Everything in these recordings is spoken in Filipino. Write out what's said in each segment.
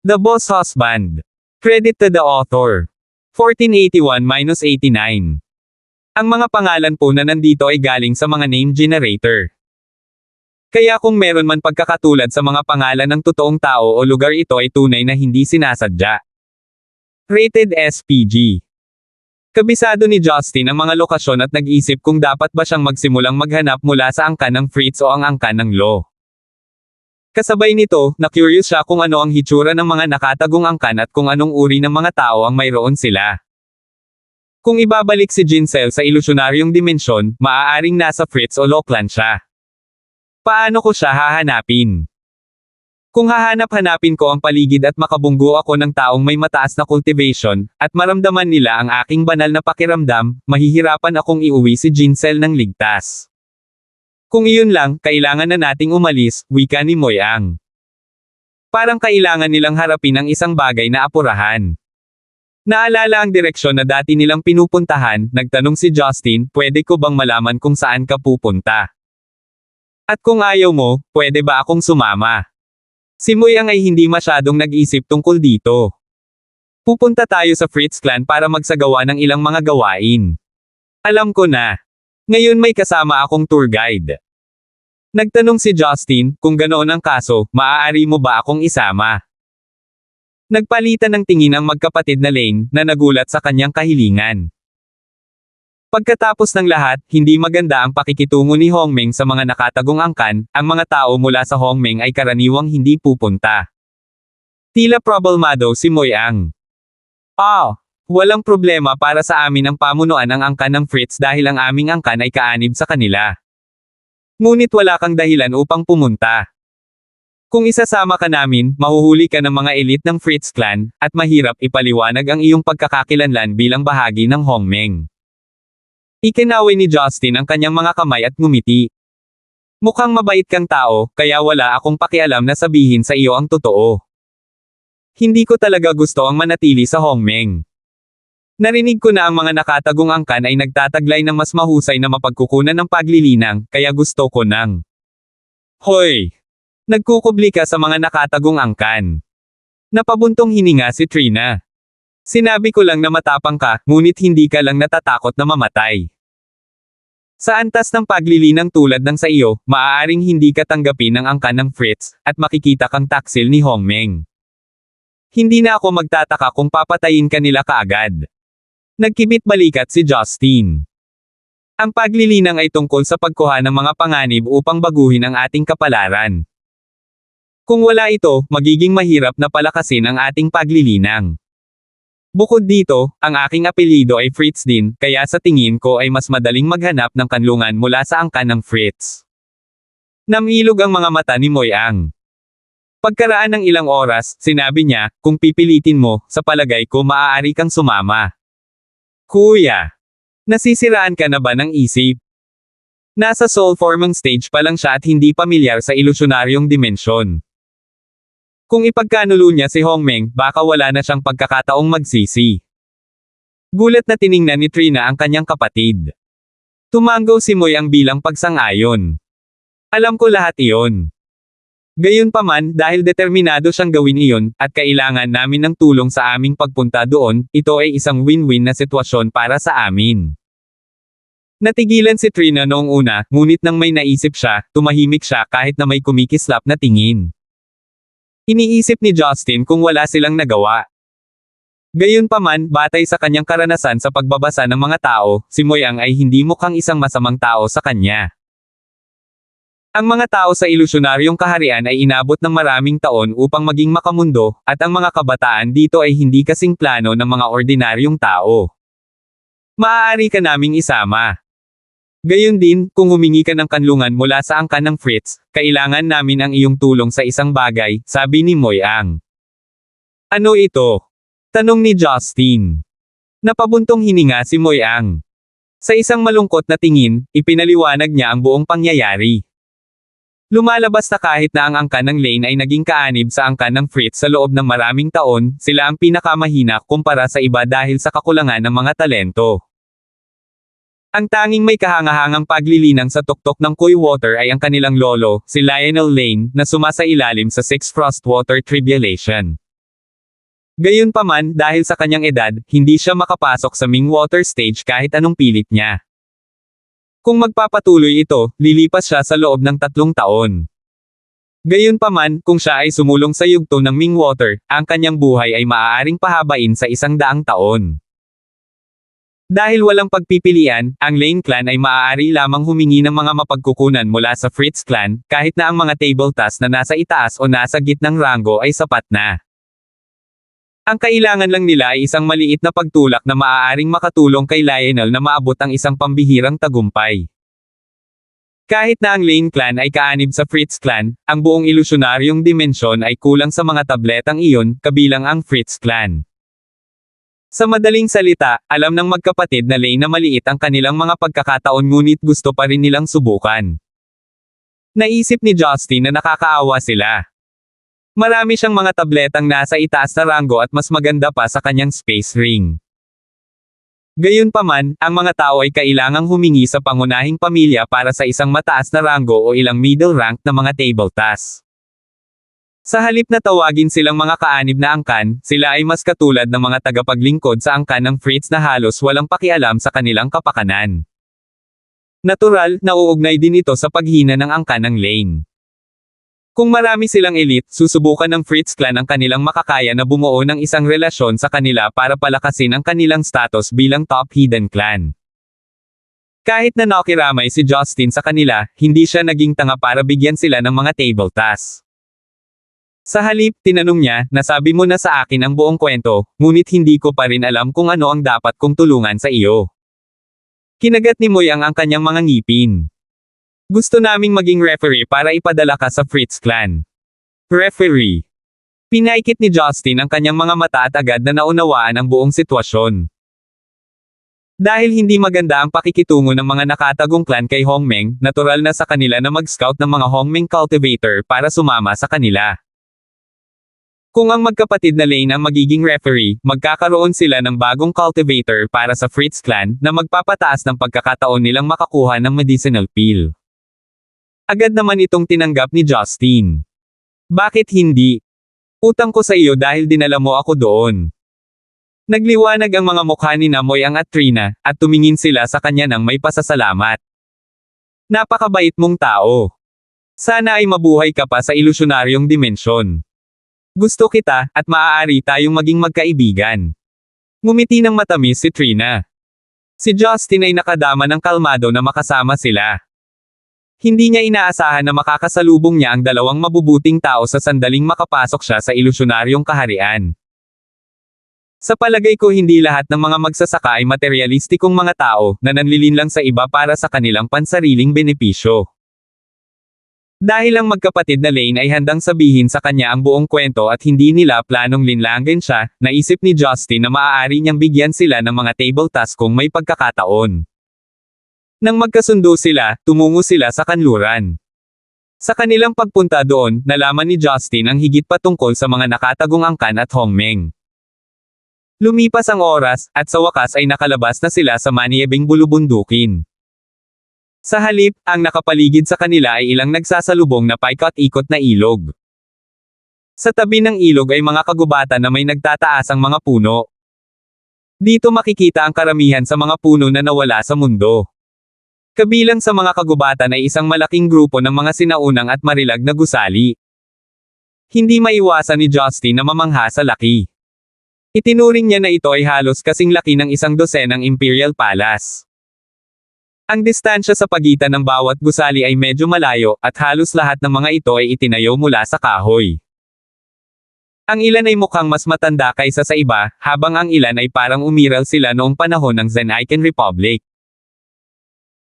The Boss Husband. Credit to the author. 1481-89. Ang mga pangalan po na nandito ay galing sa mga name generator. Kaya kung meron man pagkakatulad sa mga pangalan ng totoong tao o lugar, ito ay tunay na hindi sinasadya. Rated SPG. Kabisado ni Justin ang mga lokasyon at nag-isip kung dapat ba siyang magsimulang maghanap mula sa angkan ng Fritz o ang angkan ng Law. Kasabay nito, na-curious siya kung ano ang hitsura ng mga nakatagong angkan at kung anong uri ng mga tao ang mayroon sila. Kung ibabalik si Jinsel sa ilusyonaryong dimensyon, maaaring nasa Fritz o Lockland siya. Paano ko siya hahanapin? Kung hahanap-hanapin ko ang paligid at makabunggo ako ng taong may mataas na cultivation, at maramdaman nila ang aking banal na pakiramdam, mahihirapan akong iuwi si Jinsel ng ligtas. Kung iyon lang, kailangan na nating umalis, wika ni Moyang. Parang kailangan nilang harapin ang isang bagay na apurahan. Naalala ang direksyon na dati nilang pinupuntahan, nagtanong si Justin, pwede ko bang malaman kung saan ka pupunta? At kung ayaw mo, pwede ba akong sumama? Si Moyang ay hindi masyadong nag-isip tungkol dito. Pupunta tayo sa Fritz Clan para magsagawa ng ilang mga gawain. Alam ko na. Ngayon may kasama akong tour guide. Nagtanong si Justin, kung ganoon ang kaso, maaari mo ba akong isama? Nagpalitan ng tingin ang magkapatid na Lane, na nagulat sa kanyang kahilingan. Pagkatapos ng lahat, hindi maganda ang pakikitungo ni Hongmeng sa mga nakatagong angkan, ang mga tao mula sa Hongmeng ay karaniwang hindi pupunta. Tila problemado si Moyang. Walang problema para sa amin ang pamunuan ng angkan ng Fritz dahil ang aming angkan ay kaanib sa kanila. Ngunit wala kang dahilan upang pumunta. Kung isasama ka namin, mahuhuli ka ng mga elite ng Fritz Clan, at mahirap ipaliwanag ang iyong pagkakakilanlan bilang bahagi ng Hongmeng. Ikinaway ni Justin ang kanyang mga kamay at ngumiti. Mukhang mabait kang tao, kaya wala akong pakialam na sabihin sa iyo ang totoo. Hindi ko talaga gusto ang manatili sa Hongmeng. Narinig ko na ang mga nakatagong angkan ay nagtataglay ng mas mahusay na mapagkukunan ng paglilinang, kaya gusto ko nang. Hoy! Nagkukubli ka sa mga nakatagong angkan. Napabuntong hininga si Trina. Sinabi ko lang na matapang ka, ngunit hindi ka lang natatakot na mamatay. Sa antas ng paglilinang tulad ng sa iyo, maaaring hindi ka tanggapin ng angkan ng Fritz, at makikita kang taksil ni Hongmeng. Hindi na ako magtataka kung papatayin ka nila kaagad. Nagkibit balikat si Justin. Ang paglilinang ay tungkol sa pagkuha ng mga panganib upang baguhin ang ating kapalaran. Kung wala ito, magiging mahirap na palakasin ang ating paglilinang. Bukod dito, ang aking apelyido ay Fritz din, kaya sa tingin ko ay mas madaling maghanap ng kanlungan mula sa angkan ng Fritz. Namilog ang mga mata ni Moyang. Pagkaraan ng ilang oras, sinabi niya, kung pipilitin mo, sa palagay ko maaari kang sumama. Kuya! Nasisiraan ka na ba ng isip? Nasa soul forming stage pa lang siya at hindi pamilyar sa ilusyonaryong dimensyon. Kung ipagkanulo niya si Hongmeng, baka wala na siyang pagkakataong magsisi. Gulat na tiningnan ni Trina ang kanyang kapatid. Tumanggaw si Moyang bilang pagsang-ayon. Alam ko lahat iyon. Gayunpaman, dahil determinado siyang gawin iyon, at kailangan namin ng tulong sa aming pagpunta doon, ito ay isang win-win na sitwasyon para sa amin. Natigilan si Trina noong una, ngunit nang may naisip siya, tumahimik siya kahit na may kumikislap na tingin. Iniisip ni Justin kung wala silang nagawa. Gayunpaman, batay sa kanyang karanasan sa pagbabasa ng mga tao, si Moyang ay hindi mukhang isang masamang tao sa kanya. Ang mga tao sa ilusyonaryong kaharian ay inabot ng maraming taon upang maging makamundo, at ang mga kabataan dito ay hindi kasing plano ng mga ordinaryong tao. Maaari ka naming isama. Gayon din, kung humingi ka ng kanlungan mula sa angkan ng Fritz, kailangan namin ang iyong tulong sa isang bagay, sabi ni Moyang. Ano ito? Tanong ni Justin. Napabuntong hininga si Moyang. Sa isang malungkot na tingin, ipinaliwanag niya ang buong pangyayari. Lumalabas na kahit na ang angkan ng Lane ay naging kaanib sa angkan ng Fritz sa loob ng maraming taon, sila ang pinakamahina kumpara sa iba dahil sa kakulangan ng mga talento. Ang tanging may kahangahangang paglilinang sa tuktok ng Koi Water ay ang kanilang lolo, si Lionel Lane, na sumasailalim sa Six Frostwater Tribulation. Gayunpaman, dahil sa kanyang edad, hindi siya makapasok sa Ming Water Stage kahit anong pilit niya. Kung magpapatuloy ito, lilipas siya sa loob ng 3 taon. Gayunpaman, kung siya ay sumulong sa yugto ng Ming Water, ang kanyang buhay ay maaaring pahabain sa 100 taon. Dahil walang pagpipilian, ang Lane Clan ay maaari lamang humingi ng mga mapagkukunan mula sa Fritz Clan, kahit na ang mga table tasks na nasa itaas o nasa gitnang ranggo ay sapat na. Ang kailangan lang nila ay isang maliit na pagtulak na maaaring makatulong kay Lionel na maabot ang isang pambihirang tagumpay. Kahit na ang Lane Clan ay kaanib sa Fritz Clan, ang buong ilusyonaryong dimensyon ay kulang sa mga tabletang iyon, kabilang ang Fritz Clan. Sa madaling salita, alam ng magkapatid na Lane na maliit ang kanilang mga pagkakataon ngunit gusto pa rin nilang subukan. Naisip ni Justin na nakakaawa sila. Marami siyang mga tabletang nasa itaas na ranggo at mas maganda pa sa kanyang space ring. Gayunpaman, ang mga tao ay kailangang humingi sa pangunahing pamilya para sa isang mataas na ranggo o ilang middle rank na mga table tasks. Sa halip na tawagin silang mga kaanib na angkan, sila ay mas katulad ng mga tagapaglingkod sa angkan ng Fritz na halos walang pakialam sa kanilang kapakanan. Natural, nauugnay din ito sa paghina ng angkan ng Lane. Kung marami silang elite, susubukan ng Fritz Clan ang kanilang makakaya na bumuo ng isang relasyon sa kanila para palakasin ang kanilang status bilang top hidden clan. Kahit na nakiramay si Justin sa kanila, hindi siya naging tanga para bigyan sila ng mga table tasks. Sa halip, tinanong niya, nasabi mo na sa akin ang buong kwento, ngunit hindi ko pa rin alam kung ano ang dapat kong tulungan sa iyo. Kinagat ni Moyang ang kanyang mga ngipin. Gusto naming maging referee para ipadala ka sa Fritz Clan. Referee. Pinaikit ni Justin ang kanyang mga mata at agad na naunawaan ang buong sitwasyon. Dahil hindi maganda ang pakikitungo ng mga nakatagong clan kay Hongmeng, natural na sa kanila na mag-scout ng mga Hongmeng cultivator para sumama sa kanila. Kung ang magkapatid na Lane ang magiging referee, magkakaroon sila ng bagong cultivator para sa Fritz Clan na magpapataas ng pagkakataon nilang makakuha ng medicinal pill. Agad naman itong tinanggap ni Justin. Bakit hindi? Utang ko sa iyo dahil dinala mo ako doon. Nagliwanag ang mga mukha ni Moyang at Trina, at tumingin sila sa kanya ng may pasasalamat. Napakabait mong tao. Sana ay mabuhay ka pa sa ilusyonaryong dimensyon. Gusto kita, at maaari tayong maging magkaibigan. Ngumiti ng matamis si Trina. Si Justin ay nakadama ng kalmado na makasama sila. Hindi niya inaasahan na makakasalubong niya ang dalawang mabubuting tao sa sandaling makapasok siya sa ilusyonaryong kaharian. Sa palagay ko hindi lahat ng mga magsasaka ay materialistikong mga tao na nanlilinlang sa iba para sa kanilang pansariling benepisyo. Dahil ang magkapatid na Lane ay handang sabihin sa kanya ang buong kwento at hindi nila planong linlangin siya, naisip ni Justin na maaari niyang bigyan sila ng mga table tasks kung may pagkakataon. Nang magkasundo sila, tumungo sila sa kanluran. Sa kanilang pagpunta doon, nalaman ni Justin ang higit pa tungkol sa mga nakatagong angkan at Hongmeng. Lumipas ang oras, at sa wakas ay nakalabas na sila sa maniebeng bulubundukin. Sa halip, ang nakapaligid sa kanila ay ilang nagsasalubong na paikot-ikot na ilog. Sa tabi ng ilog ay mga kagubatan na may nagtataasang mga puno. Dito makikita ang karamihan sa mga puno na nawala sa mundo. Kabilang sa mga kagubatan ay isang malaking grupo ng mga sinaunang at marilag na gusali. Hindi maiwasan ni Justin na mamangha sa laki. Itinuring niya na ito ay halos kasing laki ng isang dosenang Imperial Palace. Ang distansya sa pagitan ng bawat gusali ay medyo malayo, at halos lahat ng mga ito ay itinayo mula sa kahoy. Ang ilan ay mukhang mas matanda kaysa sa iba, habang ang ilan ay parang umiral sila noong panahon ng Zen-Aiken Republic.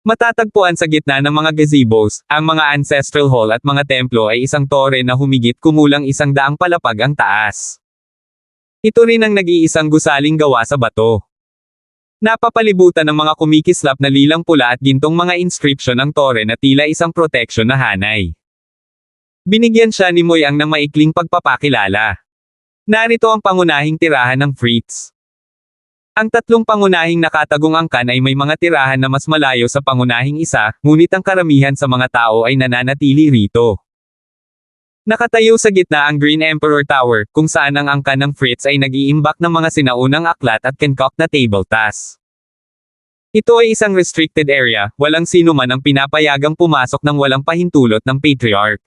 Matatagpuan sa gitna ng mga gazebos, ang mga ancestral hall at mga templo ay isang tore na humigit kumulang 100 palapag ang taas. Ito rin ang nag-iisang gusaling gawa sa bato. Napapalibutan ng mga kumikislap na lilang pula at gintong mga inscription ang tore na tila isang protection na hanay. Binigyan siya ni Moyang ng maikling pagpapakilala. Narito ang pangunahing tirahan ng Fritz. Ang 3 pangunahing nakatagong angkan ay may mga tirahan na mas malayo sa pangunahing isa, ngunit ang karamihan sa mga tao ay nananatili rito. Nakatayo sa gitna ang Green Emperor Tower, kung saan ang angkan ng Fritz ay nag-iimbak ng mga sinaunang aklat at Hancock na table tasks. Ito ay isang restricted area, walang sino man ang pinapayagang pumasok ng walang pahintulot ng Patriarch.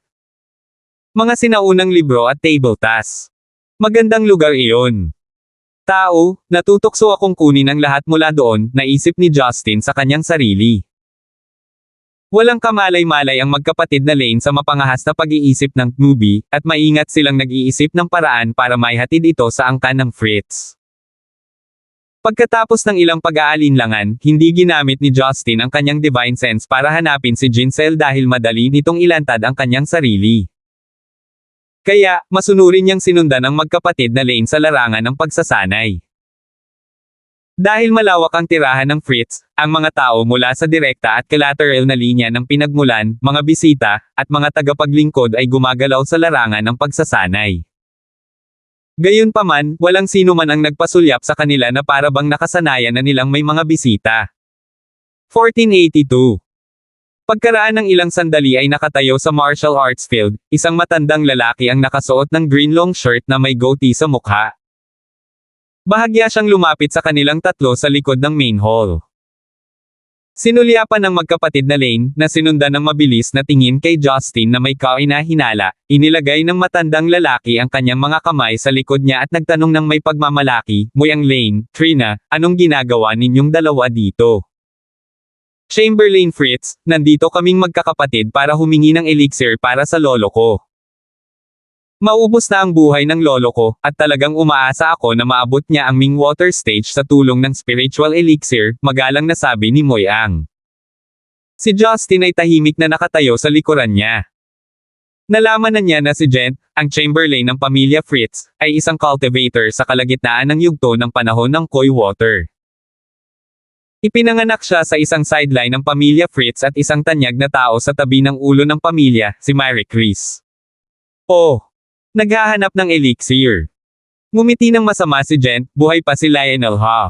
Mga sinaunang libro at table tasks. Magandang lugar iyon. Tao, natutokso akong kunin ang lahat mula doon, naisip ni Justin sa kanyang sarili. Walang kamalay-malay ang magkapatid na Lane sa mapangahas na pag-iisip ng movie, at maingat silang nag-iisip ng paraan para maihatid ito sa angkan ng Fritz. Pagkatapos ng ilang pag-aalinlangan, hindi ginamit ni Justin ang kanyang divine sense para hanapin si Jinsel dahil madali nitong ilantad ang kanyang sarili. Kaya, masunurin niyang sinundan ang magkapatid na Lane sa larangan ng pagsasanay. Dahil malawak ang tirahan ng Fritz, ang mga tao mula sa direkta at collateral na linya ng pinagmulan, mga bisita, at mga tagapaglingkod ay gumagalaw sa larangan ng pagsasanay. Gayunpaman, walang sino man ang nagpasulyap sa kanila na para bang nakasanayan na nilang may mga bisita. 1482. Pagkaraan ng ilang sandali ay nakatayo sa martial arts field, isang matandang lalaki ang nakasuot ng green long shirt na may goatee sa mukha. Bahagya siyang lumapit sa kanilang tatlo sa likod ng main hall. Sinulyapan ng magkapatid na Lane, na sinundan ng mabilis na tingin kay Justin na may kainahinala, inilagay ng matandang lalaki ang kanyang mga kamay sa likod niya at nagtanong ng may pagmamalaki, Moyang Lane, Trina, anong ginagawa ninyong dalawa dito? Chamberlain Fritz, nandito kaming magkakapatid para humingi ng elixir para sa lolo ko. Maubos na ang buhay ng lolo ko, at talagang umaasa ako na maabot niya ang Ming Water Stage sa tulong ng spiritual elixir, magalang na sabi ni Moyang. Si Justin ay tahimik na nakatayo sa likuran niya. Nalaman na niya na si Gent, ang Chamberlain ng pamilya Fritz, ay isang cultivator sa kalagitnaan ng yugto ng panahon ng Koi Water. Ipinanganak siya sa isang sideline ng pamilya Fritz at isang tanyag na tao sa tabi ng ulo ng pamilya, si Mary Chris. Oh! Naghahanap ng elixir. Ngumiti ng masama si Gent, buhay pa si Lionel Ha.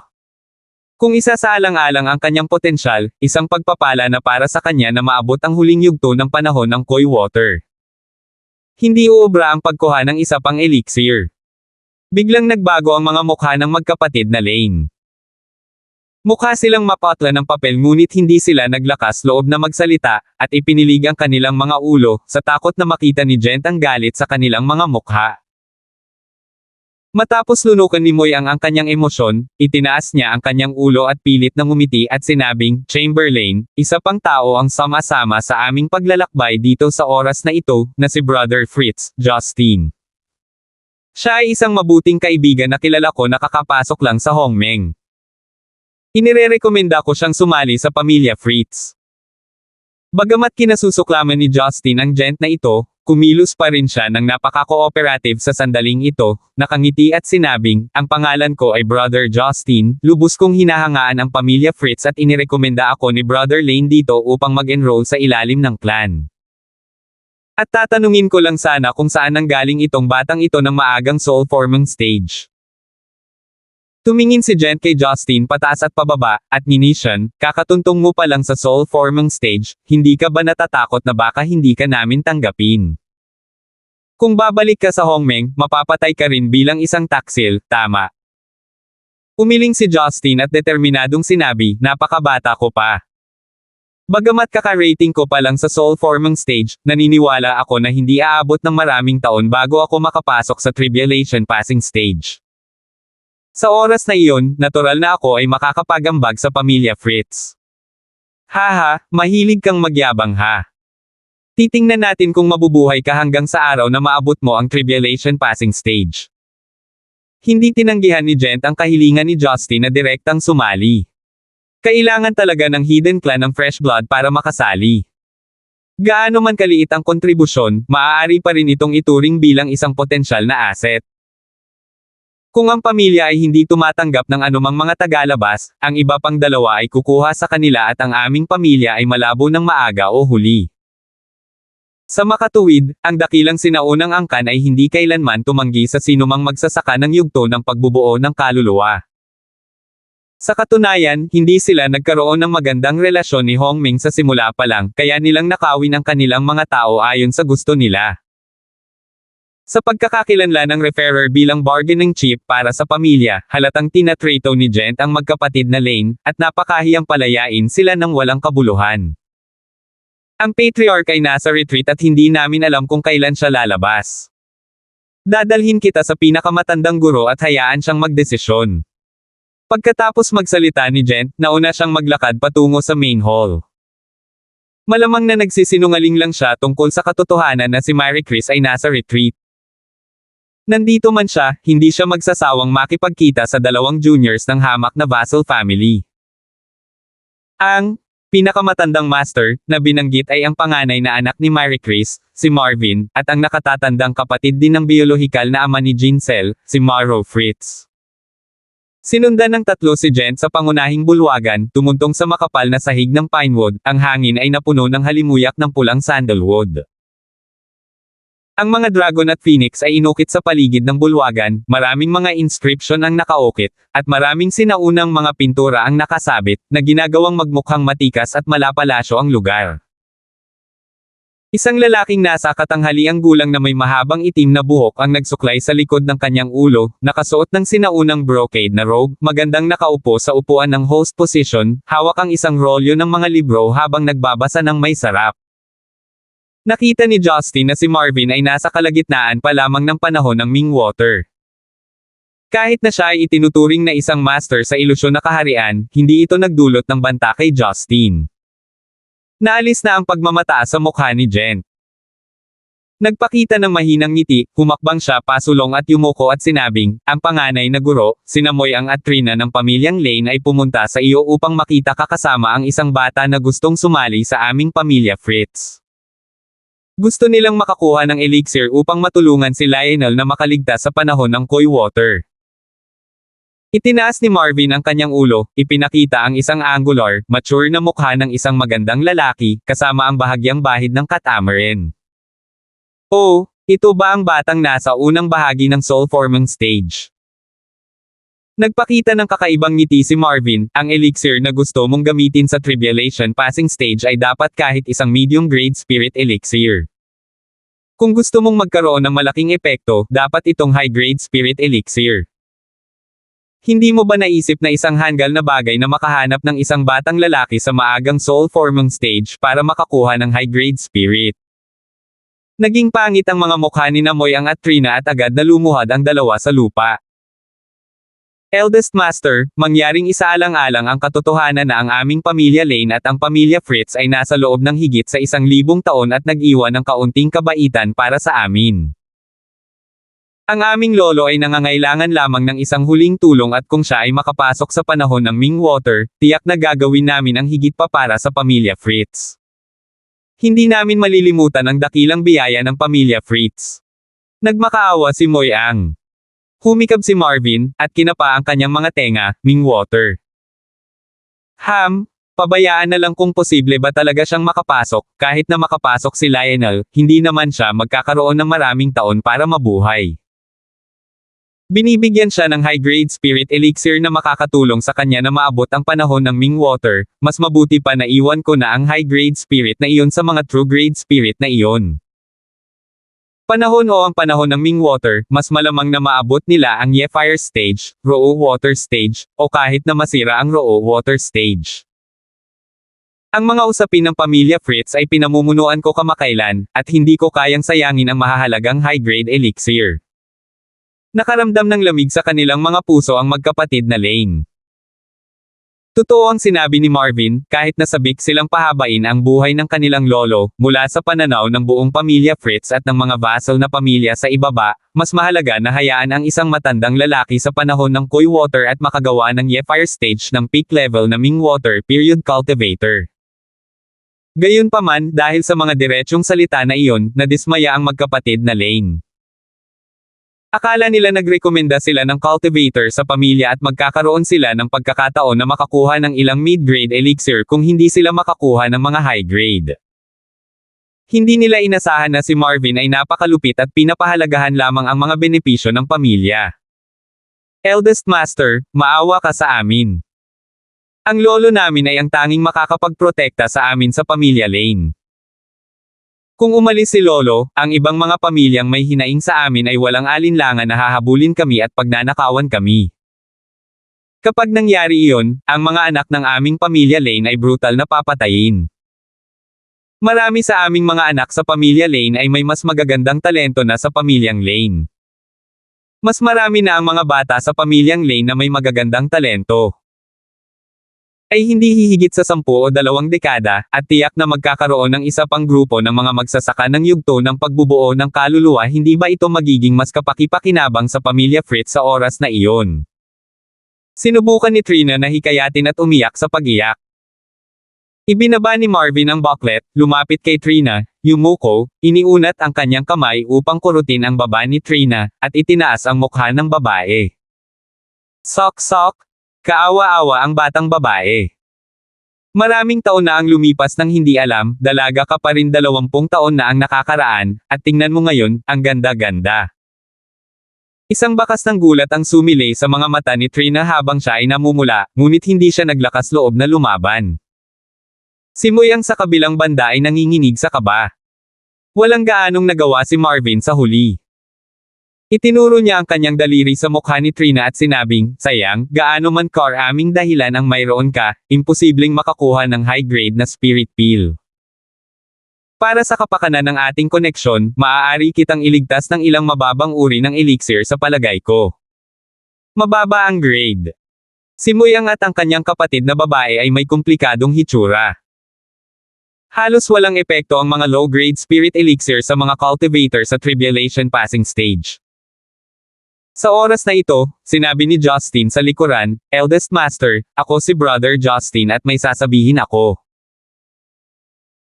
Kung isa sa alang-alang ang kanyang potensyal, isang pagpapala na para sa kanya na maabot ang huling yugto ng panahon ng Koi Water. Hindi uubra ang pagkuha ng isa pang elixir. Biglang nagbago ang mga mukha ng magkapatid na Lane. Mukha silang mapatla ng papel ngunit hindi sila naglakas loob na magsalita, at ipinilig ang kanilang mga ulo, sa takot na makita ni Gent ang galit sa kanilang mga mukha. Matapos lunukan ni Moyang ang kanyang emosyon, itinaas niya ang kanyang ulo at pilit na ngumiti at sinabing, Chamberlain, isa pang tao ang sama-sama sa aming paglalakbay dito sa oras na ito, na si Brother Fritz, Justin. Siya ay isang mabuting kaibigan na kilala ko na kakapasok lang sa Hongmeng. Inirerekomenda ko siyang sumali sa pamilya Fritz. Bagamat kinasusuklaman ni Justin ang Gent na ito, kumilos pa rin siya ng napaka-cooperative sa sandaling ito, nakangiti at sinabing, ang pangalan ko ay Brother Justin, lubos kong hinahangaan ang pamilya Fritz at inirekomenda ako ni Brother Lane dito upang mag-enroll sa ilalim ng clan. At tatanungin ko lang sana kung saan nanggaling itong batang ito ng maagang soul forming stage. Tumingin si Gent kay Justin pataas at pababa, at ninisyon, kakatuntong mo pa lang sa soul forming stage, hindi ka ba natatakot na baka hindi ka namin tanggapin? Kung babalik ka sa Hongmeng, mapapatay ka rin bilang isang taksil, tama? Umiling si Justin at determinadong sinabi, napakabata ko pa. Bagamat kaka-rating ko pa lang sa soul forming stage, naniniwala ako na hindi aabot ng maraming taon bago ako makapasok sa tribulation passing stage. Sa oras na iyon, natural na ako ay makakapagambag sa pamilya Fritz. Haha, mahilig kang magyabang ha. Titingnan natin kung mabubuhay ka hanggang sa araw na maabot mo ang tribulation passing stage. Hindi tinanggihan ni Gent ang kahilingan ni Justin na direktang sumali. Kailangan talaga ng hidden clan ng fresh blood para makasali. Gaano man kaliit ang kontribusyon, maaari pa rin itong ituring bilang isang potensyal na asset. Kung ang pamilya ay hindi tumatanggap ng anumang mga tagalabas, ang iba pang dalawa ay kukuha sa kanila at ang aming pamilya ay malabo ng maaga o huli. Sa makatuwid, ang dakilang sinaunang angkan ay hindi kailanman tumanggi sa sinumang magsasaka ng yugto ng pagbubuo ng kaluluwa. Sa katunayan, hindi sila nagkaroon ng magandang relasyon ni Hongmeng sa simula pa lang, kaya nilang nakawin ang kanilang mga tao ayon sa gusto nila. Sa pagkakakilanlan ng referrer bilang bargaining chip para sa pamilya, halatang tinatrato ni Gent ang magkapatid na Lane, at napakahiyang palayain sila ng walang kabuluhan. Ang patriarch ay nasa retreat at hindi namin alam kung kailan siya lalabas. Dadalhin kita sa pinakamatandang guro at hayaan siyang magdesisyon. Pagkatapos magsalita ni Gent, nauna siyang maglakad patungo sa main hall. Malamang na nagsisinungaling lang siya tungkol sa katotohanan na si Mary Chris ay nasa retreat. Nandito man siya, hindi siya magsasawang makipagkita sa dalawang juniors ng hamak na vassal family. Ang pinakamatandang master na binanggit ay ang panganay na anak ni Mary Chris, si Marvin, at ang nakatatandang kapatid din ng biolohikal na ama ni Ginsel, si Mauro Fritz. Sinundan ng tatlo si Gent sa pangunahing bulwagan, tumuntong sa makapal na sahig ng pinewood, ang hangin ay napuno ng halimuyak ng pulang sandalwood. Ang mga dragon at phoenix ay inukit sa paligid ng bulwagan, maraming mga inscription ang nakaukit, at maraming sinaunang mga pintura ang nakasabit, na ginagawang magmukhang matikas at malapalasyo ang lugar. Isang lalaking nasa katanghaliang gulang na may mahabang itim na buhok ang nagsuklay sa likod ng kanyang ulo, nakasuot ng sinaunang brocade na robe, magandang nakaupo sa upuan ng host position, hawak ang isang rolyo ng mga libro habang nagbabasa ng may sarap. Nakita ni Justin na si Marvin ay nasa kalagitnaan pa lamang ng panahon ng Mingwater. Kahit na siya ay itinuturing na isang master sa ilusyon na kaharian, hindi ito nagdulot ng banta kay Justin. Naalis na ang pagmamataas sa mukha ni Gent. Nagpakita ng mahinang ngiti, humakbang siya pasulong at yumuko at sinabing, ang panganay na guro, sinamoy ang atrina ng pamilyang Lane ay pumunta sa iyo upang makita ka kasama ang isang bata na gustong sumali sa aming pamilya Fritz. Gusto nilang makakuha ng elixir upang matulungan si Lionel na makaligtas sa panahon ng Koi Water. Itinaas ni Marvin ang kanyang ulo, ipinakita ang isang angular, mature na mukha ng isang magandang lalaki, kasama ang bahagyang bahid ng catamaran. Oh, ito ba ang batang nasa unang bahagi ng soul forming stage? Nagpakita ng kakaibang ngiti si Marvin, ang elixir na gusto mong gamitin sa tribulation passing stage ay dapat kahit isang medium grade spirit elixir. Kung gusto mong magkaroon ng malaking epekto, dapat itong high grade spirit elixir. Hindi mo ba naisip na isang hanggal na bagay na makahanap ng isang batang lalaki sa maagang soul forming stage para makakuha ng high grade spirit? Naging pangit ang mga mukha ni Namoy ang Atrina at agad na lumuhad ang dalawa sa lupa. Eldest Master, mangyaring isaalang-alang ang katotohanan na ang aming pamilya Lane at ang pamilya Fritz ay nasa loob ng higit sa 1,000 taon at nag-iwan ng kaunting kabaitan para sa amin. Ang aming lolo ay nangangailangan lamang ng isang huling tulong at kung siya ay makapasok sa panahon ng Mingwater, tiyak na gagawin namin ang higit pa para sa pamilya Fritz. Hindi namin malilimutan ang dakilang biyaya ng pamilya Fritz. Nagmakaawa si Moy Ang. Humikab si Marvin, at kinapa ang kanyang mga tenga, Mingwater. Pabayaan na lang kung posible ba talaga siyang makapasok, kahit na makapasok si Lionel, hindi naman siya magkakaroon ng maraming taon para mabuhay. Binibigyan siya ng high-grade spirit elixir na makakatulong sa kanya na maabot ang panahon ng Mingwater, mas mabuti pa na iwan ko na ang high-grade spirit na iyon sa mga true-grade spirit na iyon. Panahon o ang panahon ng Mingwater, mas malamang na maabot nila ang Ye-Fire Stage, Roo Water Stage, o kahit na masira ang Roo Water Stage. Ang mga usapin ng pamilya Fritz ay pinamumunuan ko kamakailan, at hindi ko kayang sayangin ang mahahalagang high-grade elixir. Nakaramdam ng lamig sa kanilang mga puso ang magkapatid na Lane. Totoo ang sinabi ni Marvin, kahit nasabik silang pahabain ang buhay ng kanilang lolo, mula sa pananaw ng buong pamilya Fritz at ng mga vassal na pamilya sa ibaba, mas mahalaga na hayaan ang isang matandang lalaki sa panahon ng Koi Water at makagawa ng Ye-Fire Stage ng peak level na Mingwater period cultivator. Gayunpaman, dahil sa mga diretsyong salita na iyon, nadismaya ang magkapatid na Lane. Akala nila nagrekomenda sila ng cultivator sa pamilya at magkakaroon sila ng pagkakataon na makakuha ng ilang mid-grade elixir kung hindi sila makakuha ng mga high-grade. Hindi nila inasahan na si Marvin ay napakalupit at pinapahalagahan lamang ang mga benepisyo ng pamilya. Eldest Master, maawa ka sa amin. Ang lolo namin ay ang tanging makakapagprotekta sa amin sa pamilya Lane. Kung umalis si Lolo, ang ibang mga pamilyang may hinaing sa amin ay walang alinlangan na hahabulin kami at pagnanakawan kami. Kapag nangyari iyon, ang mga anak ng aming pamilya Lane ay brutal na papatayin. Marami sa aming mga anak sa pamilya Lane ay may mas magagandang talento na sa pamilyang Lane. Mas marami na ang mga bata sa pamilyang Lane na may magagandang talento. Ay hindi hihigit sa 10 o 2 dekada, at tiyak na magkakaroon ng isa pang grupo ng mga magsasaka ng yugto ng pagbubuo ng kaluluwa. Hindi ba ito magiging mas kapaki-pakinabang sa pamilya Fritz sa oras na iyon? Sinubukan ni Trina na hikayatin at umiyak sa pag-iyak. Ibinaba ni Marvin ang booklet, lumapit kay Trina, yumuko, iniunat ang kanyang kamay upang kurutin ang baba ni Trina, at itinaas ang mukha ng babae. Sok-sok! Kaawa-awa ang batang babae. Maraming taon na ang lumipas nang hindi alam, dalaga ka pa rin 20 taon na ang nakakaraan, at tingnan mo ngayon, ang ganda-ganda. Isang bakas ng gulat ang sumilay sa mga mata ni Trina habang siya ay namumula, ngunit hindi siya naglakas loob na lumaban. Si Moyang sa kabilang banda ay nanginginig sa kaba. Walang gaanong nagawa si Marvin sa huli. Itinuro niya ang kanyang daliri sa mukha ni Trina at sinabing, sayang, gaano man aming dahilan ang mayroon ka, imposibleng makakuha ng high-grade na spirit pill. Para sa kapakanan ng ating koneksyon, maaari kitang iligtas ng ilang mababang uri ng elixir sa palagay ko. Mababa ang grade. Si Moyang at ang kanyang kapatid na babae ay may komplikadong hitsura. Halos walang epekto ang mga low-grade spirit elixir sa mga cultivator sa tribulation passing stage. Sa oras na ito, sinabi ni Justin sa likuran, Eldest Master, ako si Brother Justin at may sasabihin ako.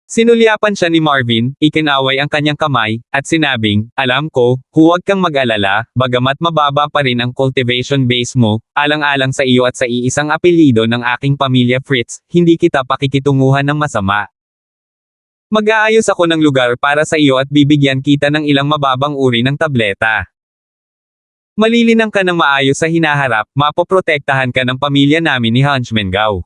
Sinulyapan siya ni Marvin, ikinaway ang kanyang kamay, at sinabing, alam ko, huwag kang mag-alala, bagamat mababa pa rin ang cultivation base mo, alang-alang sa iyo at sa iisang apelyido ng aking pamilya Fritz, hindi kita pakikitunguhan ng masama. Mag-aayos ako ng lugar para sa iyo at bibigyan kita ng ilang mababang uri ng tableta. Malilinang ka ng maayos sa hinaharap, mapoprotektahan ka ng pamilya namin ni Hunchman Gao.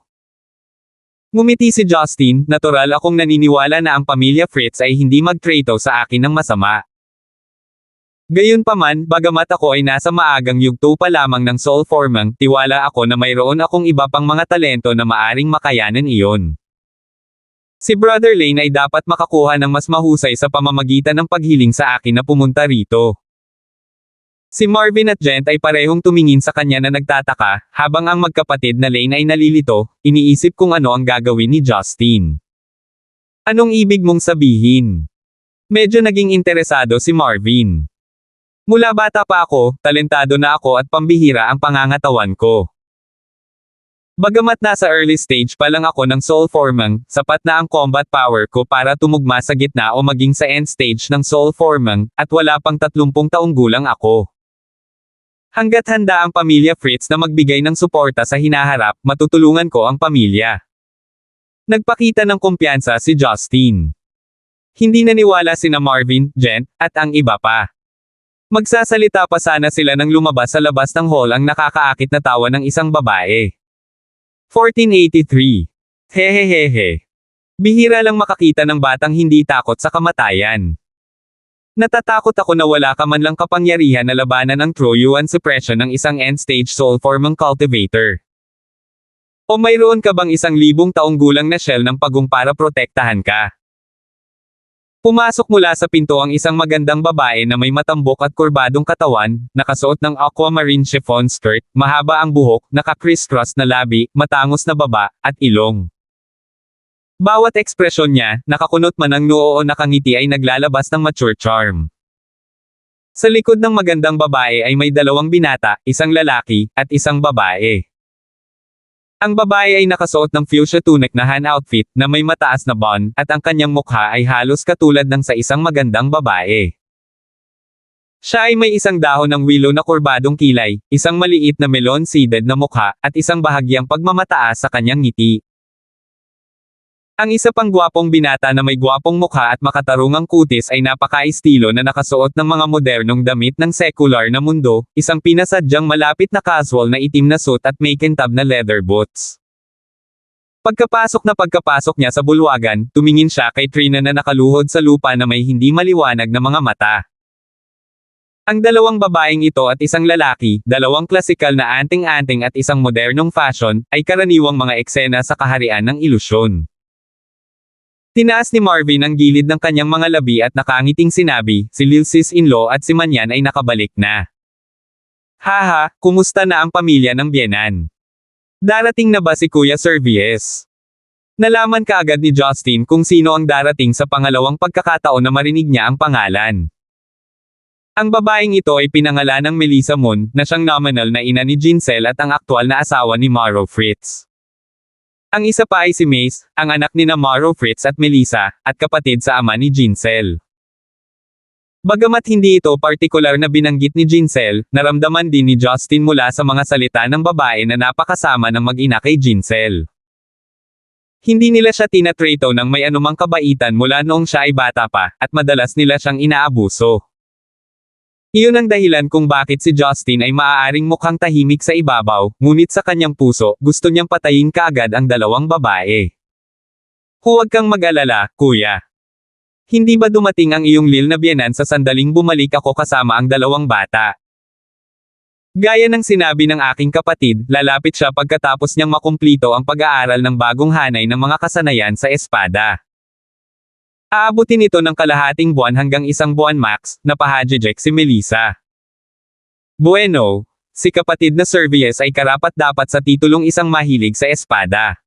Ngumiti si Justin, natural akong naniniwala na ang pamilya Fritz ay hindi mag-trato sa akin ng masama. Gayunpaman, bagamat ako ay nasa maagang yugto pa lamang ng soul formang, tiwala ako na mayroon akong iba pang mga talento na maaring makayanan iyon. Si Brother Lane ay dapat makakuha ng mas mahusay sa pamamagitan ng paghiling sa akin na pumunta rito. Si Marvin at Gent ay parehong tumingin sa kanya na nagtataka, habang ang magkapatid na Lane ay nalilito, iniisip kung ano ang gagawin ni Justin. Anong ibig mong sabihin? Medyo naging interesado si Marvin. Mula bata pa ako, talentado na ako at pambihira ang pangangatawan ko. Bagamat nasa early stage pa lang ako ng soul formang, sapat na ang combat power ko para tumugma sa gitna o maging sa end stage ng soul formang, at wala pang 30 taong gulang ako. Hanggat handa ang pamilya Fritz na magbigay ng suporta sa hinaharap, matutulungan ko ang pamilya. Nagpakita ng kumpiyansa si Justin. Hindi naniwala sina Marvin, Gent, at ang iba pa. Magsasalita pa sana sila nang lumabas sa labas ng hall ang nakakaakit na tawa ng isang babae. 1483. Hehehehe. Bihira lang makakita ng batang hindi takot sa kamatayan. Natatakot ako na wala ka man lang kapangyarihan na labanan ang true yuan suppression ng isang end-stage soul formang cultivator. O mayroon ka bang 1,000 taong gulang na shell ng pagong para protektahan ka? Pumasok mula sa pinto ang isang magandang babae na may matambok at kurbadong katawan, nakasuot ng aquamarine chiffon skirt, mahaba ang buhok, naka-criss-cross na labi, matangos na baba, at ilong. Bawat ekspresyon niya, nakakunot man ang noo o nakangiti ay naglalabas ng mature charm. Sa likod ng magandang babae ay may 2 binata, isang lalaki, at isang babae. Ang babae ay nakasuot ng fuchsia tunic na Han outfit, na may mataas na bun, at ang kanyang mukha ay halos katulad ng sa isang magandang babae. Siya ay may isang dahon ng willow na kurbadong kilay, isang maliit na melon-seeded na mukha, at isang bahagyang pagmamataas sa kanyang ngiti. Ang isa pang gwapong binata na may gwapong mukha at makatarungang kutis ay napaka-estilo na nakasuot ng mga modernong damit ng secular na mundo, isang pinasadyang malapit na casual na itim na suit at may kintab na leather boots. Pagkapasok niya sa bulwagan, tumingin siya kay Trina na nakaluhod sa lupa na may hindi maliwanag na mga mata. Ang dalawang babaeng ito at isang lalaki, dalawang klasikal na anting-anting at isang modernong fashion, ay karaniwang mga eksena sa kaharian ng ilusyon. Tinaas ni Marvin ang gilid ng kanyang mga labi at nakangiting sinabi, si Lil Sis-in-law at si Manyan ay nakabalik na. Haha, kumusta na ang pamilya ng biyenan? Darating na ba si Kuya Servies? Nalaman kaagad ni Justin kung sino ang darating sa pangalawang pagkakataon na marinig niya ang pangalan. Ang babaeng ito ay pinangalan ng Melissa Moon, na siyang nominal na ina ni Jincel at ang aktwal na asawa ni Mauro Fritz. Ang isa pa ay si Mace, ang anak ni na Mauro Fritz at Melissa, at kapatid sa ama ni Jincel. Bagamat hindi ito partikular na binanggit ni Jincel, naramdaman din ni Justin mula sa mga salita ng babae na napakasama ng mag-ina kay Jincel. Hindi nila siya tinatrato ng may anumang kabaitan mula noong siya ay bata pa, at madalas nila siyang inaabuso. Iyon ang dahilan kung bakit si Justin ay maaaring mukhang tahimik sa ibabaw, ngunit sa kanyang puso, gusto niyang patayin kaagad ang dalawang babae. Huwag kang mag-alala, kuya. Hindi ba dumating ang iyong Lil na biyenan sa sandaling bumalik ako kasama ang dalawang bata? Gaya ng sinabi ng aking kapatid, lalapit siya pagkatapos niyang makumplito ang pag-aaral ng bagong hanay ng mga kasanayan sa espada. Aabutin ito ng kalahating buwan hanggang isang buwan max, napahadjejek si Melissa. Bueno, si kapatid na Servies ay karapat-dapat sa titulong isang mahilig sa espada.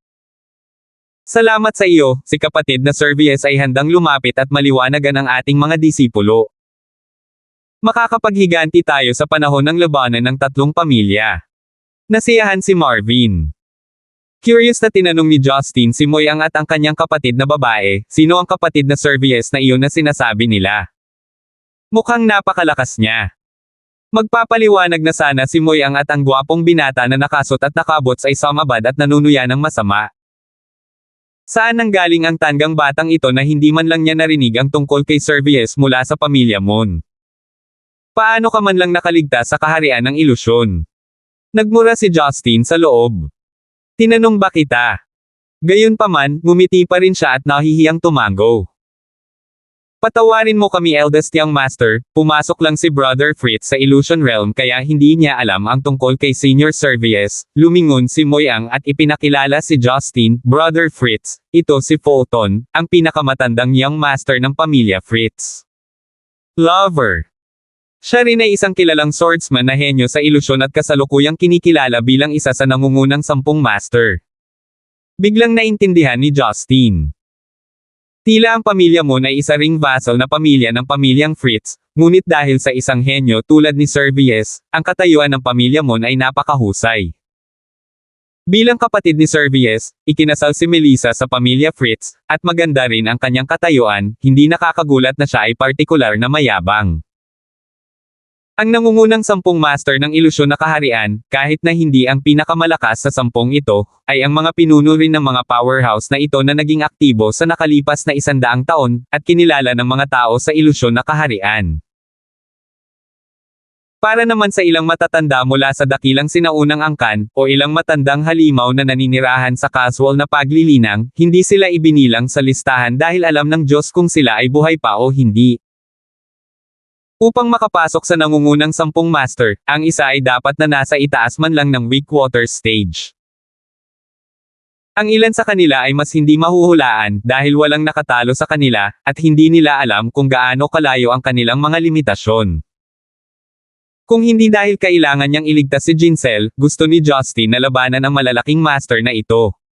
Salamat sa iyo, si kapatid na Servies ay handang lumapit at maliwanagan ang ating mga disipulo. Makakapaghiganti tayo sa panahon ng labanan ng tatlong pamilya. Nasiyahan si Marvin. Curious na tinanong ni Justin si Moyang at ang kanyang kapatid na babae, sino ang kapatid na Servies na iyon na sinasabi nila. Mukhang napakalakas niya. Magpapaliwanag na sana si Moyang at ang gwapong binata na nakasot at nakabots ay samabad at nanunuya ng masama. Saan nanggaling ang tanggang batang ito na hindi man lang niya narinig ang tungkol kay Servies mula sa pamilya Moon? Paano ka man lang nakaligtas sa kaharian ng ilusyon? Nagmura si Justin sa loob. Tinanong ba kita? Gayunpaman, ngumiti pa rin siya at nahihiyang tumango. Patawarin mo kami eldest young master, pumasok lang si Brother Fritz sa Illusion Realm kaya hindi niya alam ang tungkol kay Senior Servies, lumingon si Moyang at ipinakilala si Justin, Brother Fritz, ito si Fulton, ang pinakamatandang young master ng pamilya Fritz. Lover. Siya rin ay isang kilalang swordsman na henyo sa ilusyon at kasalukuyang kinikilala bilang isa sa nangungunang 10 master. Biglang naintindihan ni Justin. Tila ang pamilya Moon ay isa ring vassal na pamilya ng pamilyang Fritz, ngunit dahil sa isang henyo tulad ni Servies, ang katayuan ng pamilya Moon ay napakahusay. Bilang kapatid ni Servies, ikinasal si Melissa sa pamilya Fritz, at maganda rin ang kanyang katayuan, hindi nakakagulat na siya ay partikular na mayabang. Ang nangungunang 10 master ng ilusyon na kaharian, kahit na hindi ang pinakamalakas sa 10 ito, ay ang mga pinuno rin ng mga powerhouse na ito na naging aktibo sa nakalipas na 100 taon, at kinilala ng mga tao sa ilusyon na kaharian. Para naman sa ilang matatanda mula sa dakilang sinaunang angkan, o ilang matandang halimaw na naninirahan sa casual na paglilinang, hindi sila ibinilang sa listahan dahil alam ng Diyos kung sila ay buhay pa o hindi. Upang makapasok sa nangungunang 10 master, ang isa ay dapat na nasa itaas man lang ng Weakwater stage. Ang ilan sa kanila ay mas hindi mahuhulaan dahil walang nakatalo sa kanila, at hindi nila alam kung gaano kalayo ang kanilang mga limitasyon. Kung hindi dahil kailangan niyang iligtas si Jincel, gusto ni Justin na labanan ang malalaking master na ito.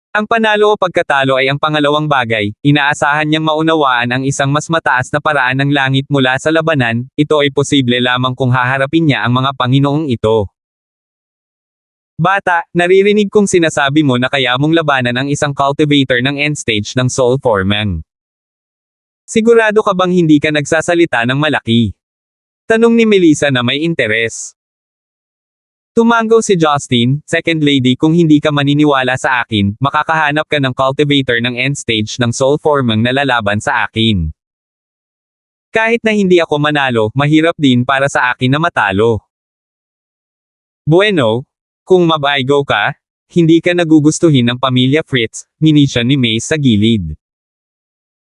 Ang panalo o pagkatalo ay ang pangalawang bagay, inaasahan niyang maunawaan ang isang mas mataas na paraan ng langit mula sa labanan, ito ay posible lamang kung haharapin niya ang mga Panginoong ito. Bata, naririnig kong sinasabi mo na kaya mong labanan ang isang cultivator ng end stage ng Soul Forming. Sigurado ka bang hindi ka nagsasalita ng malaki? Tanong ni Melissa na may interes. Tumango si Justin, second lady kung hindi ka maniniwala sa akin, makakahanap ka ng cultivator ng end stage ng Soul Forming na lalaban sa akin. Kahit na hindi ako manalo, mahirap din para sa akin na matalo. Bueno, kung mabaigo ka, hindi ka nagugustuhin ng pamilya Fritz, ngini siya ni Mace sa gilid.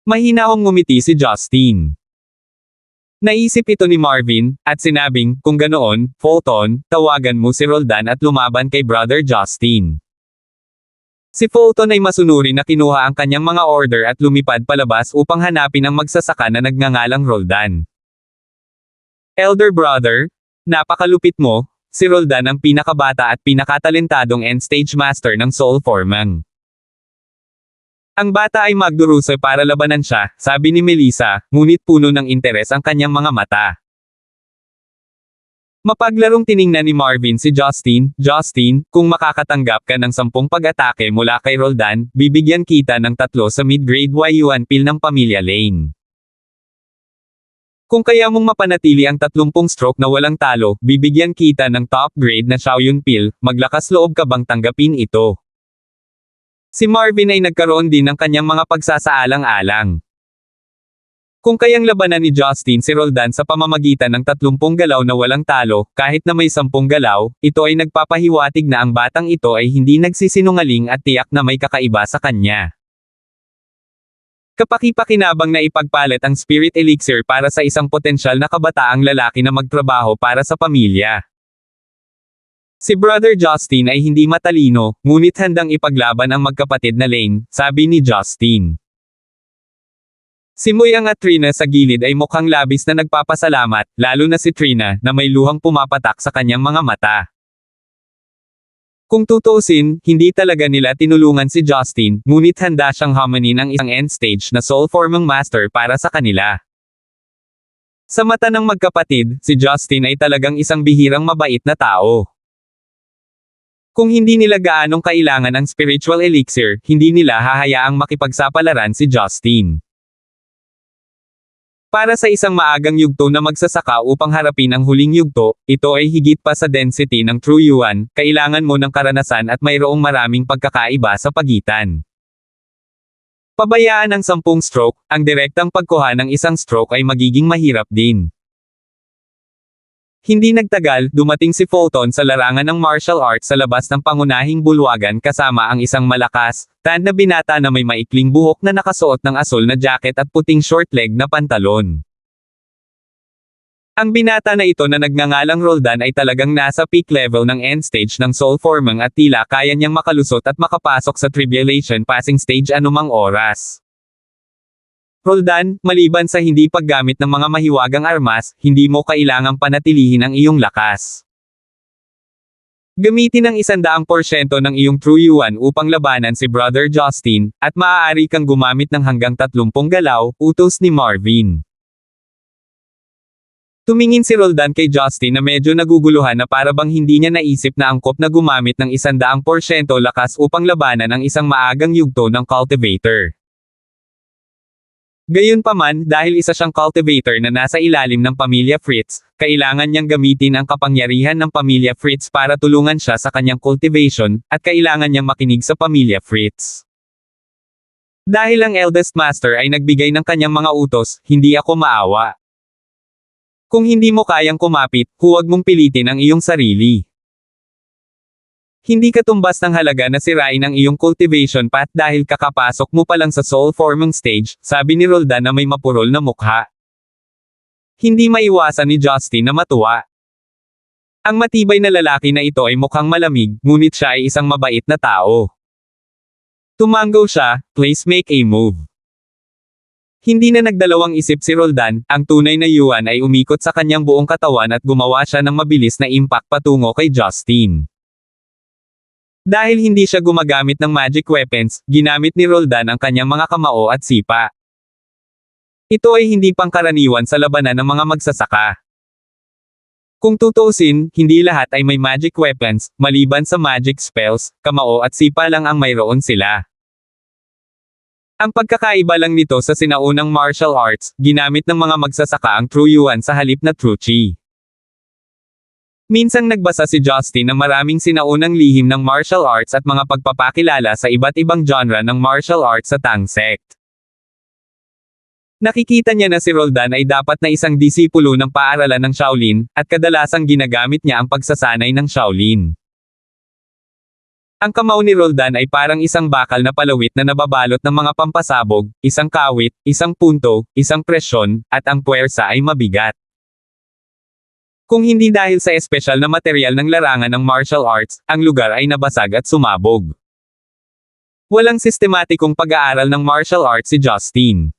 Mahinahong ngumiti si Justin. Naisip ito ni Marvin, at sinabing, kung ganoon, Fulton, tawagan mo si Roldan at lumaban kay Brother Justin. Si Fulton ay masunuri na kinuha ang kanyang mga order at lumipad palabas upang hanapin ang magsasaka na nagngangalang Roldan. Elder brother, napakalupit mo, si Roldan ang pinakabata at pinakatalentadong end-stage master ng Soul Formang. Ang bata ay magdurusa para labanan siya, sabi ni Melissa, ngunit puno ng interes ang kanyang mga mata. Mapaglarong tiningnan ni Marvin si Justin, Justin, kung makakatanggap ka ng 10 pag-atake mula kay Roldan, bibigyan kita ng 3 sa mid-grade yuan pill ng pamilya Lane. Kung kaya mong mapanatili ang 30 stroke na walang talo, bibigyan kita ng top grade na Xiaoyun pill, maglakas loob ka bang tanggapin ito? Si Marvin ay nagkaroon din ng kanyang mga pagsasaalang-alang. Kung kayang labanan ni Justin si Roldan sa pamamagitan ng 30 galaw na walang talo, kahit na may 10 galaw, ito ay nagpapahiwatig na ang batang ito ay hindi nagsisinungaling at tiyak na may kakaiba sa kanya. Kapaki-pakinabang na ipagpalit ang Spirit Elixir para sa isang potensyal na kabataang lalaki na magtrabaho para sa pamilya. Si Brother Justin ay hindi matalino, ngunit handang ipaglaban ang magkapatid na Lane, sabi ni Justin. Si Muyang at Trina sa gilid ay mukhang labis na nagpapasalamat, lalo na si Trina, na may luhang pumapatak sa kanyang mga mata. Kung tutuusin, hindi talaga nila tinulungan si Justin, ngunit handa siyang hamanin ang isang end-stage na Soul Forming Master para sa kanila. Sa mata ng magkapatid, si Justin ay talagang isang bihirang mabait na tao. Kung hindi nila gaanong kailangan ang spiritual elixir, hindi nila hahayaang makipagsapalaran si Justin. Para sa isang maagang yugto na magsasaka upang harapin ang huling yugto, ito ay higit pa sa density ng True Yuan, kailangan mo ng karanasan at mayroong maraming pagkakaiba sa pagitan. Pabayaan ang 10 stroke, ang direktang pagkuha ng isang stroke ay magiging mahirap din. Hindi nagtagal, dumating si Fulton sa larangan ng martial arts sa labas ng pangunahing bulwagan kasama ang isang malakas, tan na binata na may maikling buhok na nakasuot ng asul na jacket at puting short leg na pantalon. Ang binata na ito na nagngangalang Roldan ay talagang nasa peak level ng end stage ng Soul Forming at tila kaya niyang makalusot at makapasok sa Tribulation Passing Stage anumang oras. Roldan, maliban sa hindi paggamit ng mga mahiwagang armas, hindi mo kailangang panatilihin ang iyong lakas. Gamitin ang 100% ng iyong True Yuan upang labanan si Brother Justin, at maaari kang gumamit ng hanggang 30 galaw, utos ni Marvin. Tumingin si Roldan kay Justin na medyo naguguluhan na para bang hindi niya naisip na angkop na gumamit ng 100% lakas upang labanan ang isang maagang yugto ng cultivator. Gayunpaman, dahil isa siyang cultivator na nasa ilalim ng pamilya Fritz, kailangan niyang gamitin ang kapangyarihan ng pamilya Fritz para tulungan siya sa kanyang cultivation, at kailangan niyang makinig sa pamilya Fritz. Dahil ang eldest master ay nagbigay ng kanyang mga utos, hindi ako maawa. Kung hindi mo kayang kumapit, huwag mong pilitin ang iyong sarili. Hindi katumbas ng halaga na sirain ang iyong cultivation path dahil kakapasok mo pa lang sa Soul Forming Stage, sabi ni Roldan na may mapurol na mukha. Hindi maiwasan ni Justin na matuwa. Ang matibay na lalaki na ito ay mukhang malamig, ngunit siya ay isang mabait na tao. Tumango siya, please make a move. Hindi na nagdalawang isip si Roldan, ang tunay na yuan ay umikot sa kanyang buong katawan at gumawa siya ng mabilis na impact patungo kay Justin. Dahil hindi siya gumagamit ng magic weapons, ginamit ni Roldan ang kanyang mga kamao at sipa. Ito ay hindi pangkaraniwan sa labanan ng mga magsasaka. Kung tutuusin, hindi lahat ay may magic weapons, maliban sa magic spells, kamao at sipa lang ang mayroon sila. Ang pagkakaiba lang nito sa sinaunang martial arts, ginamit ng mga magsasaka ang True Yuan sa halip na True Chi. Minsang nagbasa si Justin ng maraming sinaunang lihim ng martial arts at mga pagpapakilala sa iba't ibang genre ng martial arts sa Tang Sect. Nakikita niya na si Roldan ay dapat na isang disipulo ng paaralan ng Shaolin, at kadalasang ginagamit niya ang pagsasanay ng Shaolin. Ang kamao ni Roldan ay parang isang bakal na palawit na nababalot ng mga pampasabog, isang kawit, isang punto, isang presyon, at ang puwersa ay mabigat. Kung hindi dahil sa espesyal na material ng larangan ng martial arts, ang lugar ay nabasag at sumabog. Walang sistematikong pag-aaral ng martial arts si Justin.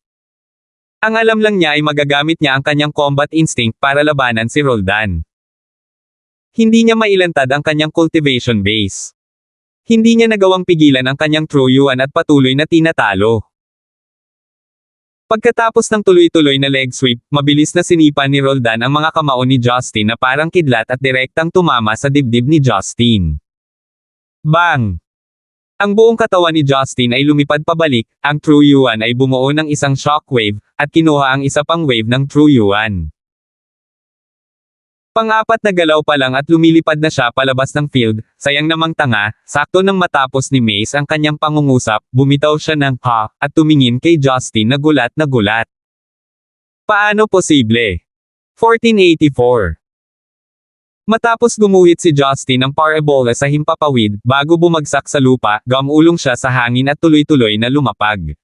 Ang alam lang niya ay magagamit niya ang kanyang combat instinct para labanan si Roldan. Hindi niya mailantad ang kanyang cultivation base. Hindi niya nagawang pigilan ang kanyang true yuan at patuloy na tinatalo. Pagkatapos ng tuloy-tuloy na leg sweep, mabilis na sinipa ni Roldan ang mga kamao ni Justin na parang kidlat at direktang tumama sa dibdib ni Justin. Bang! Ang buong katawan ni Justin ay lumipad pabalik, ang true yuan ay bumuo ng isang shockwave, at kinuha ang isa pang wave ng true yuan. Pang-apat na galaw pa lang at lumilipad na siya palabas ng field, sayang namang tanga, sakto nang matapos ni Mace ang kanyang pangungusap, bumitaw siya ng ha, at tumingin kay Justin na gulat na gulat. Paano posible? 1484. Matapos gumuhit si Justin ng parabola sa himpapawid, bago bumagsak sa lupa, gamulong siya sa hangin at tuloy-tuloy na lumapag.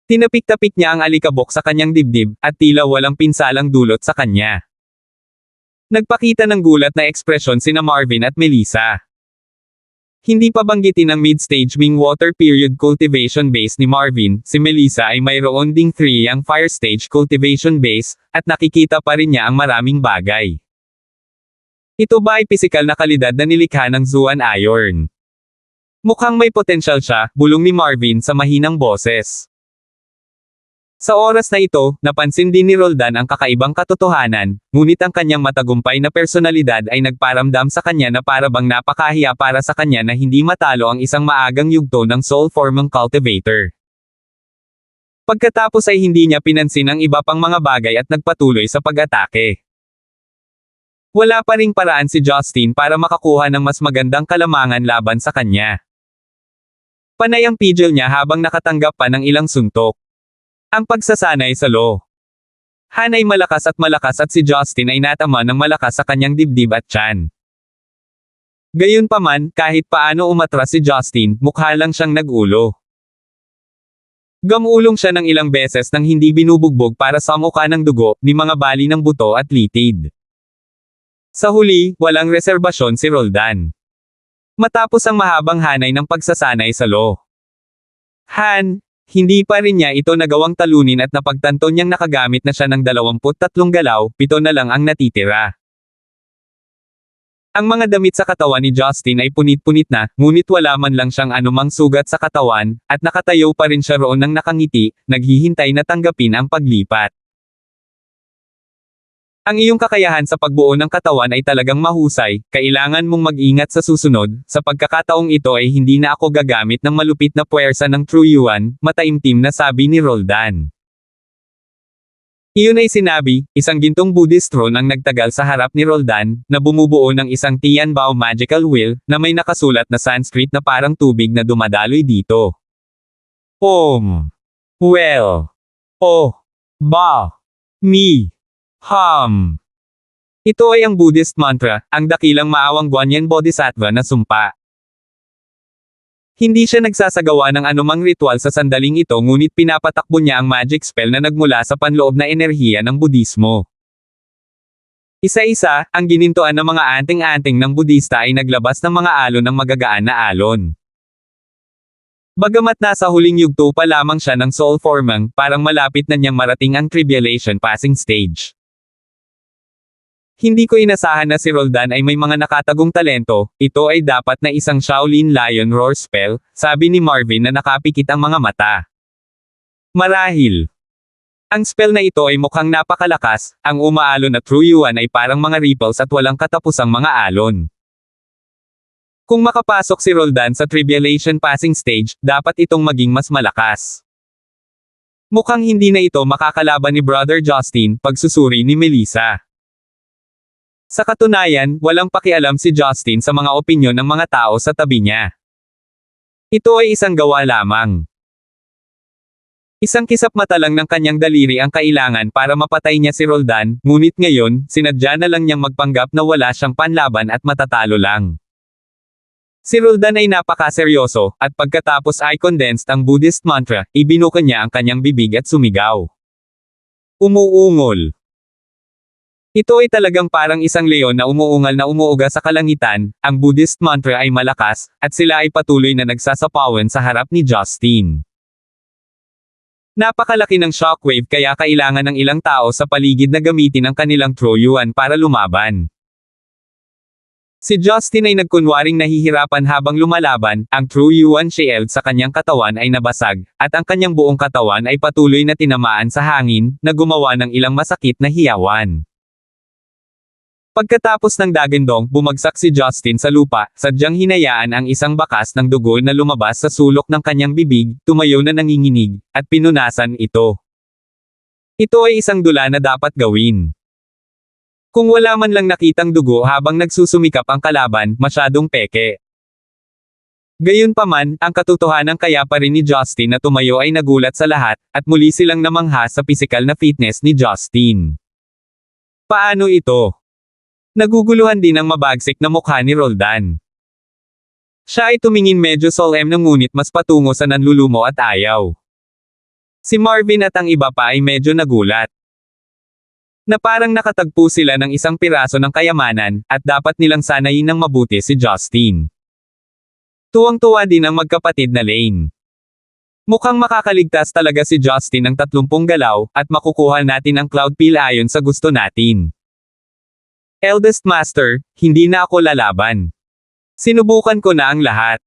Tinapik-tapik niya ang alikabok sa kanyang dibdib, at tila walang pinsalang dulot sa kanya. Nagpakita ng gulat na ekspresyon sina Marvin at Melissa. Hindi pa banggitin ang mid-stage wing water period cultivation base ni Marvin, si Melissa ay mayroon ding 3 ang fire stage cultivation base, at nakikita pa rin niya ang maraming bagay. Ito ba ay pisikal na kalidad na nilikha ng Zuan Iron? Mukhang may potensyal siya, bulong ni Marvin sa mahinang boses. Sa oras na ito, napansin din ni Roldan ang kakaibang katotohanan, ngunit ang kanyang matagumpay na personalidad ay nagparamdam sa kanya na parabang napakahiya para sa kanya na hindi matalo ang isang maagang yugto ng Soul Forming Cultivator. Pagkatapos ay hindi niya pinansin ang iba pang mga bagay at nagpatuloy sa pag-atake. Wala pa ring paraan si Justin para makakuha ng mas magandang kalamangan laban sa kanya. Panay ang pigil niya habang nakatanggap pa ng ilang suntok. Ang pagsasanay sa law. Han ay malakas at si Justin ay natama ng malakas sa kanyang dibdib at tiyan. Gayunpaman, kahit paano umatras si Justin, mukha lang siyang nag-ulo. Gamulong siya ng ilang beses nang hindi binubugbog para sa mukha ng dugo, ni mga bali ng buto at litid. Sa huli, walang reserbasyon si Roldan. Matapos ang mahabang hanay ng pagsasanay sa law. Han, hindi pa rin niya ito nagawang talunin at napagtanto niyang nakagamit na siya ng 23 galaw, 7 na lang ang natitira. Ang mga damit sa katawan ni Justin ay punit-punit na, ngunit wala man lang siyang anumang sugat sa katawan, at nakatayo pa rin siya roon ng nakangiti, naghihintay na tanggapin ang paglipat. Ang iyong kakayahan sa pagbuo ng katawan ay talagang mahusay, kailangan mong mag-ingat sa susunod, sa pagkakataong ito ay hindi na ako gagamit ng malupit na puwersa ng True Yuan, mataimtim na sabi ni Roldan. Iyon ay sinabi, isang gintong Buddhist throne ang nagtagal sa harap ni Roldan, na bumubuo ng isang Tianbao magical wheel, na may nakasulat na Sanskrit na parang tubig na dumadaloy dito. Om. Well. O. Ba. Mi. Hum. Ito ay ang Buddhist mantra, ang dakilang maawang Guanyin Bodhisattva na sumpa. Hindi siya nagsasagawa ng anumang ritual sa sandaling ito ngunit pinapatakbo niya ang magic spell na nagmula sa panloob na enerhiya ng Budismo. Isa-isa, ang ginintuan ng mga anting-anting ng Budista ay naglabas ng mga alon ng magagaan na alon. Bagamat nasa huling yugto pa lamang siya ng soul forming, parang malapit na niyang marating ang tribulation passing stage. Hindi ko inasahan na si Roldan ay may mga nakatagong talento, ito ay dapat na isang Shaolin Lion Roar spell, sabi ni Marvin na nakapikit ang mga mata. Marahil. Ang spell na ito ay mukhang napakalakas, ang umaalon na True Yuan ay parang mga ripples at walang katapusang mga alon. Kung makapasok si Roldan sa tribulation passing stage, dapat itong maging mas malakas. Mukhang hindi na ito makakalaban ni Brother Justin, pagsusuri ni Melissa. Sa katunayan, walang pakialam si Justin sa mga opinyon ng mga tao sa tabi niya. Ito ay isang gawa lamang. Isang kisap mata lang ng kanyang daliri ang kailangan para mapatay niya si Roldan, ngunit ngayon, sinadya na lang niyang magpanggap na wala siyang panlaban at matatalo lang. Si Roldan ay napakaseryoso, at pagkatapos ay condensed ang Buddhist mantra, ibinuka niya ang kanyang bibig at sumigaw. Umuungol. Ito ay talagang parang isang leon na umuungal na umuuga sa kalangitan, ang Buddhist mantra ay malakas, at sila ay patuloy na nagsasapawan sa harap ni Justin. Napakalaki ng shockwave kaya kailangan ng ilang tao sa paligid na gamitin ang kanilang Troyuan para lumaban. Si Justin ay nagkunwaring nahihirapan habang lumalaban, ang Troyuan shield sa kanyang katawan ay nabasag, at ang kanyang buong katawan ay patuloy na tinamaan sa hangin, na gumawa ng ilang masakit na hiyawan. Pagkatapos ng dagandong, bumagsak si Justin sa lupa, sadyang hinayaan ang isang bakas ng dugo na lumabas sa sulok ng kanyang bibig, tumayo na nanginginig, at pinunasan ito. Ito ay isang dula na dapat gawin. Kung wala man lang nakitang dugo habang nagsusumikap ang kalaban, masyadong peke. Gayunpaman, ang katotohanan kaya pa rin ni Justin na tumayo ay nagulat sa lahat, at muli silang namangha sa pisikal na fitness ni Justin. Paano ito? Naguguluhan din ang mabagsik na mukha ni Roldan. Siya ay tumingin medyo solemn na ngunit mas patungo sa nanlulumo at ayaw. Si Marvin at ang iba pa ay medyo nagulat. Na parang nakatagpo sila ng isang piraso ng kayamanan, at dapat nilang sanayin ng mabuti si Justin. Tuwang-tuwa din ang magkapatid na Lane. Mukhang makakaligtas talaga si Justin ng 30 galaw, at makukuha natin ang Cloud Pill ayon sa gusto natin. Eldest Master, hindi na ako lalaban. Sinubukan ko na ang lahat.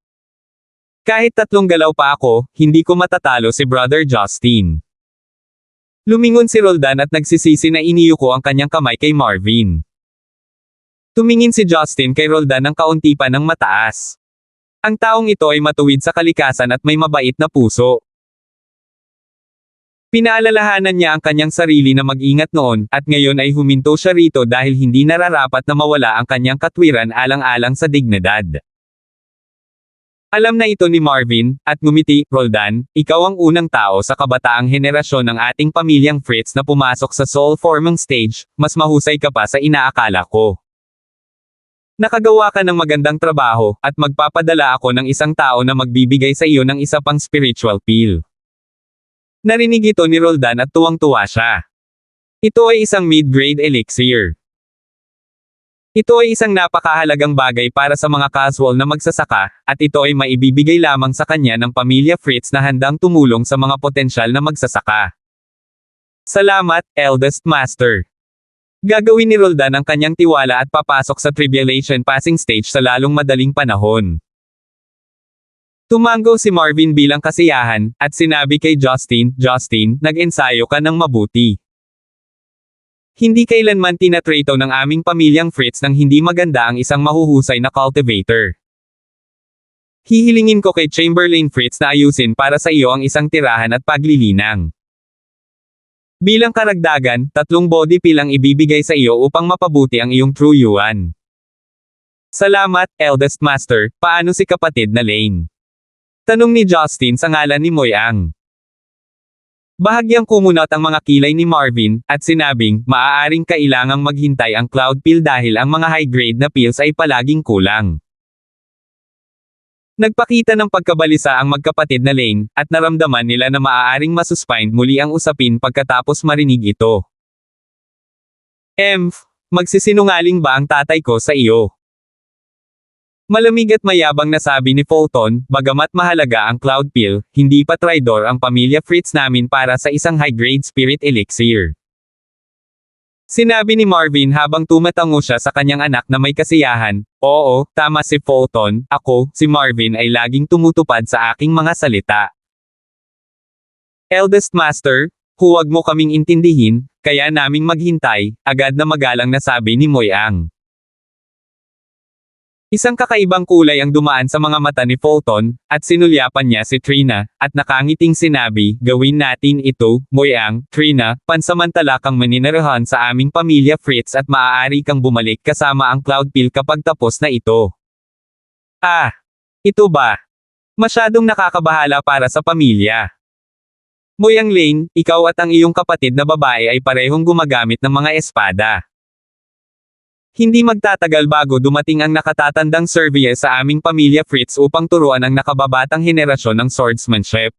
Kahit 3 galaw pa ako, hindi ko matatalo si Brother Justin. Lumingon si Roldan at nagsisisi na iniyuko ang kanyang kamay kay Marvin. Tumingin si Justin kay Roldan ng kaunti pa ng mataas. Ang taong ito ay matuwid sa kalikasan at may mabait na puso. Pinaalalahanan niya ang kanyang sarili na mag-ingat noon, at ngayon ay huminto siya rito dahil hindi nararapat na mawala ang kanyang katwiran alang-alang sa dignidad. Alam na ito ni Marvin, at ngumiti, Roldan, ikaw ang unang tao sa kabataang henerasyon ng ating pamilyang Fritz na pumasok sa soul forming stage, mas mahusay ka pa sa inaakala ko. Nakagawa ka ng magandang trabaho, at magpapadala ako ng isang tao na magbibigay sa iyo ng isa pang spiritual pill. Narinig ito ni Roldan at tuwang-tuwa siya. Ito ay isang mid-grade elixir. Ito ay isang napakahalagang bagay para sa mga casual na magsasaka, at ito ay maibibigay lamang sa kanya ng pamilya Fritz na handang tumulong sa mga potensyal na magsasaka. Salamat, Eldest Master. Gagawin ni Roldan ang kanyang tiwala at papasok sa tribulation passing stage sa lalong madaling panahon. Tumango si Marvin bilang kasiyahan, at sinabi kay Justin, Justin, nag-ensayo ka ng mabuti. Hindi kailanman tinatrato ng aming pamilyang Fritz nang hindi maganda ang isang mahuhusay na cultivator. Hihilingin ko kay Chamberlain Fritz na ayusin para sa iyo ang isang tirahan at paglilinang. Bilang karagdagan, 3 body pill ang ibibigay sa iyo upang mapabuti ang iyong Troyuan. Salamat, Eldest Master, paano si kapatid na Lane? Tanong ni Justin sa ngalan ni Moyang. Bahagyang kumunot ang mga kilay ni Marvin, at sinabing, maaaring kailangang maghintay ang Cloud Pill dahil ang mga high-grade na pills ay palaging kulang. Nagpakita ng pagkabalisa ang magkapatid na Lane, at naramdaman nila na maaaring masuspend muli ang usapin pagkatapos marinig ito. Magsisinungaling ba ang tatay ko sa iyo? Malamig at mayabang na sabi ni Fulton, bagamat mahalaga ang Cloud Pill, hindi pa traidor ang pamilya Fritz namin para sa isang high-grade spirit elixir. Sinabi ni Marvin habang tumatango siya sa kanyang anak na may kasiyahan, oo, tama si Fulton, ako, si Marvin ay laging tumutupad sa aking mga salita. Eldest Master, huwag mo kaming intindihin, kaya naming maghintay, agad na magalang na sabi ni Moyang. Isang kakaibang kulay ang dumaan sa mga mata ni Fulton, at sinulyapan niya si Trina, at nakangiting sinabi, gawin natin ito, Moyang, Trina, pansamantala kang maninirahan sa aming pamilya Fritz at maaari kang bumalik kasama ang Cloud Pill kapag tapos na ito. Ito ba? Masyadong nakakabahala para sa pamilya. Moyang Lane, ikaw at ang iyong kapatid na babae ay parehong gumagamit ng mga espada. Hindi magtatagal bago dumating ang nakatatandang surveyor sa aming pamilya Fritz upang turuan ang nakababatang henerasyon ng swordsmanship.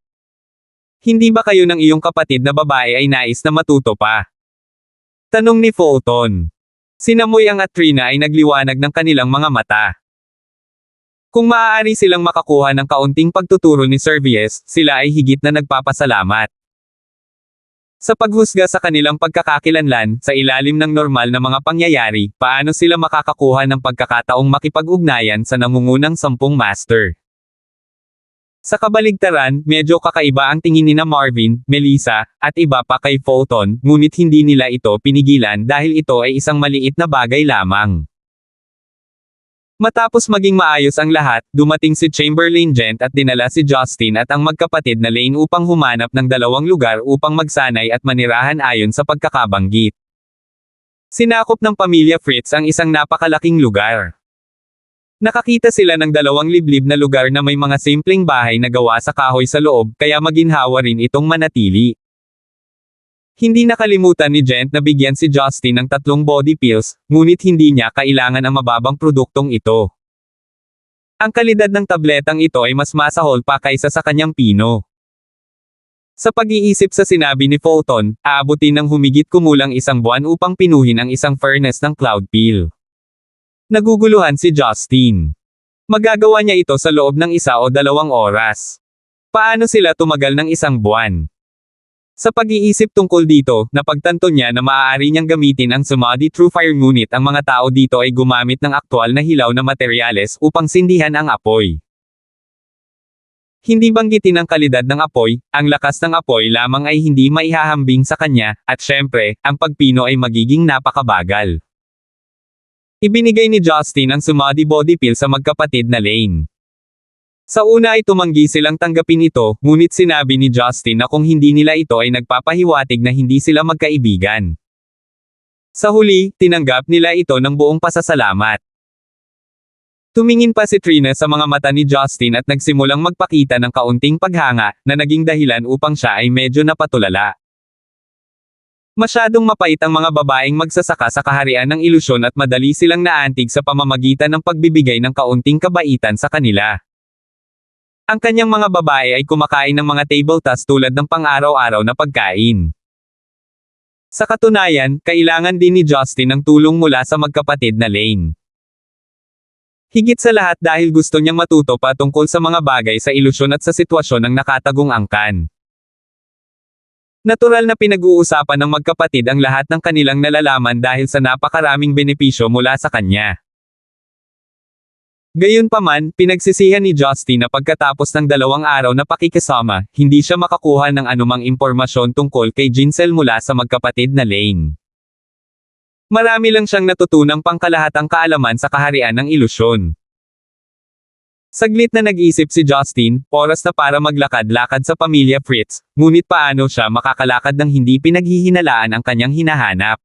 Hindi ba kayo ng iyong kapatid na babae ay nais na matuto pa? Tanong ni Fulton. Sinamoy ang at Trina ay nagliwanag ng kanilang mga mata. Kung maaari silang makakuha ng kaunting pagtuturo ni Servius, sila ay higit na nagpapasalamat. Sa paghusga sa kanilang pagkakakilanlan, sa ilalim ng normal na mga pangyayari, paano sila makakakuha ng pagkakataong makipag-ugnayan sa nangungunang 10 master? Sa kabaligtaran, medyo kakaiba ang tingin ni na Marvin, Melissa, at iba pa kay Fulton, ngunit hindi nila ito pinigilan dahil ito ay isang maliit na bagay lamang. Matapos maging maayos ang lahat, dumating si Chamberlain Gent at dinala si Justin at ang magkapatid na Lane upang humanap ng dalawang lugar upang magsanay at manirahan ayon sa pagkakabanggit. Sinakop ng pamilya Fritz ang isang napakalaking lugar. Nakakita sila ng dalawang liblib na lugar na may mga simpleng bahay na gawa sa kahoy sa loob, kaya maginhawa rin itong manatili. Hindi nakalimutan ni Gent na bigyan si Justin ng 3 body pills, ngunit hindi niya kailangan ang mababang produktong ito. Ang kalidad ng tabletang ito ay mas masahol pa kaysa sa kanyang pino. Sa pag-iisip sa sinabi ni Fulton, aabutin ng humigit kumulang 1 buwan upang pinuhin ang isang furnace ng cloud pill. Naguguluhan si Justin. Magagawa niya ito sa loob ng 1 o 2 oras. Paano sila tumagal ng 1 buwan? Sa pag-iisip tungkol dito, napagtanto niya na maaari niyang gamitin ang Samadhi True Fire ngunit ang mga tao dito ay gumamit ng aktwal na hilaw na materyales upang sindihan ang apoy. Hindi banggitin ang kalidad ng apoy, ang lakas ng apoy lamang ay hindi maihahambing sa kanya, at syempre, ang pagpino ay magiging napakabagal. Ibinigay ni Justin ang Samadhi body pill sa magkapatid na Lane. Sa una ay tumanggi silang tanggapin ito, ngunit sinabi ni Justin na kung hindi nila ito ay nagpapahiwatig na hindi sila magkaibigan. Sa huli, tinanggap nila ito ng buong pasasalamat. Tumingin pa si Trina sa mga mata ni Justin at nagsimulang magpakita ng kaunting paghanga, na naging dahilan upang siya ay medyo napatulala. Masyadong mapait ang mga babaeng magsasaka sa kaharian ng ilusyon at madali silang naantig sa pamamagitan ng pagbibigay ng kaunting kabaitan sa kanila. Ang kanyang mga babae ay kumakain ng mga table tasks tulad ng pang-araw-araw na pagkain. Sa katunayan, kailangan din ni Justin ng tulong mula sa magkapatid na Lane. Higit sa lahat dahil gusto niyang matuto pa tungkol sa mga bagay sa ilusyon at sa sitwasyon ng nakatagong angkan. Natural na pinag-uusapan ng magkapatid ang lahat ng kanilang nalalaman dahil sa napakaraming benepisyo mula sa kanya. Gayunpaman, pinagsisihan ni Justin na pagkatapos ng 2 araw na pakikisama, hindi siya makakuha ng anumang impormasyon tungkol kay Jinsel mula sa magkapatid na Lane. Marami lang siyang natutunang pangkalahatang kaalaman sa kaharian ng ilusyon. Saglit na nag-isip si Justin, oras na para maglakad-lakad sa pamilya Fritz, ngunit paano siya makakalakad nang hindi pinaghihinalaan ang kanyang hinahanap?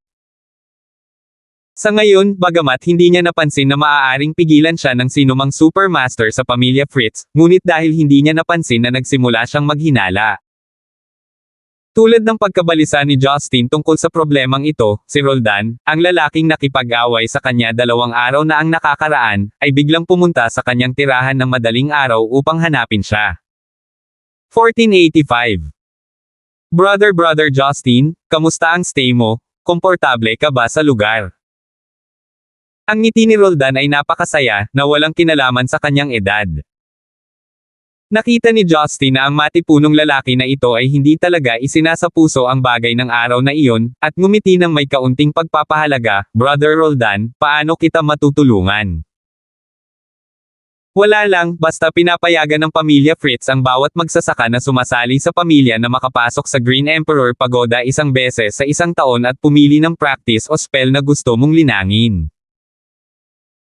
Sa ngayon, bagamat hindi niya napansin na maaaring pigilan siya ng sinumang supermaster sa pamilya Fritz, ngunit dahil hindi niya napansin na nagsimula siyang maghinala. Tulad ng pagkabalisa ni Justin tungkol sa problemang ito, si Roldan, ang lalaking nakipag-away sa kanya 2 araw na ang nakakaraan, ay biglang pumunta sa kanyang tirahan ng madaling araw upang hanapin siya. 1485. Brother Justin, kamusta ang stay mo? Komportable ka ba sa lugar? Ang ngiti ni Roldan ay napakasaya, na walang kinalaman sa kanyang edad. Nakita ni Justin na ang matipunong lalaki na ito ay hindi talaga isinasapuso ang bagay ng araw na iyon, at ngumiti ng may kaunting pagpapahalaga, Brother Roldan, paano kita matutulungan? Wala lang, basta pinapayagan ng pamilya Fritz ang bawat magsasaka na sumasali sa pamilya na makapasok sa Green Emperor Pagoda 1 beses sa 1 taon at pumili ng practice o spell na gusto mong linangin.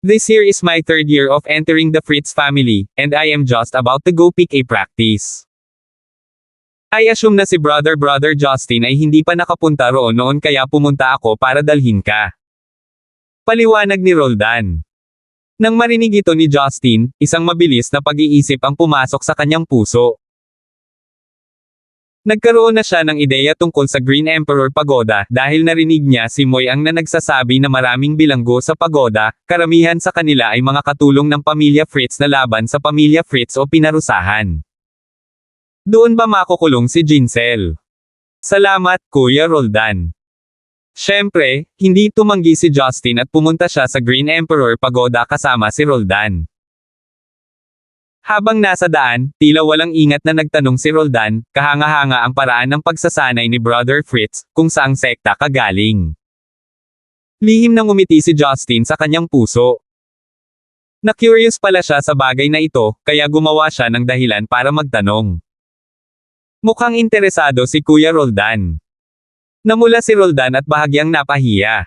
This year is my 3rd year of entering the Fritz family, and I am just about to go pick a practice. I assume na si Brother Justin ay hindi pa nakapunta roon noon kaya pumunta ako para dalhin ka. Paliwanag ni Roldan. Nang marinig ito ni Justin, isang mabilis na pag-iisip ang pumasok sa kanyang puso. Nagkaroon na siya ng ideya tungkol sa Green Emperor Pagoda dahil narinig niya si Moy ang nagsasabi na maraming bilanggo sa pagoda, karamihan sa kanila ay mga katulong ng pamilya Fritz na laban sa pamilya Fritz o pinarusahan. Doon ba makukulong si Jinsel? Salamat, Kuya Roldan. Siyempre, hindi tumanggi si Justin at pumunta siya sa Green Emperor Pagoda kasama si Roldan. Habang nasa daan, tila walang ingat na nagtanong si Roldan, kahanga-hanga ang paraan ng pagsasanay ni Brother Fritz, kung saang sekta kagaling. Lihim nang umiti si Justin sa kanyang puso. Na-curious pala siya sa bagay na ito, kaya gumawa siya ng dahilan para magtanong. Mukhang interesado si Kuya Roldan. Namula si Roldan at bahagyang napahiya.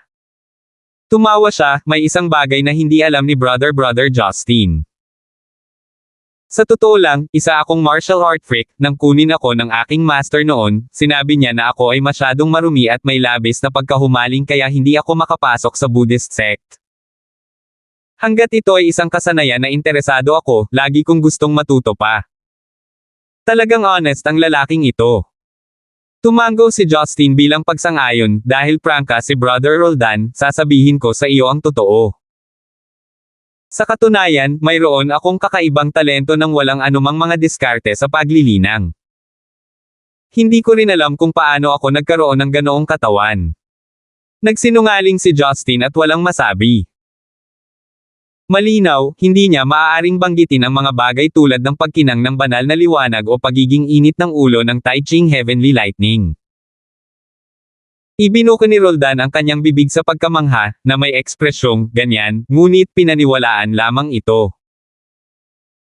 Tumawa siya, may isang bagay na hindi alam ni Brother Justin. Sa totoo lang, isa akong martial art freak, nang kunin ako ng aking master noon, sinabi niya na ako ay masyadong marumi at may labis na pagkahumaling kaya hindi ako makapasok sa Buddhist sect. Hanggat ito ay isang kasanayan na interesado ako, lagi kong gustong matuto pa. Talagang honest ang lalaking ito. Tumango si Justin bilang pagsang-ayon, dahil prangka si Brother Roldan, sasabihin ko sa iyo ang totoo. Sa katunayan, mayroon akong kakaibang talento ng walang anumang mga diskarte sa paglilinang. Hindi ko rin alam kung paano ako nagkaroon ng ganoong katawan. Nagsinungaling si Justin at walang masabi. Malinaw, hindi niya maaaring banggitin ang mga bagay tulad ng pagkinang ng banal na liwanag o pagiging init ng ulo ng Tai Ching Heavenly Lightning. Ibinuko ni Roldan ang kanyang bibig sa pagkamangha, na may ekspresyong, ganyan, ngunit pinaniwalaan lamang ito.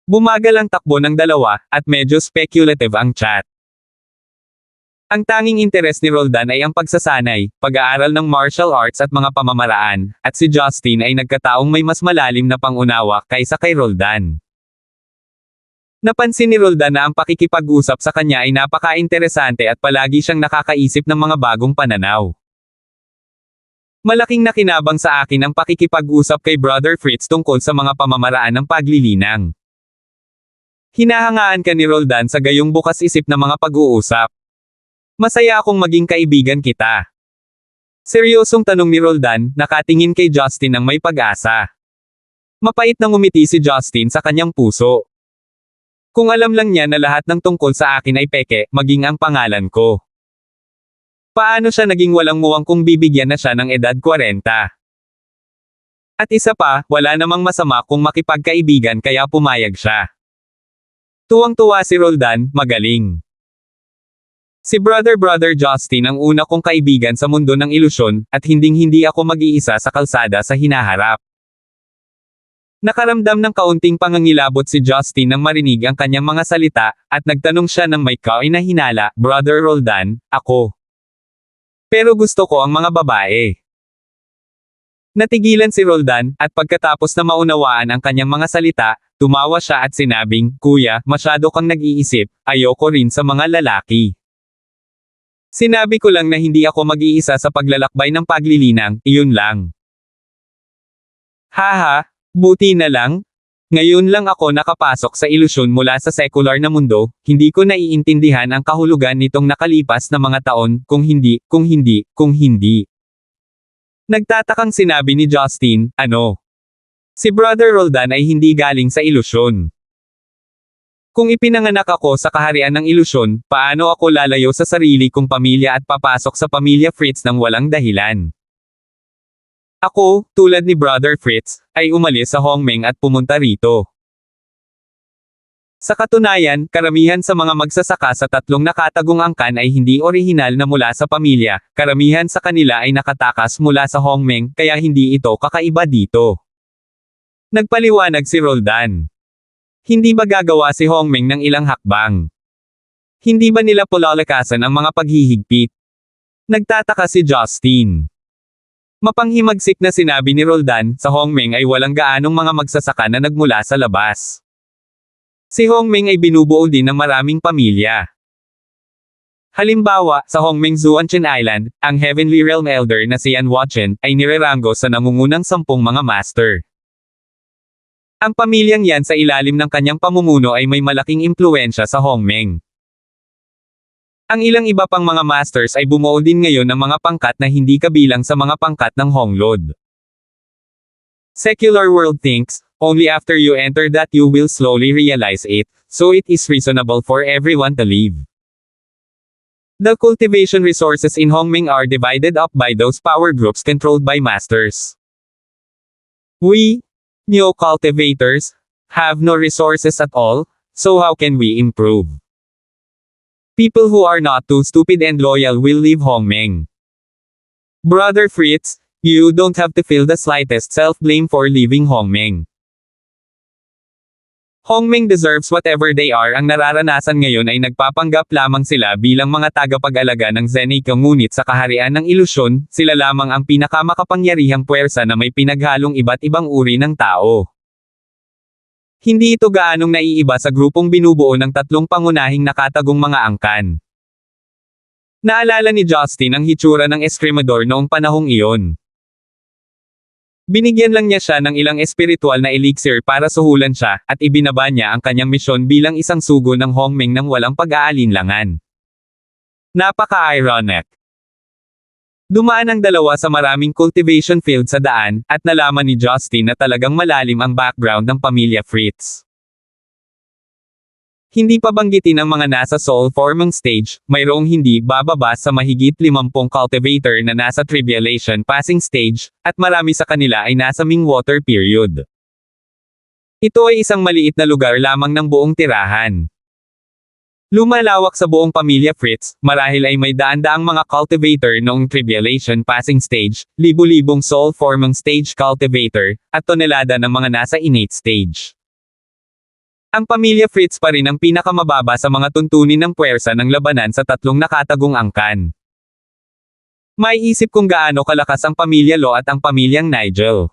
Bumagal ang takbo ng dalawa, at medyo speculative ang chat. Ang tanging interes ni Roldan ay ang pagsasanay, pag-aaral ng martial arts at mga pamamaraan, at si Justin ay nagkataong may mas malalim na pangunawa kaysa kay Roldan. Napansin ni Roldan na ang pakikipag-usap sa kanya ay napaka-interesante at palagi siyang nakakaisip ng mga bagong pananaw. Malaking nakinabang sa akin ang pakikipag-usap kay Brother Fritz tungkol sa mga pamamaraan ng paglilinang. Hinahangaan ka ni Roldan sa gayong bukas isip na mga pag-uusap. Masaya akong maging kaibigan kita. Seryosong tanong ni Roldan, nakatingin kay Justin ng may pag-asa. Mapait nang umiti si Justin sa kanyang puso. Kung alam lang niya na lahat ng tungkol sa akin ay peke, maging ang pangalan ko. Paano siya naging walang muwang kung bibigyan na siya ng edad 40? At isa pa, wala namang masama kung makipagkaibigan kaya pumayag siya. Tuwang-tuwa si Roldan, magaling. Si Brother Justin ang una kong kaibigan sa mundo ng ilusyon, at hinding-hindi ako mag-iisa sa kalsada sa hinaharap. Nakaramdam ng kaunting pangangilabot si Justin nang marinig ang kanyang mga salita, at nagtanong siya ng may kainahinala, Brother Roldan, ako. Pero gusto ko ang mga babae. Natigilan si Roldan, at pagkatapos na maunawaan ang kanyang mga salita, tumawa siya at sinabing, Kuya, masyado kang nag-iisip, ayoko rin sa mga lalaki. Sinabi ko lang na hindi ako mag-iisa sa paglalakbay ng paglilinang, iyon lang. Haha. Buti na lang, ngayon lang ako nakapasok sa ilusyon mula sa secular na mundo, hindi ko naiintindihan ang kahulugan nitong nakalipas na mga taon, kung hindi. Nagtatakang sinabi ni Justin, ano? Si Brother Roldan ay hindi galing sa ilusyon. Kung ipinanganak ako sa kaharian ng ilusyon, paano ako lalayo sa sarili kong pamilya at papasok sa pamilya Fritz nang walang dahilan? Ako, tulad ni Brother Fritz, ay umalis sa Hongmeng at pumunta rito. Sa katunayan, karamihan sa mga magsasaka sa tatlong nakatagong angkan ay hindi orihinal na mula sa pamilya, karamihan sa kanila ay nakatakas mula sa Hongmeng, kaya hindi ito kakaiba dito. Nagpaliwanag si Roldan. Hindi ba gagawa si Hongmeng ng ilang hakbang? Hindi ba nila pulalakasan ang mga paghihigpit? Nagtataka si Justin. Mapanghimagsik na sinabi ni Roldan, sa Hongmeng ay walang gaanong mga magsasaka na nagmula sa labas. Si Hongmeng ay binubuo din ng maraming pamilya. Halimbawa, sa Hongmeng Zuanchen Island, ang Heavenly Realm Elder na si Yan Wachen, ay nirerango sa nangungunang 10 mga master. Ang pamilyang yan sa ilalim ng kanyang pamumuno ay may malaking impluensya sa Hongmeng. Ang ilang iba pang mga masters ay bumuo din ngayon ng mga pangkat na hindi kabilang sa mga pangkat ng Honglod. Secular world thinks, only after you enter that you will slowly realize it, so it is reasonable for everyone to leave. The cultivation resources in Hongming are divided up by those power groups controlled by masters. We, new cultivators, have no resources at all, so how can we improve? People who are not too stupid and loyal will leave Hongming. Brother Fritz, you don't have to feel the slightest self-blame for leaving Hongming. Hongming deserves whatever they are. Ang nararanasan ngayon ay nagpapanggap lamang sila bilang mga tagapag-alaga ng Zeneco, ngunit sa kaharian ng ilusyon, sila lamang ang pinakamakapangyarihang puwersa na may pinaghalong iba't ibang uri ng tao. Hindi ito gaanong naiiba sa grupong binubuo ng tatlong pangunahing nakatagong mga angkan. Naalala ni Justin ang hitsura ng eskrimador noong panahong iyon. Binigyan lang niya siya ng ilang espiritual na elixir para suhulan siya, at ibinaba niya ang kanyang misyon bilang isang sugo ng Hongming nang walang pag-aalinlangan. Napaka-ironic. Dumaan ang dalawa sa maraming cultivation field sa daan, at nalaman ni Justin na talagang malalim ang background ng pamilya Fritz. Hindi pa banggitin ang mga nasa soul forming stage, mayroong hindi bababa sa mahigit 50 cultivator na nasa tribulation passing stage, at marami sa kanila ay nasa Ming water period. Ito ay isang maliit na lugar lamang ng buong tirahan. Lumalawak sa buong pamilya Fritz, marahil ay may daan-daang mga cultivator noong tribulation passing stage, libu-libong soul forming stage cultivator, at tonelada ng mga nasa innate stage. Ang pamilya Fritz pa rin ang pinakamababa sa mga tuntunin ng puwersa ng labanan sa tatlong nakatagong angkan. May isip kung gaano kalakas ang pamilya Lo at ang pamilyang Nigel.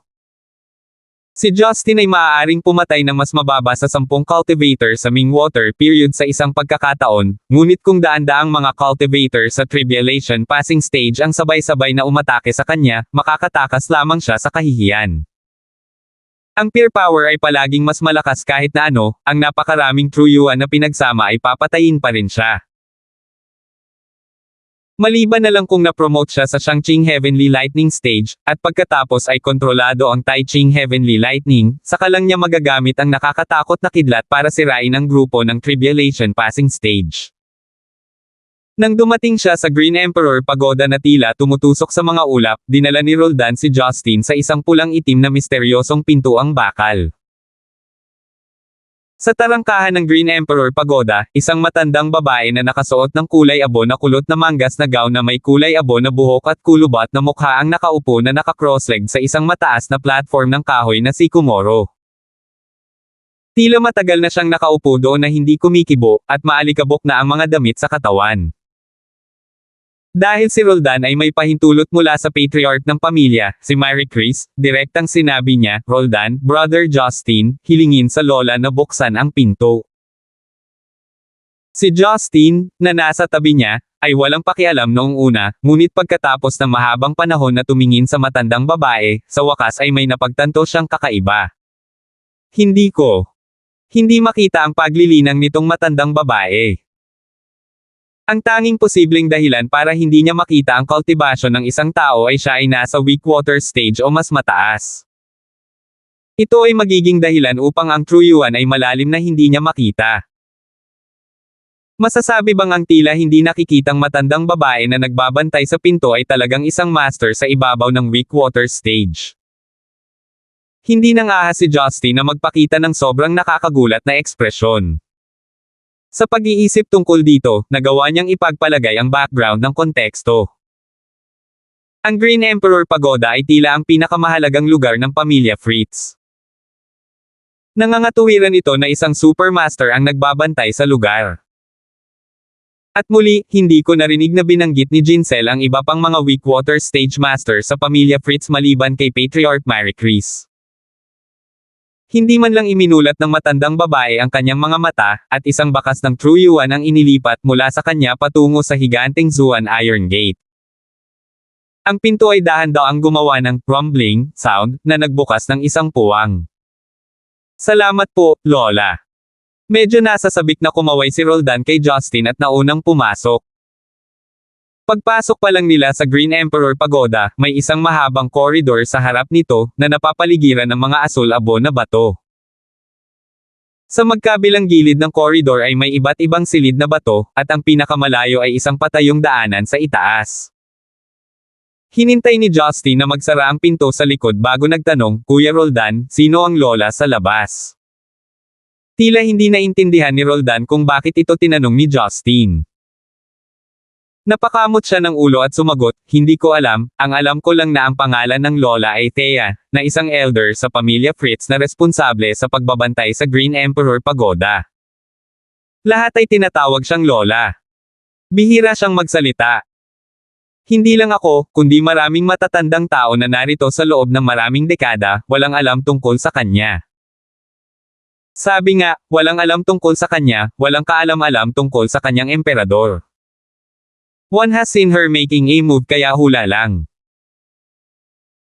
Si Justin ay maaaring pumatay ng mas mababa sa 10 cultivator sa Ming water period sa isang pagkakataon, ngunit kung daan-daang mga cultivator sa tribulation passing stage ang sabay-sabay na umatake sa kanya, makakatakas lamang siya sa kahihiyan. Ang peer power ay palaging mas malakas kahit na ano, ang napakaraming true yuan na pinagsama ay papatayin pa rin siya. Maliban na lang kung na-promote siya sa Shangqing Heavenly Lightning Stage, at pagkatapos ay kontrolado ang Taiching Heavenly Lightning, saka lang niya magagamit ang nakakatakot na kidlat para sirain ang grupo ng Tribulation Passing Stage. Nang dumating siya sa Green Emperor Pagoda na tila tumutusok sa mga ulap, dinala ni Roldan si Justin sa isang pulang itim na misteryosong pintuang bakal. Sa tarangkahan ng Green Emperor Pagoda, isang matandang babae na nakasuot ng kulay abo na kulot na manggas na gown na may kulay abo na buhok at kulubat na mukha ang nakaupo na naka-cross-legged sa isang mataas na platform ng kahoy na sikomoro. Tila matagal na siyang nakaupo doon na hindi kumikibo, at maalikabok na ang mga damit sa katawan. Dahil si Roldan ay may pahintulot mula sa patriarch ng pamilya, si Mary Chris, direktang sinabi niya, "Roldan, Brother Justin, hilingin sa lola na buksan ang pinto." Si Justin, na nasa tabi niya, ay walang pakialam noong una, ngunit pagkatapos ng mahabang panahon na tumingin sa matandang babae, sa wakas ay may napagtanto siyang kakaiba. Hindi makita ang paglilinang nitong matandang babae. Ang tanging posibleng dahilan para hindi niya makita ang cultivation ng isang tao ay siya ay nasa weak water stage o mas mataas. Ito ay magiging dahilan upang ang true yuan ay malalim na hindi niya makita. Masasabi bang ang tila hindi nakikitang matandang babae na nagbabantay sa pinto ay talagang isang master sa ibabaw ng weak water stage? Hindi nang ahas si Justin na magpakita ng sobrang nakakagulat na ekspresyon. Sa pag-iisip tungkol dito, nagawa niyang ipagpalagay ang background ng konteksto. Ang Green Emperor Pagoda ay tila ang pinakamahalagang lugar ng pamilya Fritz. Nangangatuwiran ito na isang supermaster ang nagbabantay sa lugar. At muli, hindi ko narinig na binanggit ni Jinsel ang iba pang mga weak water stage master sa pamilya Fritz maliban kay Patriarch Mary Chris. Hindi man lang iminulat ng matandang babae ang kanyang mga mata, at isang bakas ng true yuan ang inilipat mula sa kanya patungo sa higanteng Zuan Iron Gate. Ang pinto ay dahan-daang gumawa ng rumbling sound na nagbukas ng isang puwang. "Salamat po, Lola." Medyo nasasabik na kumaway si Roldan kay Justin at naunang pumasok. Pagpasok pa lang nila sa Green Emperor Pagoda, may isang mahabang corridor sa harap nito, na napapaligiran ng mga asul-abo na bato. Sa magkabilang gilid ng corridor ay may iba't ibang silid na bato, at ang pinakamalayo ay isang patayong daanan sa itaas. Hinintay ni Justin na magsara ang pinto sa likod bago nagtanong, Kuya Roldan, sino ang lola sa labas? Tila hindi naintindihan ni Roldan kung bakit ito tinanong ni Justin. Napakamot siya ng ulo at sumagot, hindi ko alam, ang alam ko lang na ang pangalan ng lola ay Thea, na isang elder sa pamilya Fritz na responsable sa pagbabantay sa Green Emperor Pagoda. Lahat ay tinatawag siyang lola. Bihira siyang magsalita. Hindi lang ako, kundi maraming matatandang tao na narito sa loob ng maraming dekada, walang alam tungkol sa kanya. Sabi nga, walang alam tungkol sa kanya, walang kaalam-alam tungkol sa kanyang emperador. One has seen her making a move kaya hula lang.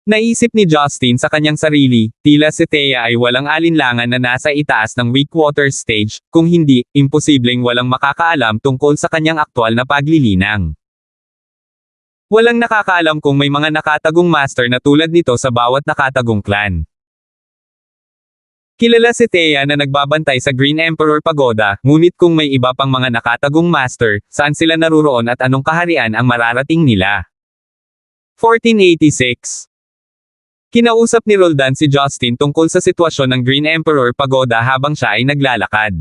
Naisip ni Justin sa kanyang sarili, tila si Thea ay walang alinlangan na nasa itaas ng Weakwater stage, kung hindi, imposibleng walang makakaalam tungkol sa kanyang aktwal na paglilinang. Walang nakakaalam kung may mga nakatagong master na tulad nito sa bawat nakatagong clan. Kilala si Thea na nagbabantay sa Green Emperor Pagoda, ngunit kung may iba pang mga nakatagong master, saan sila naruroon at anong kaharian ang mararating nila? 1486. Kinausap ni Roldan si Justin tungkol sa sitwasyon ng Green Emperor Pagoda habang siya ay naglalakad.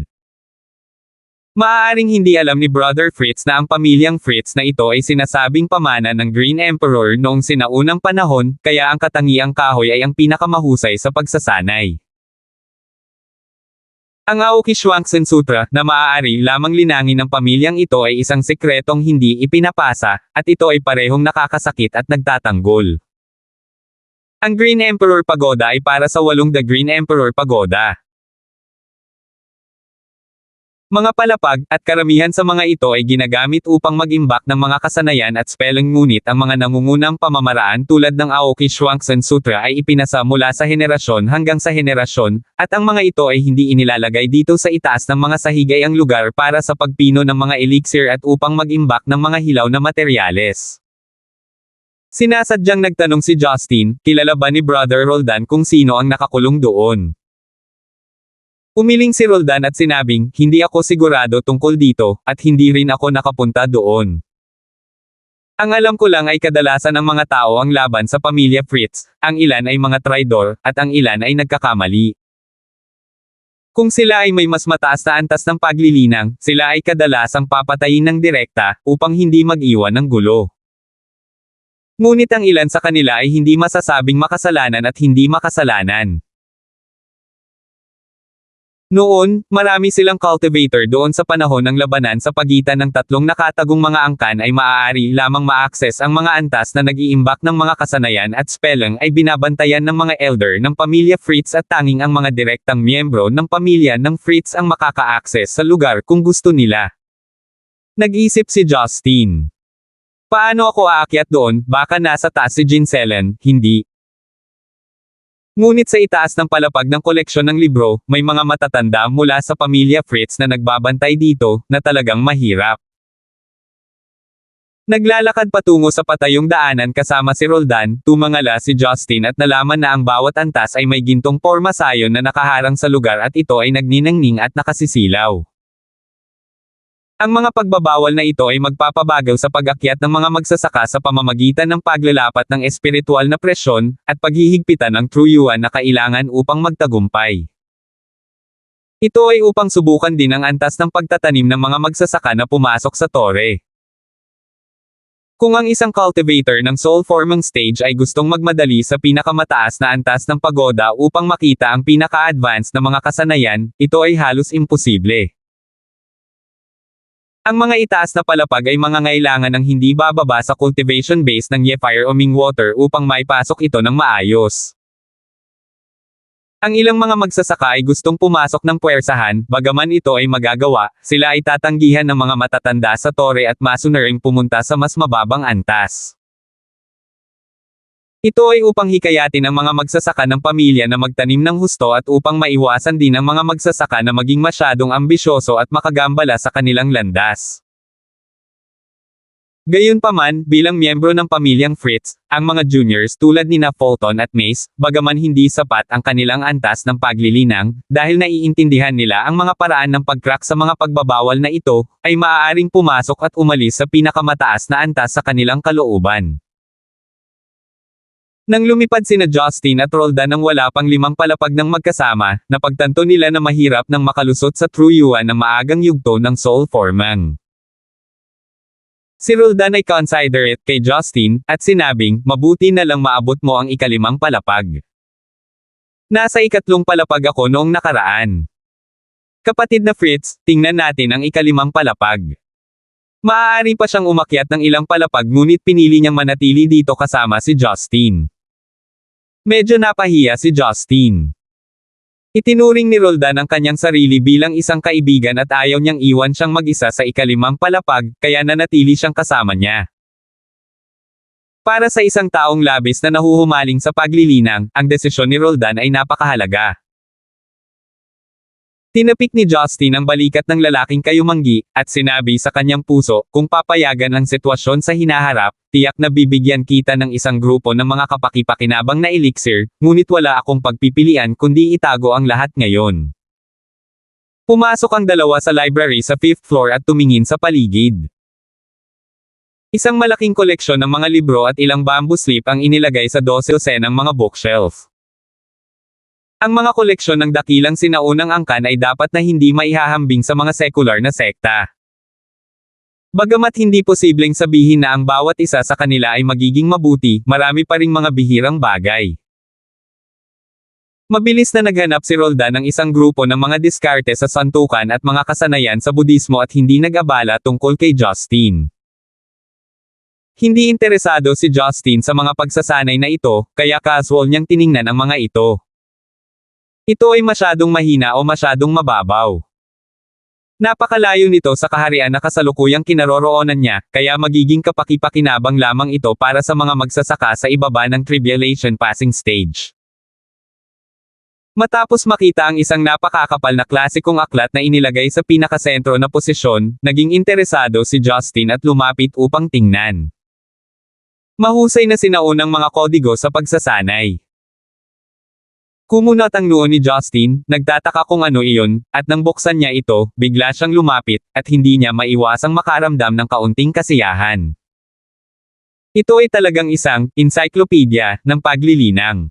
Maaaring hindi alam ni Brother Fritz na ang pamilyang Fritz na ito ay sinasabing pamana ng Green Emperor noong sinaunang panahon, kaya ang katangiang kahoy ay ang pinakamahusay sa pagsasanay. Ang Aokishwanksen Sutra, na maaari lamang linangin ng pamilyang ito ay isang sekretong hindi ipinapasa, at ito ay parehong nakakasakit at nagtatanggol. Ang Green Emperor Pagoda ay para sa 8 The Green Emperor Pagoda. Mga palapag, at karamihan sa mga ito ay ginagamit upang mag-imbak ng mga kasanayan at spelling, ngunit ang mga nangungunang pamamaraan tulad ng Aokishwanksen Sutra ay ipinasa mula sa henerasyon hanggang sa henerasyon, at ang mga ito ay hindi inilalagay dito sa itaas ng mga sahigay ang lugar para sa pagpino ng mga elixir at upang mag-imbak ng mga hilaw na materyales. Sinasadyang nagtanong si Justin, kilala ba ni Brother Roldan kung sino ang nakakulong doon? Umiling si Roldan at sinabing, hindi ako sigurado tungkol dito, at hindi rin ako nakapunta doon. Ang alam ko lang ay kadalasan ang mga tao ang laban sa pamilya Fritz, ang ilan ay mga traidor, at ang ilan ay nagkakamali. Kung sila ay may mas mataas na antas ng paglilinang, sila ay kadalasang papatayin ng direkta, upang hindi mag-iwan ng gulo. Ngunit ang ilan sa kanila ay hindi masasabing makasalanan at hindi makasalanan. Noon, marami silang cultivator doon sa panahon ng labanan sa pagitan ng tatlong nakatagong mga angkan ay maaari lamang ma-access ang mga antas na nag-iimbak ng mga kasanayan at spelling ay binabantayan ng mga elder ng pamilya Fritz at tanging ang mga direktang miyembro ng pamilya ng Fritz ang makaka-access sa lugar kung gusto nila. Nag-isip si Justin. Paano ako aakyat doon, baka nasa taas si Jinselen, hindi. Ngunit sa itaas ng palapag ng koleksyon ng libro, may mga matatanda mula sa pamilya Fritz na nagbabantay dito, na talagang mahirap. Naglalakad patungo sa patayong daanan kasama si Roldan, tumangala si Justin at nalaman na ang bawat antas ay may gintong porma sayon na nakaharang sa lugar at ito ay nagniningning at nakasisilaw. Ang mga pagbabawal na ito ay magpapabagal sa pag-akyat ng mga magsasaka sa pamamagitan ng paglalapat ng espiritual na presyon, at paghihigpitan ng truyuan na kailangan upang magtagumpay. Ito ay upang subukan din ang antas ng pagtatanim ng mga magsasaka na pumasok sa tore. Kung ang isang cultivator ng soul forming stage ay gustong magmadali sa pinakamataas na antas ng pagoda upang makita ang pinaka-advanced na mga kasanayan, ito ay halos imposible. Ang mga itaas na palapag ay mangangailangan ng hindi bababa sa cultivation base ng Yefire o Mingwater upang maipasok ito ng maayos. Ang ilang mga magsasaka ay gustong pumasok ng puwersahan, bagaman ito ay magagawa, sila ay tatanggihan ng mga matatanda sa tore at masunuring pumunta sa mas mababang antas. Ito ay upang hikayatin ang mga magsasaka ng pamilya na magtanim ng husto at upang maiwasan din ang mga magsasaka na maging masyadong ambisyoso at makagambala sa kanilang landas. Gayunpaman, bilang miyembro ng pamilyang Fritz, ang mga juniors tulad nina Fulton at Mace, bagaman hindi sapat ang kanilang antas ng paglilinang, dahil naiintindihan nila ang mga paraan ng pag-crack sa mga pagbabawal na ito, ay maaaring pumasok at umalis sa pinakamataas na antas sa kanilang kalooban. Nang lumipad sina Justin at Roldan nang wala pang 5 palapag ng magkasama, napagtanto nila na mahirap nang makalusot sa True Yuan ng maagang yugto ng Soul Formang. Si Roldan ay considerate kay Justin, at sinabing, mabuti na lang maabot mo ang ika-5 palapag. Nasa ika-3 palapag ako noong nakaraan. Kapatid na Fritz, tingnan natin ang ika-5 palapag. Maaari pa siyang umakyat ng ilang palapag ngunit pinili niyang manatili dito kasama si Justin. Medyo napahiya si Justin. Itinuring ni Roldan ang kanyang sarili bilang isang kaibigan at ayaw niyang iwan siyang mag-isa sa ika-5 palapag, kaya nanatili siyang kasama niya. Para sa isang taong labis na nahuhumaling sa paglilinang, ang desisyon ni Roldan ay napakahalaga. Tinapik ni Justin ang balikat ng lalaking kayumanggi, at sinabi sa kanyang puso, kung papayagan ang sitwasyon sa hinaharap, tiyak na bibigyan kita ng isang grupo ng mga kapakipakinabang na elixir, ngunit wala akong pagpipilian kundi itago ang lahat ngayon. Pumasok ang dalawa sa library sa 5th floor at tumingin sa paligid. Isang malaking koleksyon ng mga libro at ilang bamboo slip ang inilagay sa 12 ng mga bookshelf. Ang mga koleksyon ng dakilang sinaunang angkan ay dapat na hindi maihahambing sa mga sekular na sekta. Bagamat hindi posibleng sabihin na ang bawat isa sa kanila ay magiging mabuti, marami pa ring mga bihirang bagay. Mabilis na naghanap si Roldan ng isang grupo ng mga diskarte sa santukan at mga kasanayan sa Budismo at hindi nag-abala tungkol kay Justin. Hindi interesado si Justin sa mga pagsasanay na ito, kaya casual niyang tiningnan ang mga ito. Ito ay masyadong mahina o masyadong mababaw. Napakalayo nito sa kaharian na kasalukuyang kinaroroonan niya, kaya magiging kapakipakinabang lamang ito para sa mga magsasaka sa ibaba ng Tribulation Passing Stage. Matapos makita ang isang napakakapal na klasikong aklat na inilagay sa pinakasentro na posisyon, naging interesado si Justin at lumapit upang tingnan. Mahusay na sinaunang mga kodigo sa pagsasanay. Kumunat ang noo ni Justin, nagtataka kung ano iyon, at nang buksan niya ito, bigla siyang lumapit, at hindi niya maiwasang makaramdam ng kaunting kasiyahan. Ito ay talagang isang encyclopedia ng paglilinang.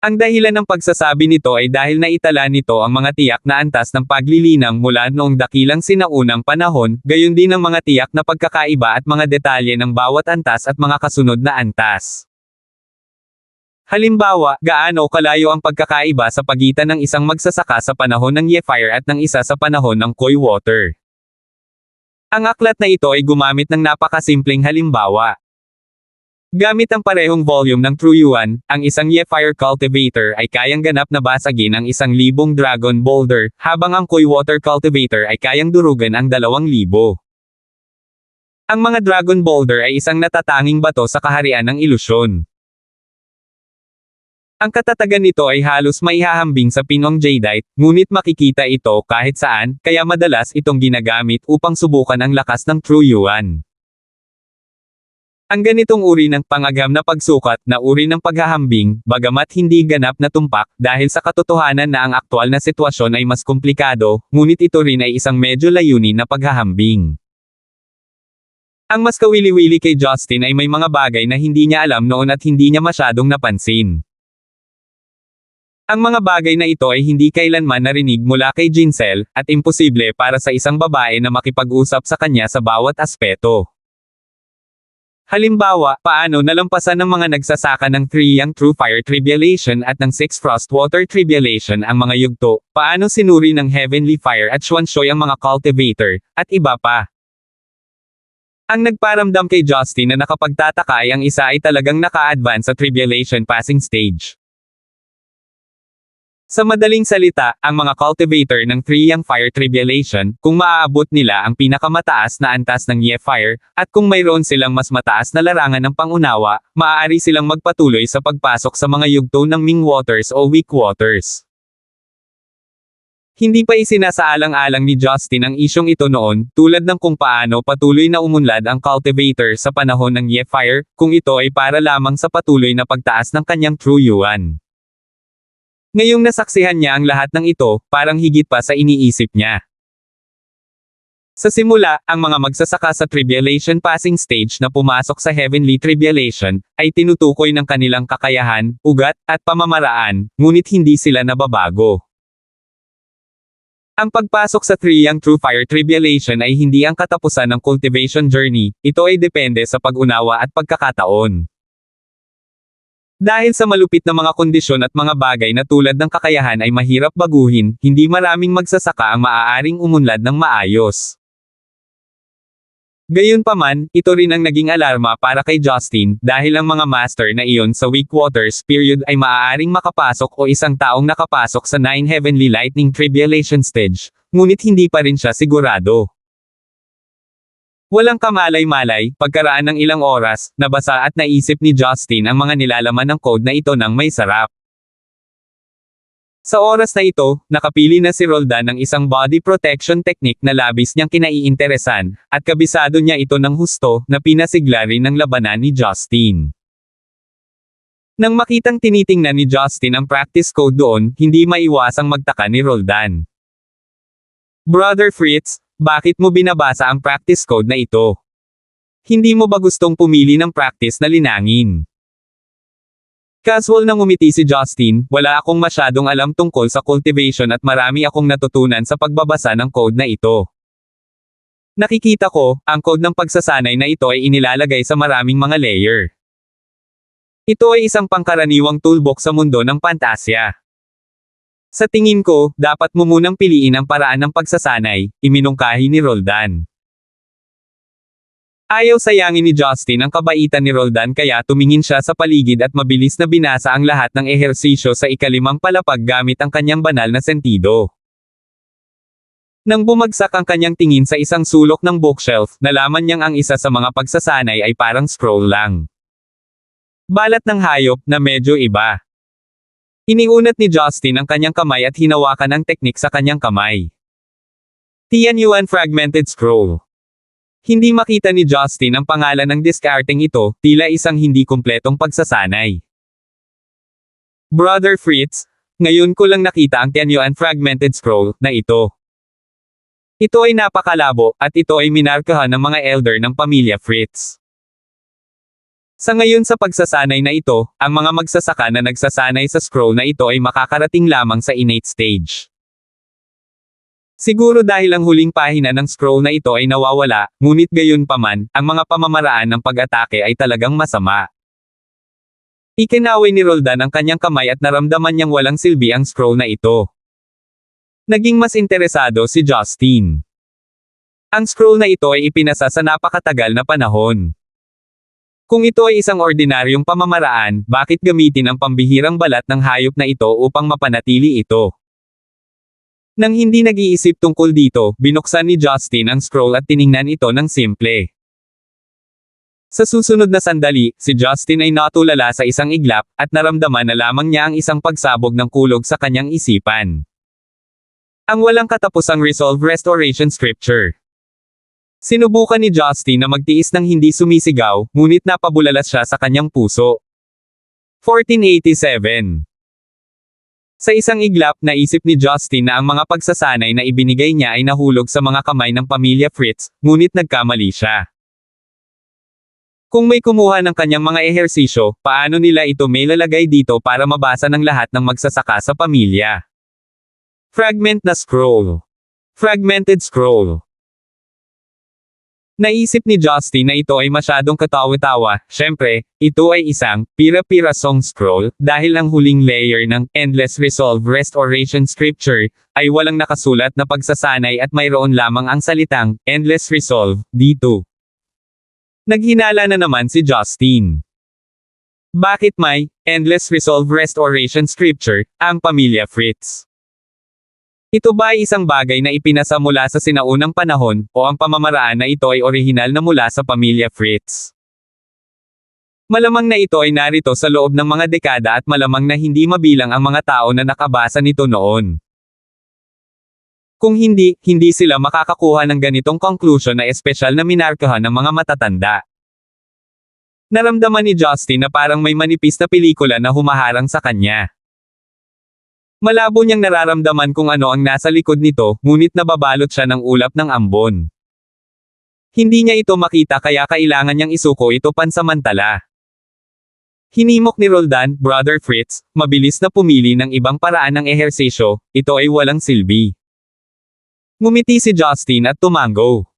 Ang dahilan ng pagsasabi nito ay dahil naitala nito ang mga tiyak na antas ng paglilinang mula noong dakilang sinaunang panahon, gayon din ang mga tiyak na pagkakaiba at mga detalye ng bawat antas at mga kasunod na antas. Halimbawa, gaano kalayo ang pagkakaiba sa pagitan ng isang magsasaka sa panahon ng Ye-Fire at ng isa sa panahon ng Koi Water. Ang aklat na ito ay gumamit ng napakasimpleng halimbawa. Gamit ang parehong volume ng True Yuan, ang isang Ye-Fire cultivator ay kayang ganap na basagin ang 1,000 dragon boulder, habang ang Koi Water cultivator ay kayang durugan ang 2,000. Ang mga dragon boulder ay isang natatanging bato sa kaharian ng ilusyon. Ang katatagan nito ay halos maihahambing sa pinong jadeite, ngunit makikita ito kahit saan, kaya madalas itong ginagamit upang subukan ang lakas ng True Yuan. Ang ganitong uri ng pangagam na pagsukat na uri ng paghahambing, bagamat hindi ganap na tumpak, dahil sa katotohanan na ang aktwal na sitwasyon ay mas komplikado, ngunit ito rin ay isang medyo layunin na paghahambing. Ang mas kawili-wili kay Justin ay may mga bagay na hindi niya alam noon at hindi niya masyadong napansin. Ang mga bagay na ito ay hindi kailanman narinig mula kay Jinsel, at imposible para sa isang babae na makipag-usap sa kanya sa bawat aspeto. Halimbawa, paano nalampasan ng mga nagsasaka ng 3 Yang True Fire Tribulation at ng 6 Frost Water Tribulation ang mga yugto, paano sinuri ng Heavenly Fire at Xuanshui ang mga cultivator, at iba pa. Ang nagparamdam kay Justin na nakapagtataka ay ang isa ay talagang naka-advance sa Tribulation Passing Stage. Sa madaling salita, ang mga cultivator ng 3 Yang Fire Tribulation, kung maaabot nila ang pinakamataas na antas ng Ye-Fire, at kung mayroon silang mas mataas na larangan ng pangunawa, maaari silang magpatuloy sa pagpasok sa mga yugto ng Ming Waters o Weak Waters. Hindi pa isinasaalang-alang ni Justin ang isyong ito noon, tulad ng kung paano patuloy na umunlad ang cultivator sa panahon ng Ye-Fire, kung ito ay para lamang sa patuloy na pagtaas ng kanyang true yuan. Ngayong nasaksihan niya ang lahat ng ito, parang higit pa sa iniisip niya. Sa simula, ang mga magsasaka sa tribulation passing stage na pumasok sa heavenly tribulation, ay tinutukoy ng kanilang kakayahan, ugat, at pamamaraan, ngunit hindi sila nababago. Ang pagpasok sa Triyang True Fire Tribulation ay hindi ang katapusan ng cultivation journey, ito ay depende sa pag-unawa at pagkakataon. Dahil sa malupit na mga kondisyon at mga bagay na tulad ng kakayahan ay mahirap baguhin, hindi maraming magsasaka ang maaaring umunlad ng maayos. Gayunpaman, ito rin ang naging alarma para kay Justin, dahil ang mga master na iyon sa weak waters period ay maaaring makapasok o isang taong nakapasok sa 9 heavenly lightning tribulation stage, ngunit hindi pa rin siya sigurado. Walang kamalay-malay, pagkaraan ng ilang oras, nabasa at naisip ni Justin ang mga nilalaman ng code na ito ng may sarap. Sa oras na ito, nakapili na si Roldan ng isang body protection technique na labis niyang kinaiinteresan, at kabisado niya ito ng husto, na pinasigla rin ng labanan ni Justin. Nang makitang tinitingnan ni Justin ang practice code doon, hindi maiwasang magtaka ni Roldan. Brother Fritz, bakit mo binabasa ang practice code na ito? Hindi mo ba gustong pumili ng practice na linangin? Casual na ngumiti si Justin, wala akong masyadong alam tungkol sa cultivation at marami akong natutunan sa pagbabasa ng code na ito. Nakikita ko, ang code ng pagsasanay na ito ay inilalagay sa maraming mga layer. Ito ay isang pangkaraniwang toolbox sa mundo ng pantasya. Sa tingin ko, dapat mo munang piliin ang paraan ng pagsasanay, iminungkahi ni Roldan. Ayaw sayangin ni Justin ang kabaitan ni Roldan kaya tumingin siya sa paligid at mabilis na binasa ang lahat ng ehersisyo sa ikalimang palapag gamit ang kanyang banal na sentido. Nang bumagsak ang kanyang tingin sa isang sulok ng bookshelf, nalaman niyang ang isa sa mga pagsasanay ay parang scroll lang. Balat ng hayop na medyo iba. Iniunat ni Justin ang kanyang kamay at hinawakan ang teknik sa kanyang kamay. Tianyuan Fragmented Scroll. Hindi makita ni Justin ang pangalan ng discarding ito, tila isang hindi kumpletong pagsasanay. Brother Fritz, ngayon ko lang nakita ang Tianyuan Fragmented Scroll na ito. Ito ay napakalabo, at ito ay minarkahan ng mga elder ng pamilya Fritz. Sa ngayon sa pagsasanay na ito, ang mga magsasaka na nagsasanay sa scroll na ito ay makakarating lamang sa innate stage. Siguro dahil ang huling pahina ng scroll na ito ay nawawala, ngunit gayunpaman, ang mga pamamaraan ng pag-atake ay talagang masama. Ikinaway ni Roldan ang kanyang kamay at naramdaman niyang walang silbi ang scroll na ito. Naging mas interesado si Justin. Ang scroll na ito ay ipinasa sa napakatagal na panahon. Kung ito ay isang ordinaryong pamamaraan, bakit gamitin ang pambihirang balat ng hayop na ito upang mapanatili ito? Nang hindi nag-iisip tungkol dito, binuksan ni Justin ang scroll at tiningnan ito ng simple. Sa susunod na sandali, si Justin ay natulala sa isang iglap, at naramdaman na lamang niya ang isang pagsabog ng kulog sa kanyang isipan. Ang walang katapusang Resolve Restoration Scripture. Sinubukan ni Justin na magtiis ng hindi sumisigaw, ngunit napabulalas siya sa kanyang puso. 1487. Sa isang iglap, naisip ni Justin na ang mga pagsasanay na ibinigay niya ay nahulog sa mga kamay ng pamilya Fritz, ngunit nagkamali siya. Kung may kumuha ng kanyang mga ehersisyo, paano nila ito may lalagay dito para mabasa ng lahat ng magsasaka sa pamilya? Fragment na scroll. Fragmented scroll. Naisip ni Justin na ito ay masyadong katawa-tawa, syempre, ito ay isang pira-pirasong scroll, dahil ang huling layer ng Endless Resolve Restoration Scripture, ay walang nakasulat na pagsasanay at mayroon lamang ang salitang, Endless Resolve, dito. Naghinala na naman si Justin. Bakit may, Endless Resolve Restoration Scripture, ang pamilya Fritz? Ito ba ay isang bagay na ipinasa mula sa sinaunang panahon, o ang pamamaraan na ito ay orihinal na mula sa pamilya Fritz? Malamang na ito ay narito sa loob ng mga dekada at malamang na hindi mabilang ang mga tao na nakabasa nito noon. Kung hindi, hindi sila makakakuha ng ganitong conclusion na espesyal na minarkahan ng mga matatanda. Naramdaman ni Justin na parang may manipis na pelikula na humaharang sa kanya. Malabo niyang nararamdaman kung ano ang nasa likod nito, ngunit nababalot siya ng ulap ng ambon. Hindi niya ito makita kaya kailangan niyang isuko ito pansamantala. Hinimok ni Roldan, Brother Fritz, mabilis na pumili ng ibang paraan ng ehersisyo, ito ay walang silbi. Ngumiti si Justin at tumango.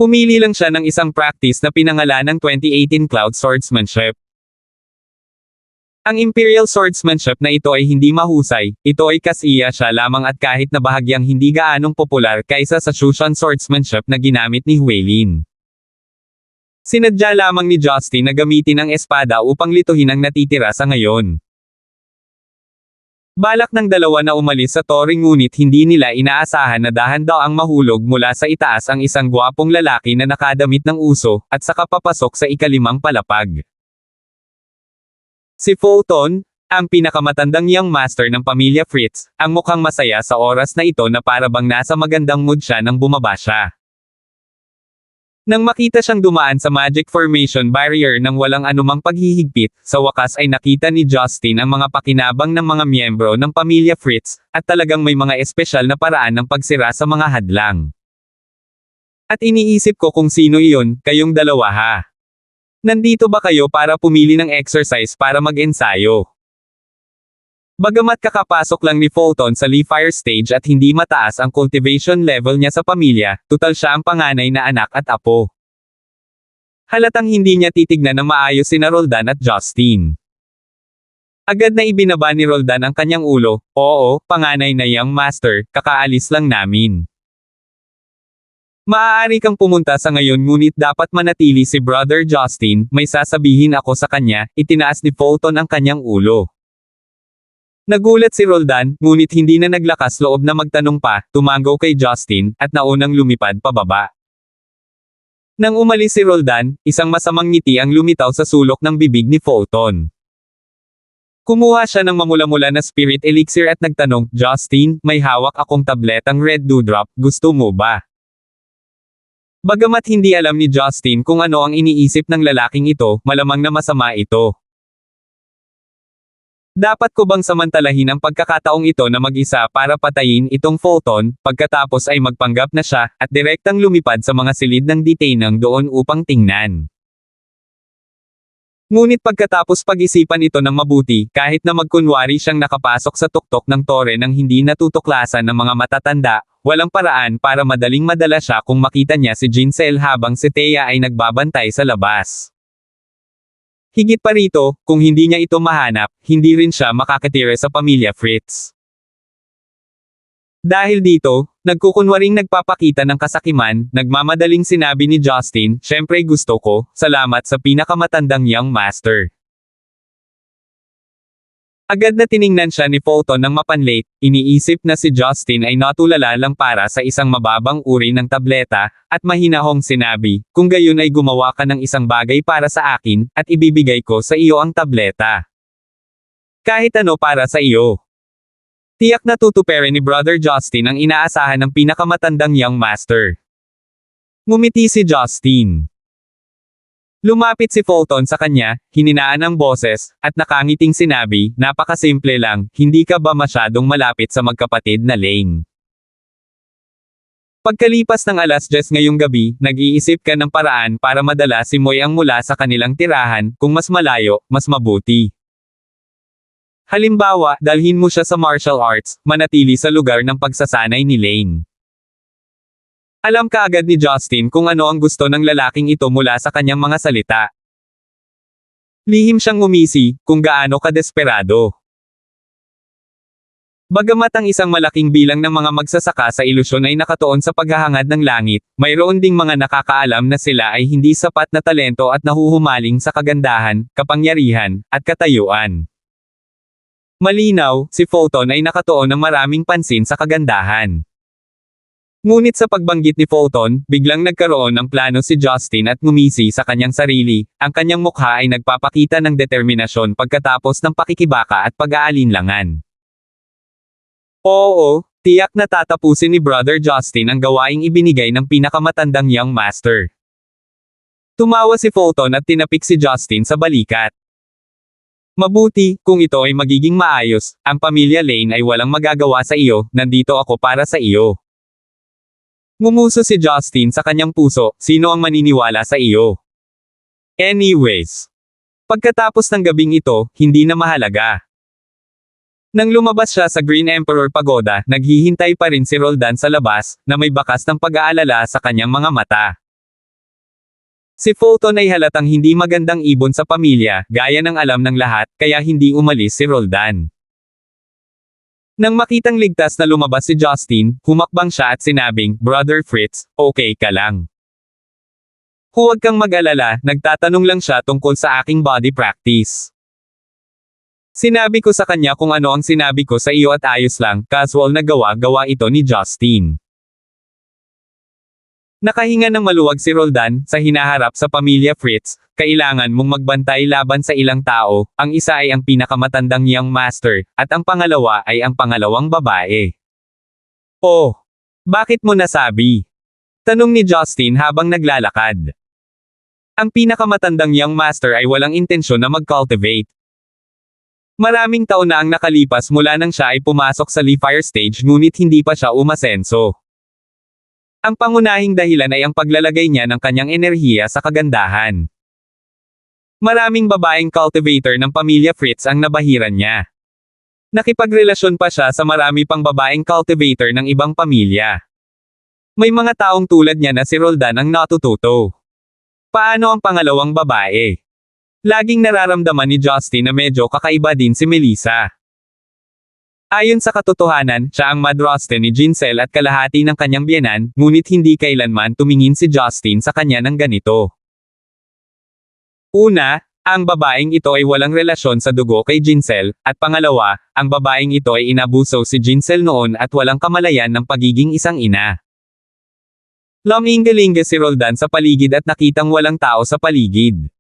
Pumili lang siya ng isang practice na pinangalanang 2018 Cloud Swordsmanship. Ang Imperial Swordsmanship na ito ay hindi mahusay, ito ay kasiya siya lamang at kahit na bahagyang hindi gaanong popular kaysa sa Shushan Swordsmanship na ginamit ni Huelin. Sinadya lamang ni Justin na gamitin ang espada upang lituhin ang natitira sa ngayon. Balak ng dalawa na umalis sa Toring ngunit hindi nila inaasahan na dahan daw ang mahulog mula sa itaas ang isang gwapong lalaki na nakadamit ng uso, at saka papasok sa ikalimang palapag. Si Fulton, ang pinakamatandang young master ng pamilya Fritz, ang mukhang masaya sa oras na ito na parabang nasa magandang mood siya nang bumaba siya. Nang makita siyang dumaan sa Magic Formation Barrier nang walang anumang paghihigpit, sa wakas ay nakita ni Justin ang mga pakinabang ng mga miyembro ng pamilya Fritz, at talagang may mga espesyal na paraan ng pagsira sa mga hadlang. At iniisip ko kung sino iyon, kayong dalawa ha. Nandito ba kayo para pumili ng exercise para mag-ensayo? Bagamat kakapasok lang ni Fulton sa Leafire stage at hindi mataas ang cultivation level niya sa pamilya, tutal siya ang panganay na anak at apo. Halatang hindi niya titignan ng maayos sina Roldan at Justin. Agad na ibinaba ni Roldan ang kanyang ulo, oo, panganay na young master, kakaalis lang namin. Maaari kang pumunta sa ngayon ngunit dapat manatili si Brother Justin, may sasabihin ako sa kanya, itinaas ni Fulton ang kanyang ulo. Nagulat si Roldan, ngunit hindi na naglakas loob na magtanong pa, tumango kay Justin, at naunang lumipad pababa. Nang umalis si Roldan, isang masamang ngiti ang lumitaw sa sulok ng bibig ni Fulton. Kumuha siya ng mamula-mula na spirit elixir at nagtanong, Justin, may hawak akong tabletang red dewdrop, gusto mo ba? Bagamat hindi alam ni Justin kung ano ang iniisip ng lalaking ito, malamang na masama ito. Dapat ko bang samantalahin ang pagkakataong ito na mag-isa para patayin itong Fulton, pagkatapos ay magpanggap na siya, at direktang lumipad sa mga silid ng detainang doon upang tingnan. Ngunit pagkatapos pag-isipan ito ng mabuti, kahit na magkunwari siyang nakapasok sa tuktok ng tore nang hindi natutuklasan ng mga matatanda, walang paraan para madaling madala siya kung makita niya si Jinsel habang si Thea ay nagbabantay sa labas. Higit pa rito, kung hindi niya ito mahanap, hindi rin siya makakatira sa pamilya Fritz. Dahil dito, nagkukunwaring nagpapakita ng kasakiman, nagmamadaling sinabi ni Justin, syempre gusto ko, salamat sa pinakamatandang young master. Agad na tiningnan siya ni Fulton ng mapanlate, iniisip na si Justin ay natulala lang para sa isang mababang uri ng tableta, at mahinahong sinabi, kung gayon ay gumawa ka ng isang bagay para sa akin, at ibibigay ko sa iyo ang tableta. Kahit ano para sa iyo. Tiyak na tutupere ni Brother Justin ang inaasahan ng pinakamatandang young master. Ngumiti si Justin. Lumapit si Fulton sa kanya, hininaan ang boses, at nakangiting sinabi, napakasimple lang, hindi ka ba masyadong malapit sa magkapatid na Lane? Pagkalipas ng 10:00 ngayong gabi, nag-iisip ka ng paraan para madala si Moy ang mula sa kanilang tirahan, kung mas malayo, mas mabuti. Halimbawa, dalhin mo siya sa martial arts, manatili sa lugar ng pagsasanay ni Lane. Alam kaagad ni Justin kung ano ang gusto ng lalaking ito mula sa kanyang mga salita. Lihim siyang ngumisi, kung gaano kadesperado. Bagamat ang isang malaking bilang ng mga magsasaka sa ilusyon ay nakatuon sa paghahangad ng langit, mayroon ding mga nakakaalam na sila ay hindi sapat na talento at nahuhumaling sa kagandahan, kapangyarihan, at katayuan. Malinaw, si Fulton ay nakatuon ng maraming pansin sa kagandahan. Ngunit sa pagbanggit ni Fulton, biglang nagkaroon ng plano si Justin at ngumisi sa kanyang sarili, ang kanyang mukha ay nagpapakita ng determinasyon pagkatapos ng pakikibaka at pag-aalinlangan. Oo, Tiyak na tatapusin ni Brother Justin ang gawaing ibinigay ng pinakamatandang young master. Tumawa si Fulton at tinapik si Justin sa balikat. Mabuti, kung ito ay magiging maayos, ang pamilya Lane ay walang magagawa sa iyo, nandito ako para sa iyo. Ngumuso si Justin sa kanyang puso, sino ang maniniwala sa iyo? Anyways. Pagkatapos ng gabing ito, hindi na mahalaga. Nang lumabas siya sa Green Emperor Pagoda, naghihintay pa rin si Roldan sa labas, na may bakas ng pag-aalala sa kanyang mga mata. Si Fulton ay halatang hindi magandang ibon sa pamilya, gaya ng alam ng lahat, kaya hindi umalis si Roldan. Nang makitang ligtas na lumabas si Justin, humakbang siya at sinabing, Brother Fritz, okay ka lang. Huwag kang mag-alala, nagtatanong lang siya tungkol sa aking body practice. Sinabi ko sa kanya kung ano ang sinabi ko sa iyo at ayos lang, casual na gawa ito ni Justin. Nakahinga ng maluwag si Roldan, sa hinaharap sa pamilya Fritz, kailangan mong magbantay laban sa ilang tao, ang isa ay ang pinakamatandang young master, at ang pangalawa ay ang pangalawang babae. Oh! Bakit mo nasabi? Tanong ni Justin habang naglalakad. Ang pinakamatandang young master ay walang intensyon na mag-cultivate. Maraming taon na ang nakalipas mula nang siya ay pumasok sa Leafire stage ngunit hindi pa siya umasenso. Ang pangunahing dahilan ay ang paglalagay niya ng kanyang enerhiya sa kagandahan. Maraming babaeng cultivator ng pamilya Fritz ang nabahiran niya. Nakipagrelasyon pa siya sa marami pang babaeng cultivator ng ibang pamilya. May mga taong tulad niya na si Roldan ang natututo. Paano ang pangalawang babae? Laging nararamdaman ni Justin na medyo kakaiba din si Melissa. Ayon sa katotohanan, siya ang madraste ni Jincel at kalahati ng kanyang biyenan, ngunit hindi kailanman tumingin si Justin sa kanya ng ganito. Una, ang babaeng ito ay walang relasyon sa dugo kay Jincel, at pangalawa, ang babaeng ito ay inabuso si Jincel noon at walang kamalayan ng pagiging isang ina. Lumingalinga si Roldan sa paligid at nakitang walang tao sa paligid.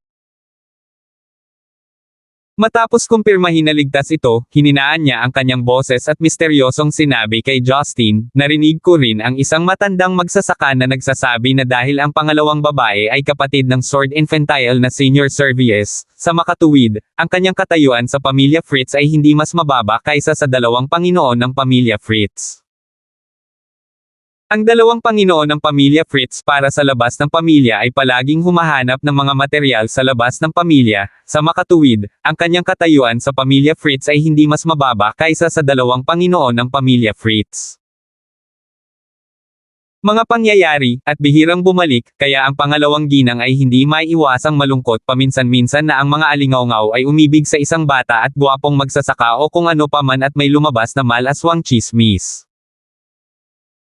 Matapos kumpirmahin na ligtas ito, hininaan niya ang kanyang boses at misteryosong sinabi kay Justin, narinig ko rin ang isang matandang magsasaka na nagsasabi na dahil ang pangalawang babae ay kapatid ng Sword Infantile na Senior Servius, sa makatuwid, ang kanyang katayuan sa pamilya Fritz ay hindi mas mababa kaysa sa dalawang Panginoon ng pamilya Fritz. Ang dalawang Panginoon ng pamilya Fritz para sa labas ng pamilya ay palaging humahanap ng mga material sa labas ng pamilya, sa makatuwid, ang kanyang katayuan sa pamilya Fritz ay hindi mas mababa kaysa sa dalawang Panginoon ng pamilya Fritz. Mga pangyayari, at bihirang bumalik, kaya ang pangalawang ginang ay hindi maiiwasang malungkot paminsan-minsan na ang mga alingawngaw ay umibig sa isang bata at gwapong magsasaka o kung ano pa man at may lumabas na malaswang chismis.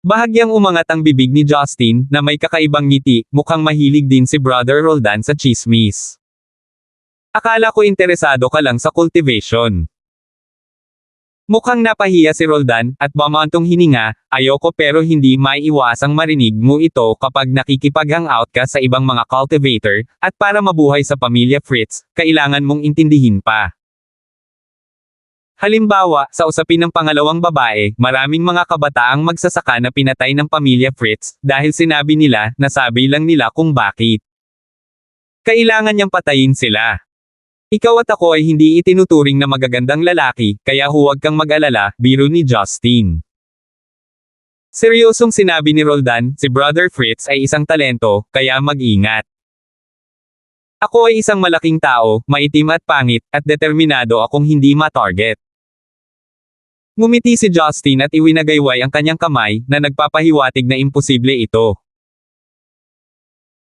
Bahagyang umangat ang bibig ni Justin, na may kakaibang ngiti, mukhang mahilig din si Brother Roldan sa chismis. Akala ko interesado ka lang sa cultivation. Mukhang napahiya si Roldan, at bamantong hininga, ayoko pero hindi maiiwasang marinig mo ito kapag nakikipag-hangout ka sa ibang mga cultivator, at para mabuhay sa pamilya Fritz, kailangan mong intindihin pa. Halimbawa, sa usapin ng pangalawang babae, maraming mga kabataang magsasaka na pinatay ng pamilya Fritz, dahil sinabi nila, nasabi lang nila kung bakit. Kailangan niyang patayin sila. Ikaw at ako ay hindi itinuturing na magagandang lalaki, kaya huwag kang mag-alala, biro ni Justin. Seryosong sinabi ni Roldan, si Brother Fritz ay isang talento, kaya mag-ingat. Ako ay isang malaking tao, maitim at pangit, at determinado akong hindi ma-target. Ngumiti si Justin at iwinagayway ang kanyang kamay, na nagpapahiwatig na imposible ito.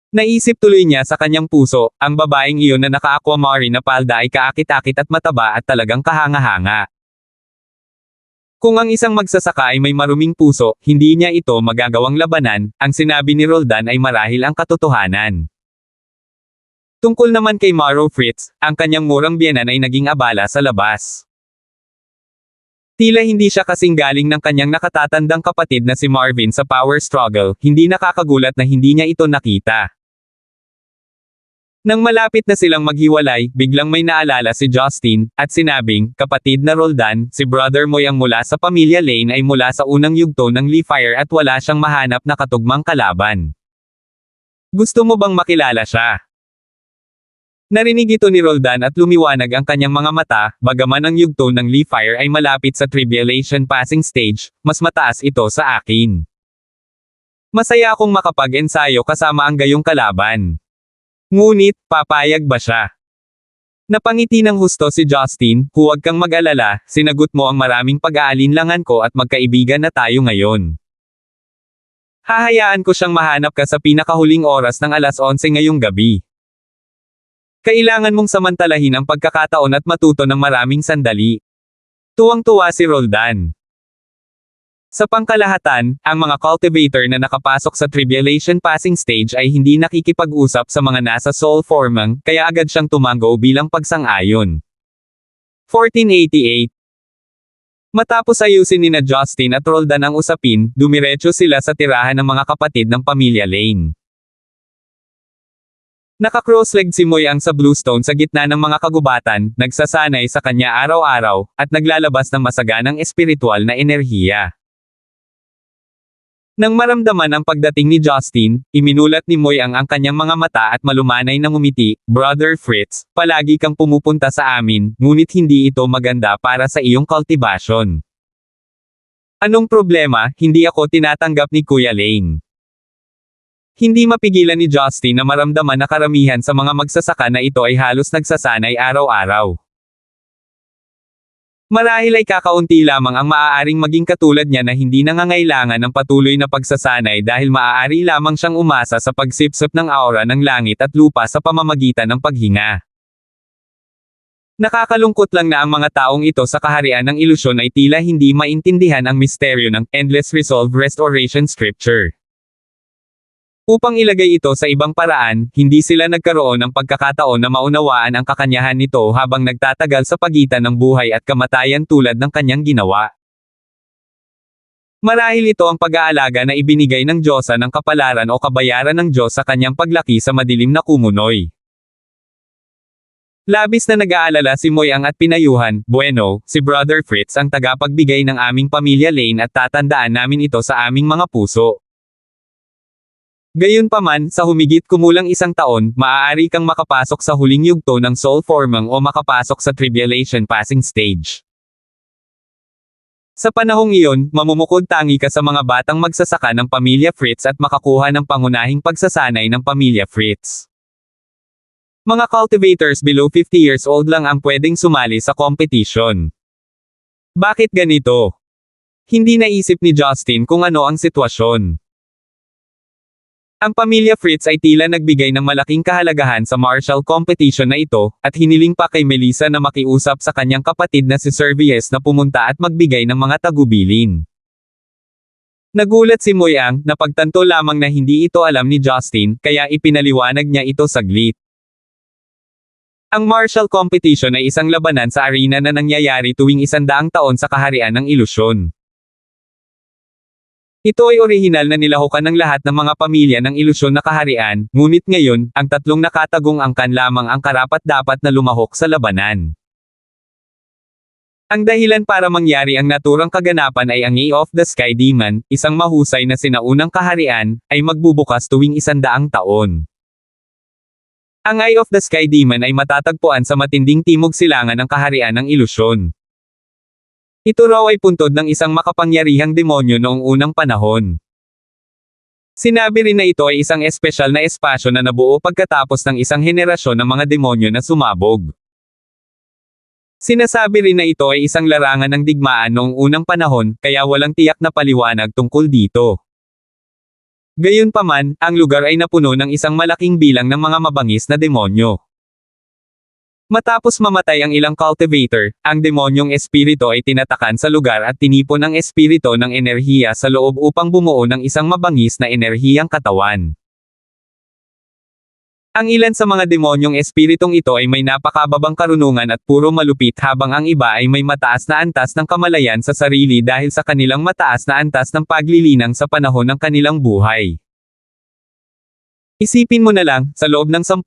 Naisip tuloy niya sa kanyang puso, ang babaeng iyon na naka-aquamarine na palda ay kaakit-akit at mataba at talagang kahanga-hanga. Kung ang isang magsasaka ay may maruming puso, hindi niya ito magagawang labanan, ang sinabi ni Roldan ay marahil ang katotohanan. Tungkol naman kay Maro Fritz, ang kanyang murang biyenan ay naging abala sa labas. Tila hindi siya kasing galing ng kanyang nakatatandang kapatid na si Marvin sa power struggle, hindi nakakagulat na hindi niya ito nakita. Nang malapit na silang maghiwalay, biglang may naalala si Justin, at sinabing, "Kapatid na Roldan, si Brother Moy ang mula sa pamilya Lane ay mula sa unang yugto ng Lee Fire at wala siyang mahanap na katugmang kalaban. Gusto mo bang makilala siya?" Narinig ito ni Roldan at lumiwanag ang kanyang mga mata, bagaman ang yugto ng Lee Fire ay malapit sa Tribulation Passing Stage, mas mataas ito sa akin. Masaya akong makapag-ensayo kasama ang gayong kalaban. Ngunit, papayag ba siya? Napangiti ng husto si Justin, "Huwag kang mag-alala, sinagot mo ang maraming pag-aalinlangan ko at magkaibigan na tayo ngayon. Hahayaan ko siyang mahanap ka sa pinakahuling oras ng 11:00 ngayong gabi. Kailangan mong samantalahin ang pagkakataon at matuto ng maraming sandali." Tuwang-tuwa si Roldan. Sa pangkalahatan, ang mga cultivator na nakapasok sa Tribulation Passing Stage ay hindi nakikipag-usap sa mga nasa Soul Formang, kaya agad siyang tumango bilang pagsang-ayon. 1488. Matapos ayusin nina Justin at Roldan ang usapin, dumiretso sila sa tirahan ng mga kapatid ng pamilya Lane. Naka-cross-legged si Moy ang sa Bluestone sa gitna ng mga kagubatan, nagsasanay sa kanya araw-araw, at naglalabas ng masaganang espiritual na enerhiya. Nang maramdaman ang pagdating ni Justin, iminulat ni Moy ang kanyang mga mata at malumanay na ngumiti, "Brother Fritz, palagi kang pumupunta sa amin, ngunit hindi ito maganda para sa iyong cultivation." "Anong problema, hindi ako tinatanggap ni Kuya Lane." Hindi mapigilan ni Justin na maramdaman na karamihan sa mga magsasaka na ito ay halos nagsasanay araw-araw. Marahil ay kakaunti lamang ang maaaring maging katulad niya na hindi nangangailangan ng patuloy na pagsasanay dahil maaari lamang siyang umasa sa pagsipsip ng aura ng langit at lupa sa pamamagitan ng paghinga. Nakakalungkot lang na ang mga taong ito sa kaharian ng ilusyon ay tila hindi maintindihan ang misteryo ng Endless Resolve Restoration Scripture. Upang ilagay ito sa ibang paraan, hindi sila nagkaroon ng pagkakataon na maunawaan ang kakanyahan nito habang nagtatagal sa pagitan ng buhay at kamatayan tulad ng kanyang ginawa. Marahil ito ang pag-aalaga na ibinigay ng Diyosa ng kapalaran o kabayaran ng Diyos sa kanyang paglaki sa madilim na kumunoy. Labis na nag-aalala si Moyang at pinayuhan, "Bueno, si Brother Fritz ang tagapagbigay ng aming pamilya Lane at tatandaan namin ito sa aming mga puso. Gayunpaman, sa humigit kumulang 1 taon, maaari kang makapasok sa huling yugto ng Soul Formang o makapasok sa Tribulation Passing Stage. Sa panahong iyon, mamumukod tangi ka sa mga batang magsasaka ng pamilya Fritz at makakuha ng pangunahing pagsasanay ng pamilya Fritz. Mga cultivators below 50 years old lang ang pwedeng sumali sa competition." Bakit ganito? Hindi naisip ni Justin kung ano ang sitwasyon. Ang pamilya Fritz ay tila nagbigay ng malaking kahalagahan sa martial competition na ito, at hiniling pa kay Melissa na makiusap sa kanyang kapatid na si Servius na pumunta at magbigay ng mga tagubilin. Nagulat si Moyang, napagtanto lamang na hindi ito alam ni Justin, kaya ipinaliwanag niya ito saglit. Ang martial competition ay isang labanan sa arena na nangyayari tuwing 100 taon sa kaharian ng ilusyon. Ito ay orihinal na nilahukan ng lahat ng mga pamilya ng ilusyon na kaharian, ngunit ngayon, ang 3 nakatagong angkan lamang ang karapat-dapat na lumahok sa labanan. Ang dahilan para mangyari ang naturang kaganapan ay ang Eye of the Sky Demon, isang mahusay na sinaunang kaharian, ay magbubukas tuwing 100 taon. Ang Eye of the Sky Demon ay matatagpuan sa matinding timog silangan ng kaharian ng ilusyon. Ito raw ay puntod ng isang makapangyarihang demonyo noong unang panahon. Sinabi rin na ito ay isang espesyal na espasyo na nabuo pagkatapos ng isang henerasyon ng mga demonyo na sumabog. Sinasabi rin na ito ay isang larangan ng digmaan noong unang panahon, kaya walang tiyak na paliwanag tungkol dito. Gayunpaman, ang lugar ay napuno ng isang malaking bilang ng mga mabangis na demonyo. Matapos mamatay ang ilang cultivator, ang demonyong espiritu ay tinatakan sa lugar at tinipon ang espiritu ng enerhiya sa loob upang bumuo ng isang mabangis na enerhiyang katawan. Ang ilan sa mga demonyong espiritong ito ay may napakababang karunungan at puro malupit habang ang iba ay may mataas na antas ng kamalayan sa sarili dahil sa kanilang mataas na antas ng paglilinang sa panahon ng kanilang buhay. Isipin mo na lang, sa loob ng 10,000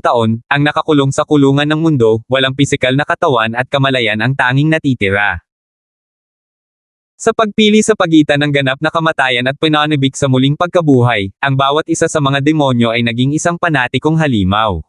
taon, ang nakakulong sa kulungan ng mundo, walang pisikal na katawan at kamalayan ang tanging natitira. Sa pagpili sa pagitan ng ganap na kamatayan at pananibik sa muling pagkabuhay, ang bawat isa sa mga demonyo ay naging isang panatikong halimaw.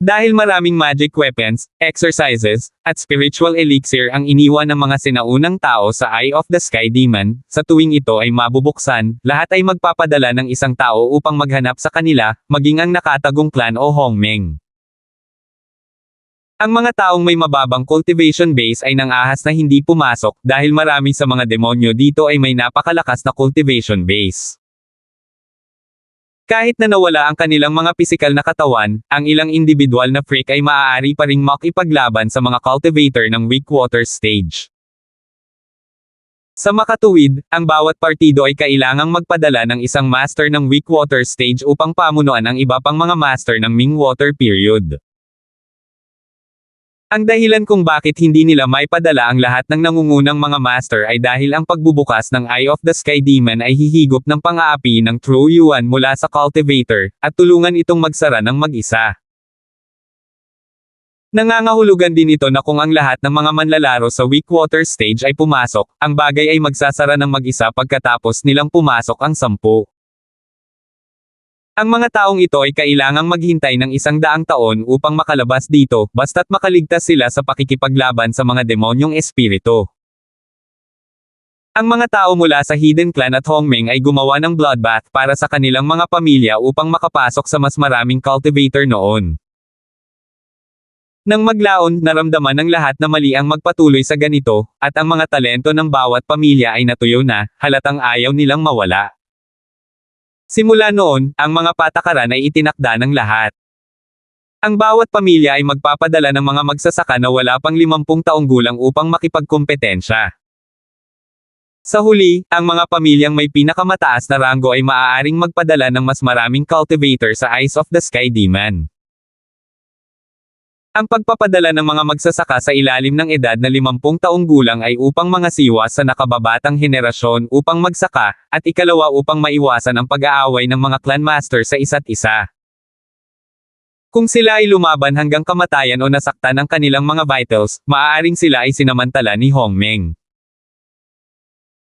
Dahil maraming magic weapons, exercises, at spiritual elixir ang iniwan ng mga sinaunang tao sa Eye of the Sky Demon, sa tuwing ito ay mabubuksan, lahat ay magpapadala ng isang tao upang maghanap sa kanila, maging ang nakatagong clan o Hongmeng. Ang mga taong may mababang cultivation base ay nangahas na hindi pumasok dahil marami sa mga demonyo dito ay may napakalakas na cultivation base. Kahit na nawala ang kanilang mga pisikal na katawan, ang ilang individual na freak ay maaari pa ring makipaglaban sa mga cultivator ng weak water stage. Sa makatuwid, ang bawat partido ay kailangang magpadala ng isang master ng weak water stage upang pamunuan ang iba pang mga master ng Ming water period. Ang dahilan kung bakit hindi nila maipadala ang lahat ng nangungunang mga master ay dahil ang pagbubukas ng Eye of the Sky Demon ay hihigop ng pang-aapi ng True Yuan mula sa cultivator, at tulungan itong magsara ng mag-isa. Nangangahulugan din ito na kung ang lahat ng mga manlalaro sa weak water stage ay pumasok, ang bagay ay magsasara ng mag-isa pagkatapos nilang pumasok ang 10. Ang mga taong ito ay kailangang maghintay ng 100 taon upang makalabas dito, basta't makaligtas sila sa pakikipaglaban sa mga demonyong espiritu. Ang mga tao mula sa Hidden Clan at Hongmeng ay gumawa ng bloodbath para sa kanilang mga pamilya upang makapasok sa mas maraming cultivator noon. Nang maglaon, naramdaman ng lahat na mali ang magpatuloy sa ganito, at ang mga talento ng bawat pamilya ay natuyo na, halatang ayaw nilang mawala. Simula noon, ang mga patakaran ay itinakda ng lahat. Ang bawat pamilya ay magpapadala ng mga magsasaka na wala pang 50 taong gulang upang makipagkompetensya. Sa huli, ang mga pamilyang may pinakamataas na ranggo ay maaaring magpadala ng mas maraming cultivator sa Eyes of the Sky Demon. Ang pagpapadala ng mga magsasaka sa ilalim ng edad na 50 taong gulang ay upang mga siwa sa nakababatang henerasyon upang magsaka, at ikalawa upang maiwasan ang pag-aaway ng mga clan master sa isa't isa. Kung sila ay lumaban hanggang kamatayan o nasaktan ang kanilang mga vitals, maaaring sila ay sinamantala ni Hongmeng.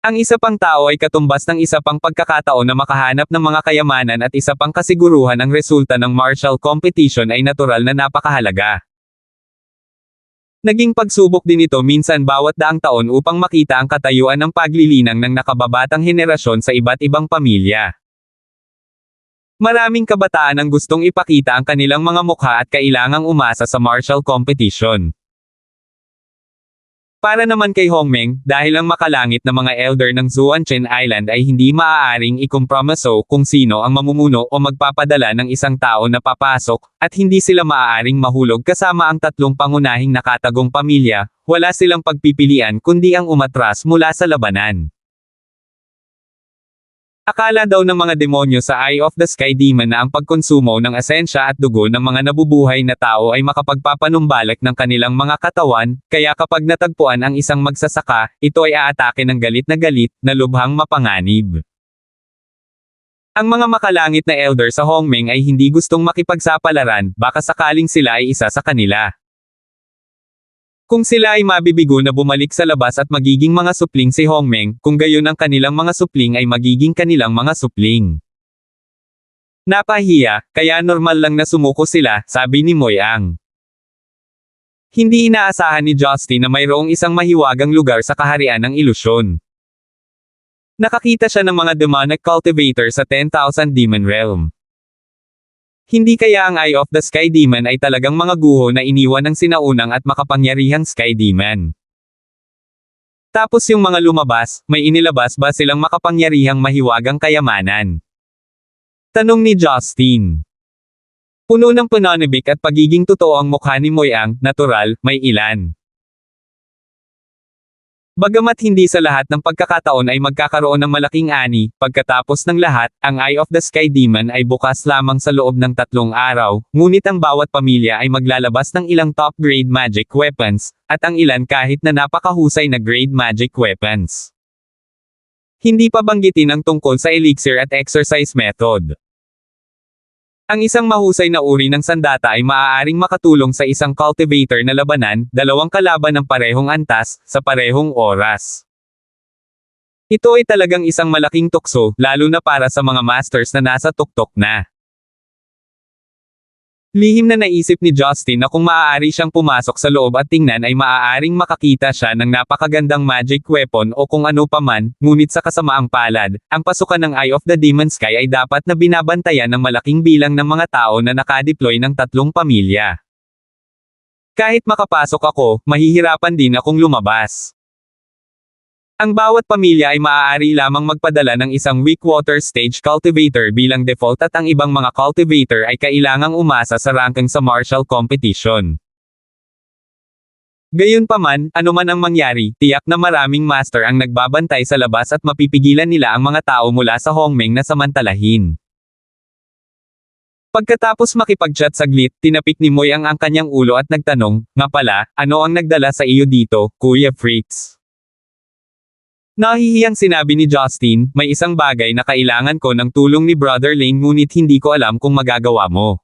Ang isa pang tao ay katumbas ng isa pang pagkakataon na makahanap ng mga kayamanan at isa pang kasiguruhan ang resulta ng martial competition ay natural na napakahalaga. Naging pagsubok din ito minsan bawat daang taon upang makita ang katayuan ng paglilinang ng nakababatang henerasyon sa iba't ibang pamilya. Maraming kabataan ang gustong ipakita ang kanilang mga mukha at kailangang umasa sa martial competition. Para naman kay Hongmeng, dahil ang makalangit na mga elder ng Zuanchen Island ay hindi maaaring ikompromiso kung sino ang mamumuno o magpapadala ng isang tao na papasok, at hindi sila maaaring mahulog kasama ang 3 pangunahing nakatagong pamilya, wala silang pagpipilian kundi ang umatras mula sa labanan. Akala daw ng mga demonyo sa Eye of the Sky Demon na ang pagkonsumo ng asensya at dugo ng mga nabubuhay na tao ay makapagpapanumbalik ng kanilang mga katawan, kaya kapag natagpuan ang isang magsasaka, ito ay aatake ng galit na lubhang mapanganib. Ang mga makalangit na elder sa Hongmeng ay hindi gustong makipagsapalaran, baka sakaling sila ay isa sa kanila. Kung sila ay mabibigo na bumalik sa labas at magiging mga supling si Hongmeng, kung gayon ang kanilang mga supling ay magiging kanilang mga supling. Napahiya, kaya normal lang na sumuko sila, sabi ni Moyang. Hindi inaasahan ni Justin na mayroong isang mahiwagang lugar sa kaharian ng ilusyon. Nakakita siya ng mga demonic cultivator sa 10,000 Demon Realm. Hindi kaya ang Eye of the Sky Demon ay talagang mga guho na iniwan ng sinaunang at makapangyarihang Sky Demon. Tapos yung mga lumabas, may inilabas ba silang makapangyarihang mahiwagang kayamanan? Tanong ni Justin. Puno ng pananibik at pagiging totoo ang mukha ni Moyang, natural, may ilan. Bagamat hindi sa lahat ng pagkakataon ay magkakaroon ng malaking ani, pagkatapos ng lahat, ang Eye of the Sky Demon ay bukas lamang sa loob ng 3 araw, ngunit ang bawat pamilya ay maglalabas ng ilang top-grade magic weapons, at ang ilan kahit na napakahusay na grade magic weapons. Hindi pa banggitin ang tungkol sa elixir at exercise method. Ang isang mahusay na uri ng sandata ay maaaring makatulong sa isang cultivator na labanan, dalawang kalaban ng parehong antas, sa parehong oras. Ito ay talagang isang malaking tukso, lalo na para sa mga masters na nasa tuktok na. Lihim na naisip ni Justin na kung maaari siyang pumasok sa loob at tingnan ay maaaring makakita siya ng napakagandang magic weapon o kung ano paman, ngunit sa kasamaang palad, ang pasukan ng Eye of the Demon Sky ay dapat na binabantayan ng malaking bilang ng mga tao na nakadeploy ng 3 pamilya. Kahit makapasok ako, mahihirapan din akong lumabas. Ang bawat pamilya ay maaari lamang magpadala ng isang weak water stage cultivator bilang default at ang ibang mga cultivator ay kailangang umasa sa ranking sa martial competition. Gayunpaman, anuman ang mangyari, tiyak na maraming master ang nagbabantay sa labas at mapipigilan nila ang mga tao mula sa Hongmeng na samantalahin. Pagkatapos makipag-chat saglit, tinapik ni Moy ang kanyang ulo at nagtanong, "Nga pala, ano ang nagdala sa iyo dito, Kuya Fritz?" Nahihiyang sinabi ni Justin, "May isang bagay na kailangan ko ng tulong ni Brother Lane ngunit hindi ko alam kung magagawa mo.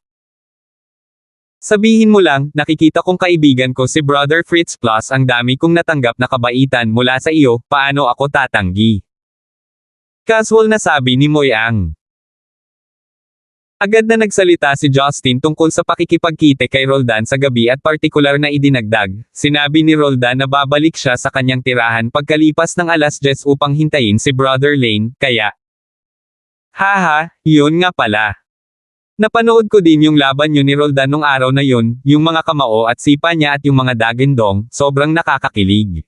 Sabihin mo lang, nakikita kong kaibigan ko si Brother Fritz plus ang dami kong natanggap na kabaitan mula sa iyo, paano ako tatanggi?" Casual na sabi ni Moy Ang. Agad na nagsalita si Justin tungkol sa pakikipagkite kay Roldan sa gabi at partikular na idinagdag. Sinabi ni Roldan na babalik siya sa kanyang tirahan pagkalipas ng 10:00 upang hintayin si Brother Lane, kaya... Haha, yun nga pala. Napanood ko din yung laban yun ni Roldan nung araw na yun, yung mga kamao at sipa niya at yung mga dagindong, sobrang nakakakilig.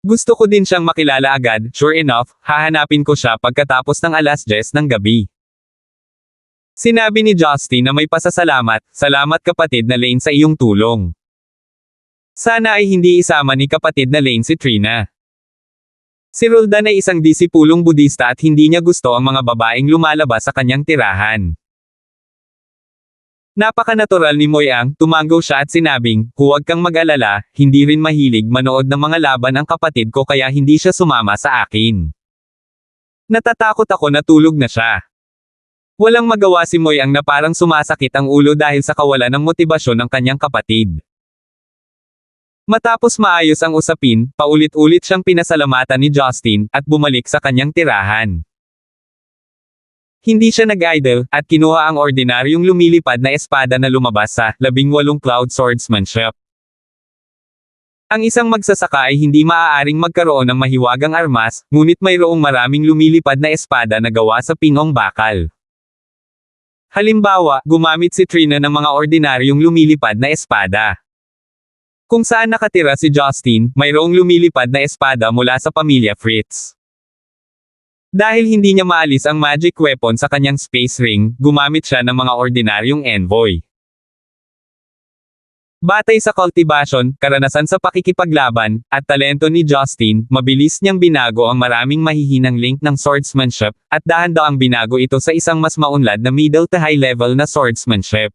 Gusto ko din siyang makilala agad, sure enough, hahanapin ko siya pagkatapos ng 10:00 ng gabi. Sinabi ni Justin na may pasasalamat, "Salamat kapatid na Lane sa iyong tulong. Sana ay hindi isama ni kapatid na Lane si Trina." Si Roldan ay isang disipulong Budista at hindi niya gusto ang mga babaeng lumalabas sa kanyang tirahan. Napaka-natural ni Moy Ang, tumango siya at sinabing, "Huwag kang mag-alala, hindi rin mahilig manood ng mga laban ang kapatid ko kaya hindi siya sumama sa akin. Natatakot ako na tulog na siya." Walang magawa si Moy Ang na parang sumasakit ang ulo dahil sa kawalan ng motibasyon ng kanyang kapatid. Matapos maayos ang usapin, paulit-ulit siyang pinasalamatan ni Justin, at bumalik sa kanyang tirahan. Hindi siya nag-idle, at kinuha ang ordinaryong lumilipad na espada na lumabas sa 18 Cloud Swordsmanship. Ang isang magsasaka ay hindi maaaring magkaroon ng mahiwagang armas, ngunit mayroong maraming lumilipad na espada na gawa sa pingong bakal. Halimbawa, gumamit si Trina ng mga ordinaryong lumilipad na espada. Kung saan nakatira si Justin, mayroong lumilipad na espada mula sa pamilya Fritz. Dahil hindi niya maalis ang magic weapon sa kanyang space ring, gumamit siya ng mga ordinaryong envoy. Batay sa cultivation, karanasan sa pakikipaglaban, at talento ni Justin, mabilis niyang binago ang maraming mahihinang link ng swordsmanship, at dahan-daang binago ito sa isang mas maunlad na middle to high level na swordsmanship.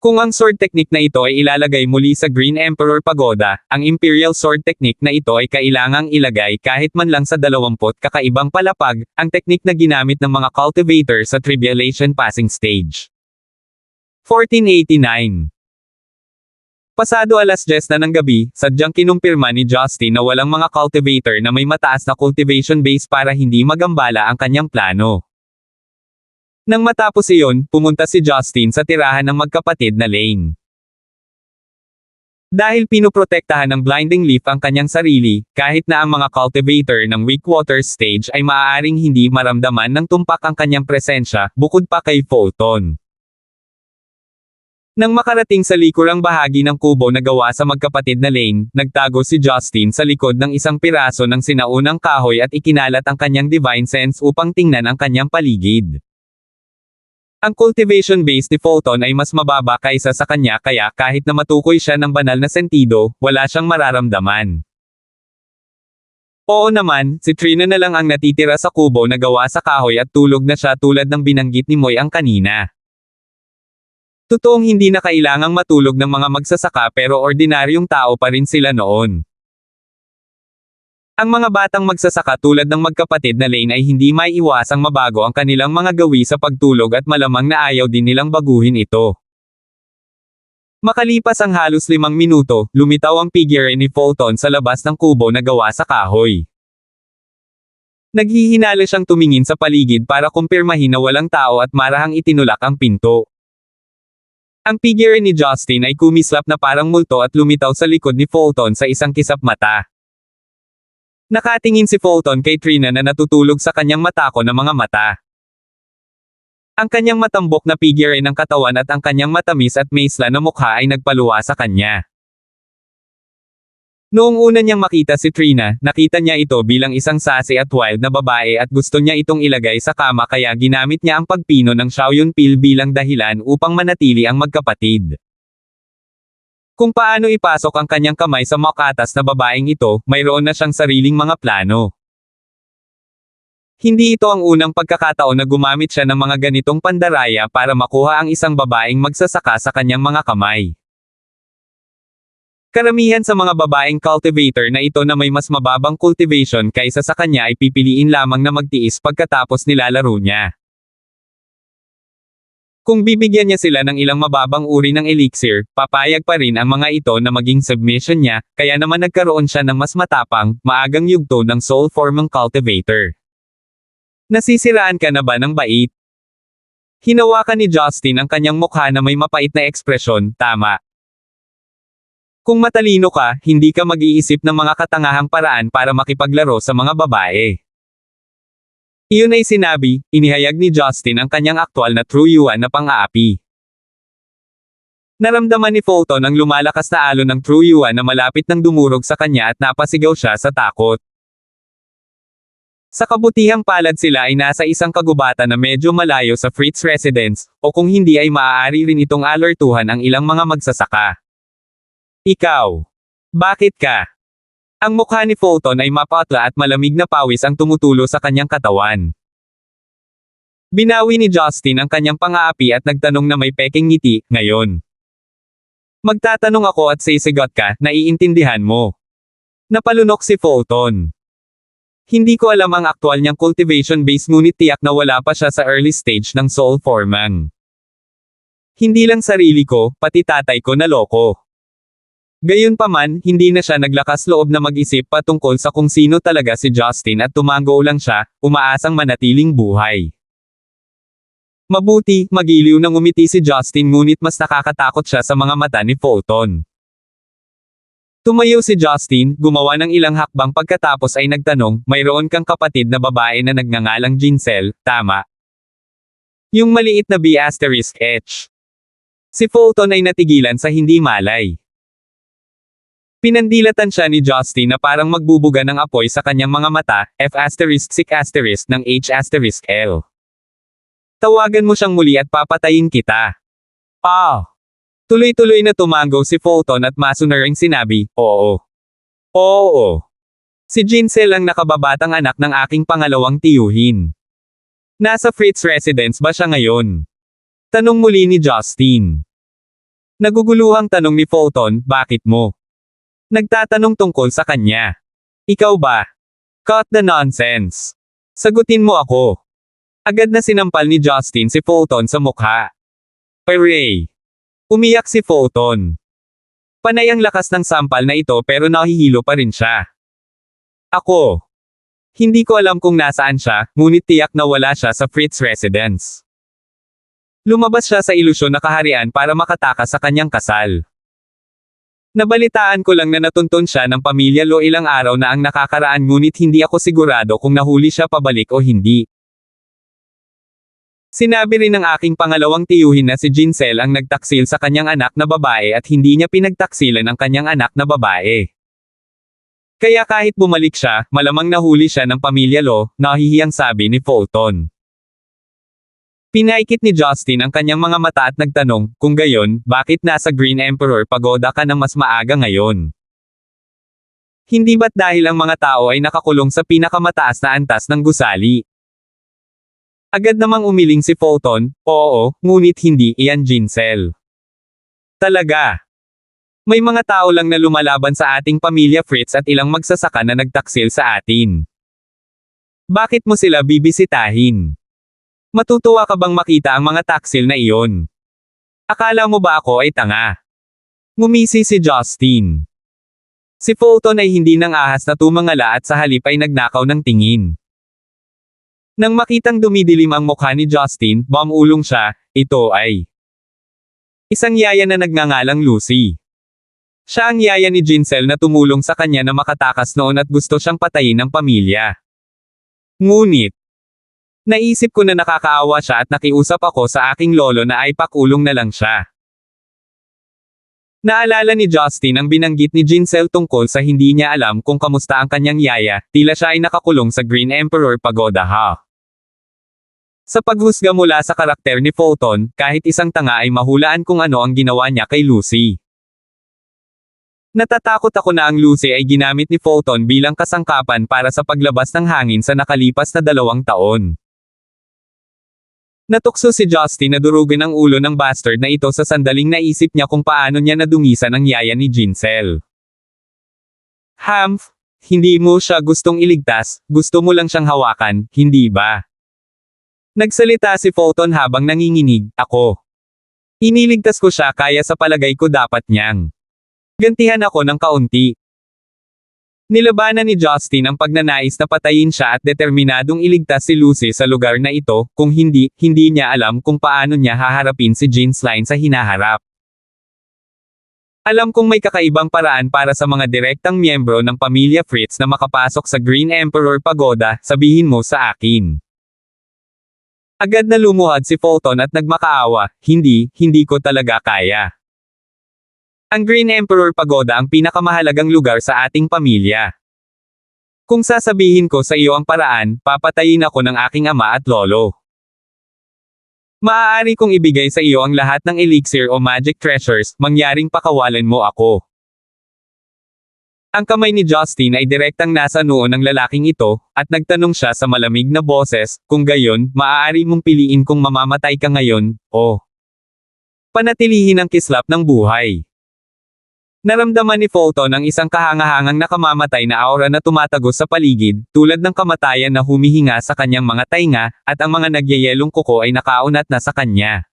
Kung ang sword technique na ito ay ilalagay muli sa Green Emperor Pagoda, ang Imperial Sword technique na ito ay kailangang ilagay kahit man lang sa 20 kakaibang palapag, ang technique na ginamit ng mga cultivator sa Tribulation Passing Stage. 1489. Pasado 10:00 na ng gabi, sadyang kinumpirma ni Justin na walang mga cultivator na may mataas na cultivation base para hindi magambala ang kanyang plano. Nang matapos iyon, pumunta si Justin sa tirahan ng magkapatid na Lane. Dahil pinoprotektahan ng Blinding Leaf ang kanyang sarili, kahit na ang mga cultivator ng Weak Water Stage ay maaaring hindi maramdaman ng tumpak ang kanyang presensya, bukod pa kay Fulton. Nang makarating sa likurang bahagi ng kubo na gawa sa magkapatid na Lane, nagtago si Justin sa likod ng isang piraso ng sinaunang kahoy at ikinalat ang kanyang divine sense upang tingnan ang kanyang paligid. Ang cultivation base ni Fulton ay mas mababa kaysa sa kanya kaya kahit na matukoy siya ng banal na sentido, wala siyang mararamdaman. Oo naman, si Trina na lang ang natitira sa kubo na gawa sa kahoy at tulog na siya tulad ng binanggit ni Moy Ang kanina. Totoong hindi na kailangang matulog ng mga magsasaka pero ordinaryong tao pa rin sila noon. Ang mga batang magsasaka tulad ng magkapatid na Lane ay hindi maiiwasang mabago ang kanilang mga gawi sa pagtulog at malamang na ayaw din nilang baguhin ito. Makalipas ang halos 5 minuto, lumitaw ang figure ni Fulton sa labas ng kubo na gawa sa kahoy. Naghihinala siyang tumingin sa paligid para kumpirmahin na walang tao at marahang itinulak ang pinto. Ang figure ni Justin ay kumislap na parang multo at lumitaw sa likod ni Fulton sa isang kisap mata. Nakatingin si Fulton kay Trina na natutulog sa kanyang matako na mga mata. Ang kanyang matambok na figure ng katawan at ang kanyang matamis at maisla na mukha ay nagpaluwa sa kanya. Noong una niyang makita si Trina, nakita niya ito bilang isang sassy at wild na babae at gusto niya itong ilagay sa kama kaya ginamit niya ang pagpino ng Shaoyun pill bilang dahilan upang manatili ang magkapatid. Kung paano ipasok ang kanyang kamay sa makatas na babaeng ito, mayroon na siyang sariling mga plano. Hindi ito ang unang pagkakataon na gumamit siya ng mga ganitong pandaraya para makuha ang isang babaeng magsasaka sa kanyang mga kamay. Karamihan sa mga babaeng cultivator na ito na may mas mababang cultivation kaysa sa kanya ay pipiliin lamang na magtiis pagkatapos nilalaro niya. Kung bibigyan niya sila ng ilang mababang uri ng elixir, papayag pa rin ang mga ito na maging submission niya, kaya naman nagkaroon siya ng mas matapang, maagang yugto ng soul forming cultivator. Nasisiraan ka na ba ng bait? Hinawakan ni Justin ang kanyang mukha na may mapait na ekspresyon, tama. Kung matalino ka, hindi ka mag-iisip ng mga katangahang paraan para makipaglaro sa mga babae. Iyon ay sinabi, inihayag ni Justin ang kanyang aktwal na true yuan na pang-aapi. Naramdaman ni Fulton ang lumalakas na alon ng true yuan na malapit nang dumurog sa kanya at napasigaw siya sa takot. Sa kabutihang palad sila ay nasa isang kagubatan na medyo malayo sa Fritz residence, o kung hindi ay maaari rin itong alertuhan ang ilang mga magsasaka. Ikaw. Bakit ka? Ang mukha ni Fulton ay mapatla at malamig na pawis ang tumutulo sa kanyang katawan. Binawi ni Justin ang kanyang pang-aapi at nagtanong na may peking ngiti, ngayon. Magtatanong ako at sisigot ka, naiintindihan mo. Napalunok si Fulton. Hindi ko alam ang aktwal niyang cultivation base ngunit tiyak na wala pa siya sa early stage ng soul forming. Hindi lang sarili ko, pati tatay ko naloko. Gayunpaman, hindi na siya naglakas loob na mag-isip patungkol sa kung sino talaga si Justin at tumango lang siya, umaasang manatiling buhay. Mabuti, magiliw nang umiti si Justin ngunit mas nakakatakot siya sa mga mata ni Fulton. Tumayo si Justin, gumawa ng ilang hakbang pagkatapos ay nagtanong, mayroon kang kapatid na babae na nagngangalang Jincel, tama? Yung maliit na B*H. Si Fulton ay natigilan sa hindi malay. Pinandilatan siya ni Justin na parang magbubuga ng apoy sa kanyang mga mata, F*** ng H***L. Tawagan mo siyang muli at papatayin kita. Tuloy-tuloy na tumango si Fulton at masunaring sinabi, oo. Oo. Si Jincel ang nakababatang anak ng aking pangalawang tiyuhin. Nasa Fritz residence ba siya ngayon? Tanong muli ni Justin. Naguguluhang tanong ni Fulton, bakit mo? Nagtatanong tungkol sa kanya. Ikaw ba? Cut the nonsense. Sagutin mo ako. Agad na sinampal ni Justin si Fulton sa mukha. Hooray! Umiyak si Fulton. Panay ang lakas ng sampal na ito pero nahihilo pa rin siya. Ako. Hindi ko alam kung nasaan siya, ngunit tiyak na wala siya sa Fritz residence. Lumabas siya sa ilusyon na kaharian para makatakas sa kanyang kasal. Nabalitaan ko lang na natuntun siya ng pamilya Lo ilang araw na ang nakakaraan ngunit hindi ako sigurado kung nahuli siya pabalik o hindi. Sinabi rin ng aking pangalawang tiyuhin na si Jincel ang nagtaksil sa kanyang anak na babae at hindi niya pinagtaksilan ang kanyang anak na babae. Kaya kahit bumalik siya, malamang nahuli siya ng pamilya Lo, nahihiyang sabi ni Fulton. Pinaikit ni Justin ang kanyang mga mata at nagtanong, kung gayon, bakit nasa Green Emperor Pagoda ka ng mas maaga ngayon? Hindi ba't dahil ang mga tao ay nakakulong sa pinakamataas na antas ng gusali? Agad namang umiling si Fulton, oo, ngunit hindi iyan Jincel. Talaga. May mga tao lang na lumalaban sa ating pamilya Fritz at ilang magsasaka na nagtaksil sa atin. Bakit mo sila bibisitahin? Matutuwa ka bang makita ang mga taksil na iyon? Akala mo ba ako ay tanga? Ngumisi si Justin. Si Fulton ay hindi nang ahas na tumangala at sa halip ay nagnakaw ng tingin. Nang makitang dumidilim ang mukha ni Justin, bumulong siya, ito ay isang yaya na nagngangalang Lucy. Siya ang yaya ni Jinsel na tumulong sa kanya na makatakas noon at gusto siyang patayin ng pamilya. Ngunit, naisip ko na nakakaawa siya at nakiusap ako sa aking lolo na ay pakulong na lang siya. Naalala ni Justin ang binanggit ni Jinsel tungkol sa hindi niya alam kung kamusta ang kanyang yaya, tila siya ay nakakulong sa Green Emperor Pagoda Hall. Sa paghusga mula sa karakter ni Fulton, kahit isang tanga ay mahulaan kung ano ang ginawa niya kay Lucy. Natatakot ako na ang Lucy ay ginamit ni Fulton bilang kasangkapan para sa paglabas ng hangin sa nakalipas na 2 taon. Natukso si Justin na durugin ang ulo ng bastard na ito sa sandaling naisip niya kung paano niya nadungisan ang yaya ni Jinsel. Humph, hindi mo siya gustong iligtas, gusto mo lang siyang hawakan, hindi ba? Nagsalita si Fulton habang nanginginig, ako. Iniligtas ko siya kaya sa palagay ko dapat niyang gantihan ako ng kaunti. Nilabanan ni Justin ang pagnanais na patayin siya at determinadong iligtas si Lucy sa lugar na ito, kung hindi niya alam kung paano niya haharapin si Jinsel sa hinaharap. Alam kong may kakaibang paraan para sa mga direktang miyembro ng pamilya Fritz na makapasok sa Green Emperor Pagoda, sabihin mo sa akin. Agad na lumuhad si Fulton at nagmakaawa, hindi ko talaga kaya. Ang Green Emperor Pagoda ang pinakamahalagang lugar sa ating pamilya. Kung sasabihin ko sa iyo ang paraan, papatayin ako ng aking ama at lolo. Maaari kong ibigay sa iyo ang lahat ng elixir o magic treasures, mangyaring pakawalan mo ako. Ang kamay ni Justin ay direktang nasa noo ng lalaking ito, at nagtanong siya sa malamig na boses, kung gayon, maaari mong piliin kung mamamatay ka ngayon, o panatilihin ang kislap ng buhay. Naramdaman ni Fulton ang isang kahangahangang nakamamatay na aura na tumatagos sa paligid, tulad ng kamatayan na humihinga sa kanyang mga tainga, at ang mga nagyayelong kuko ay nakaunat na sa kanya.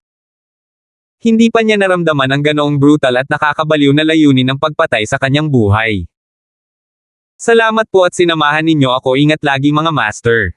Hindi pa niya naramdaman ang ganoong brutal at nakakabaliw na layunin ng pagpatay sa kanyang buhay. Salamat po at sinamahan ninyo ako, ingat lagi mga master.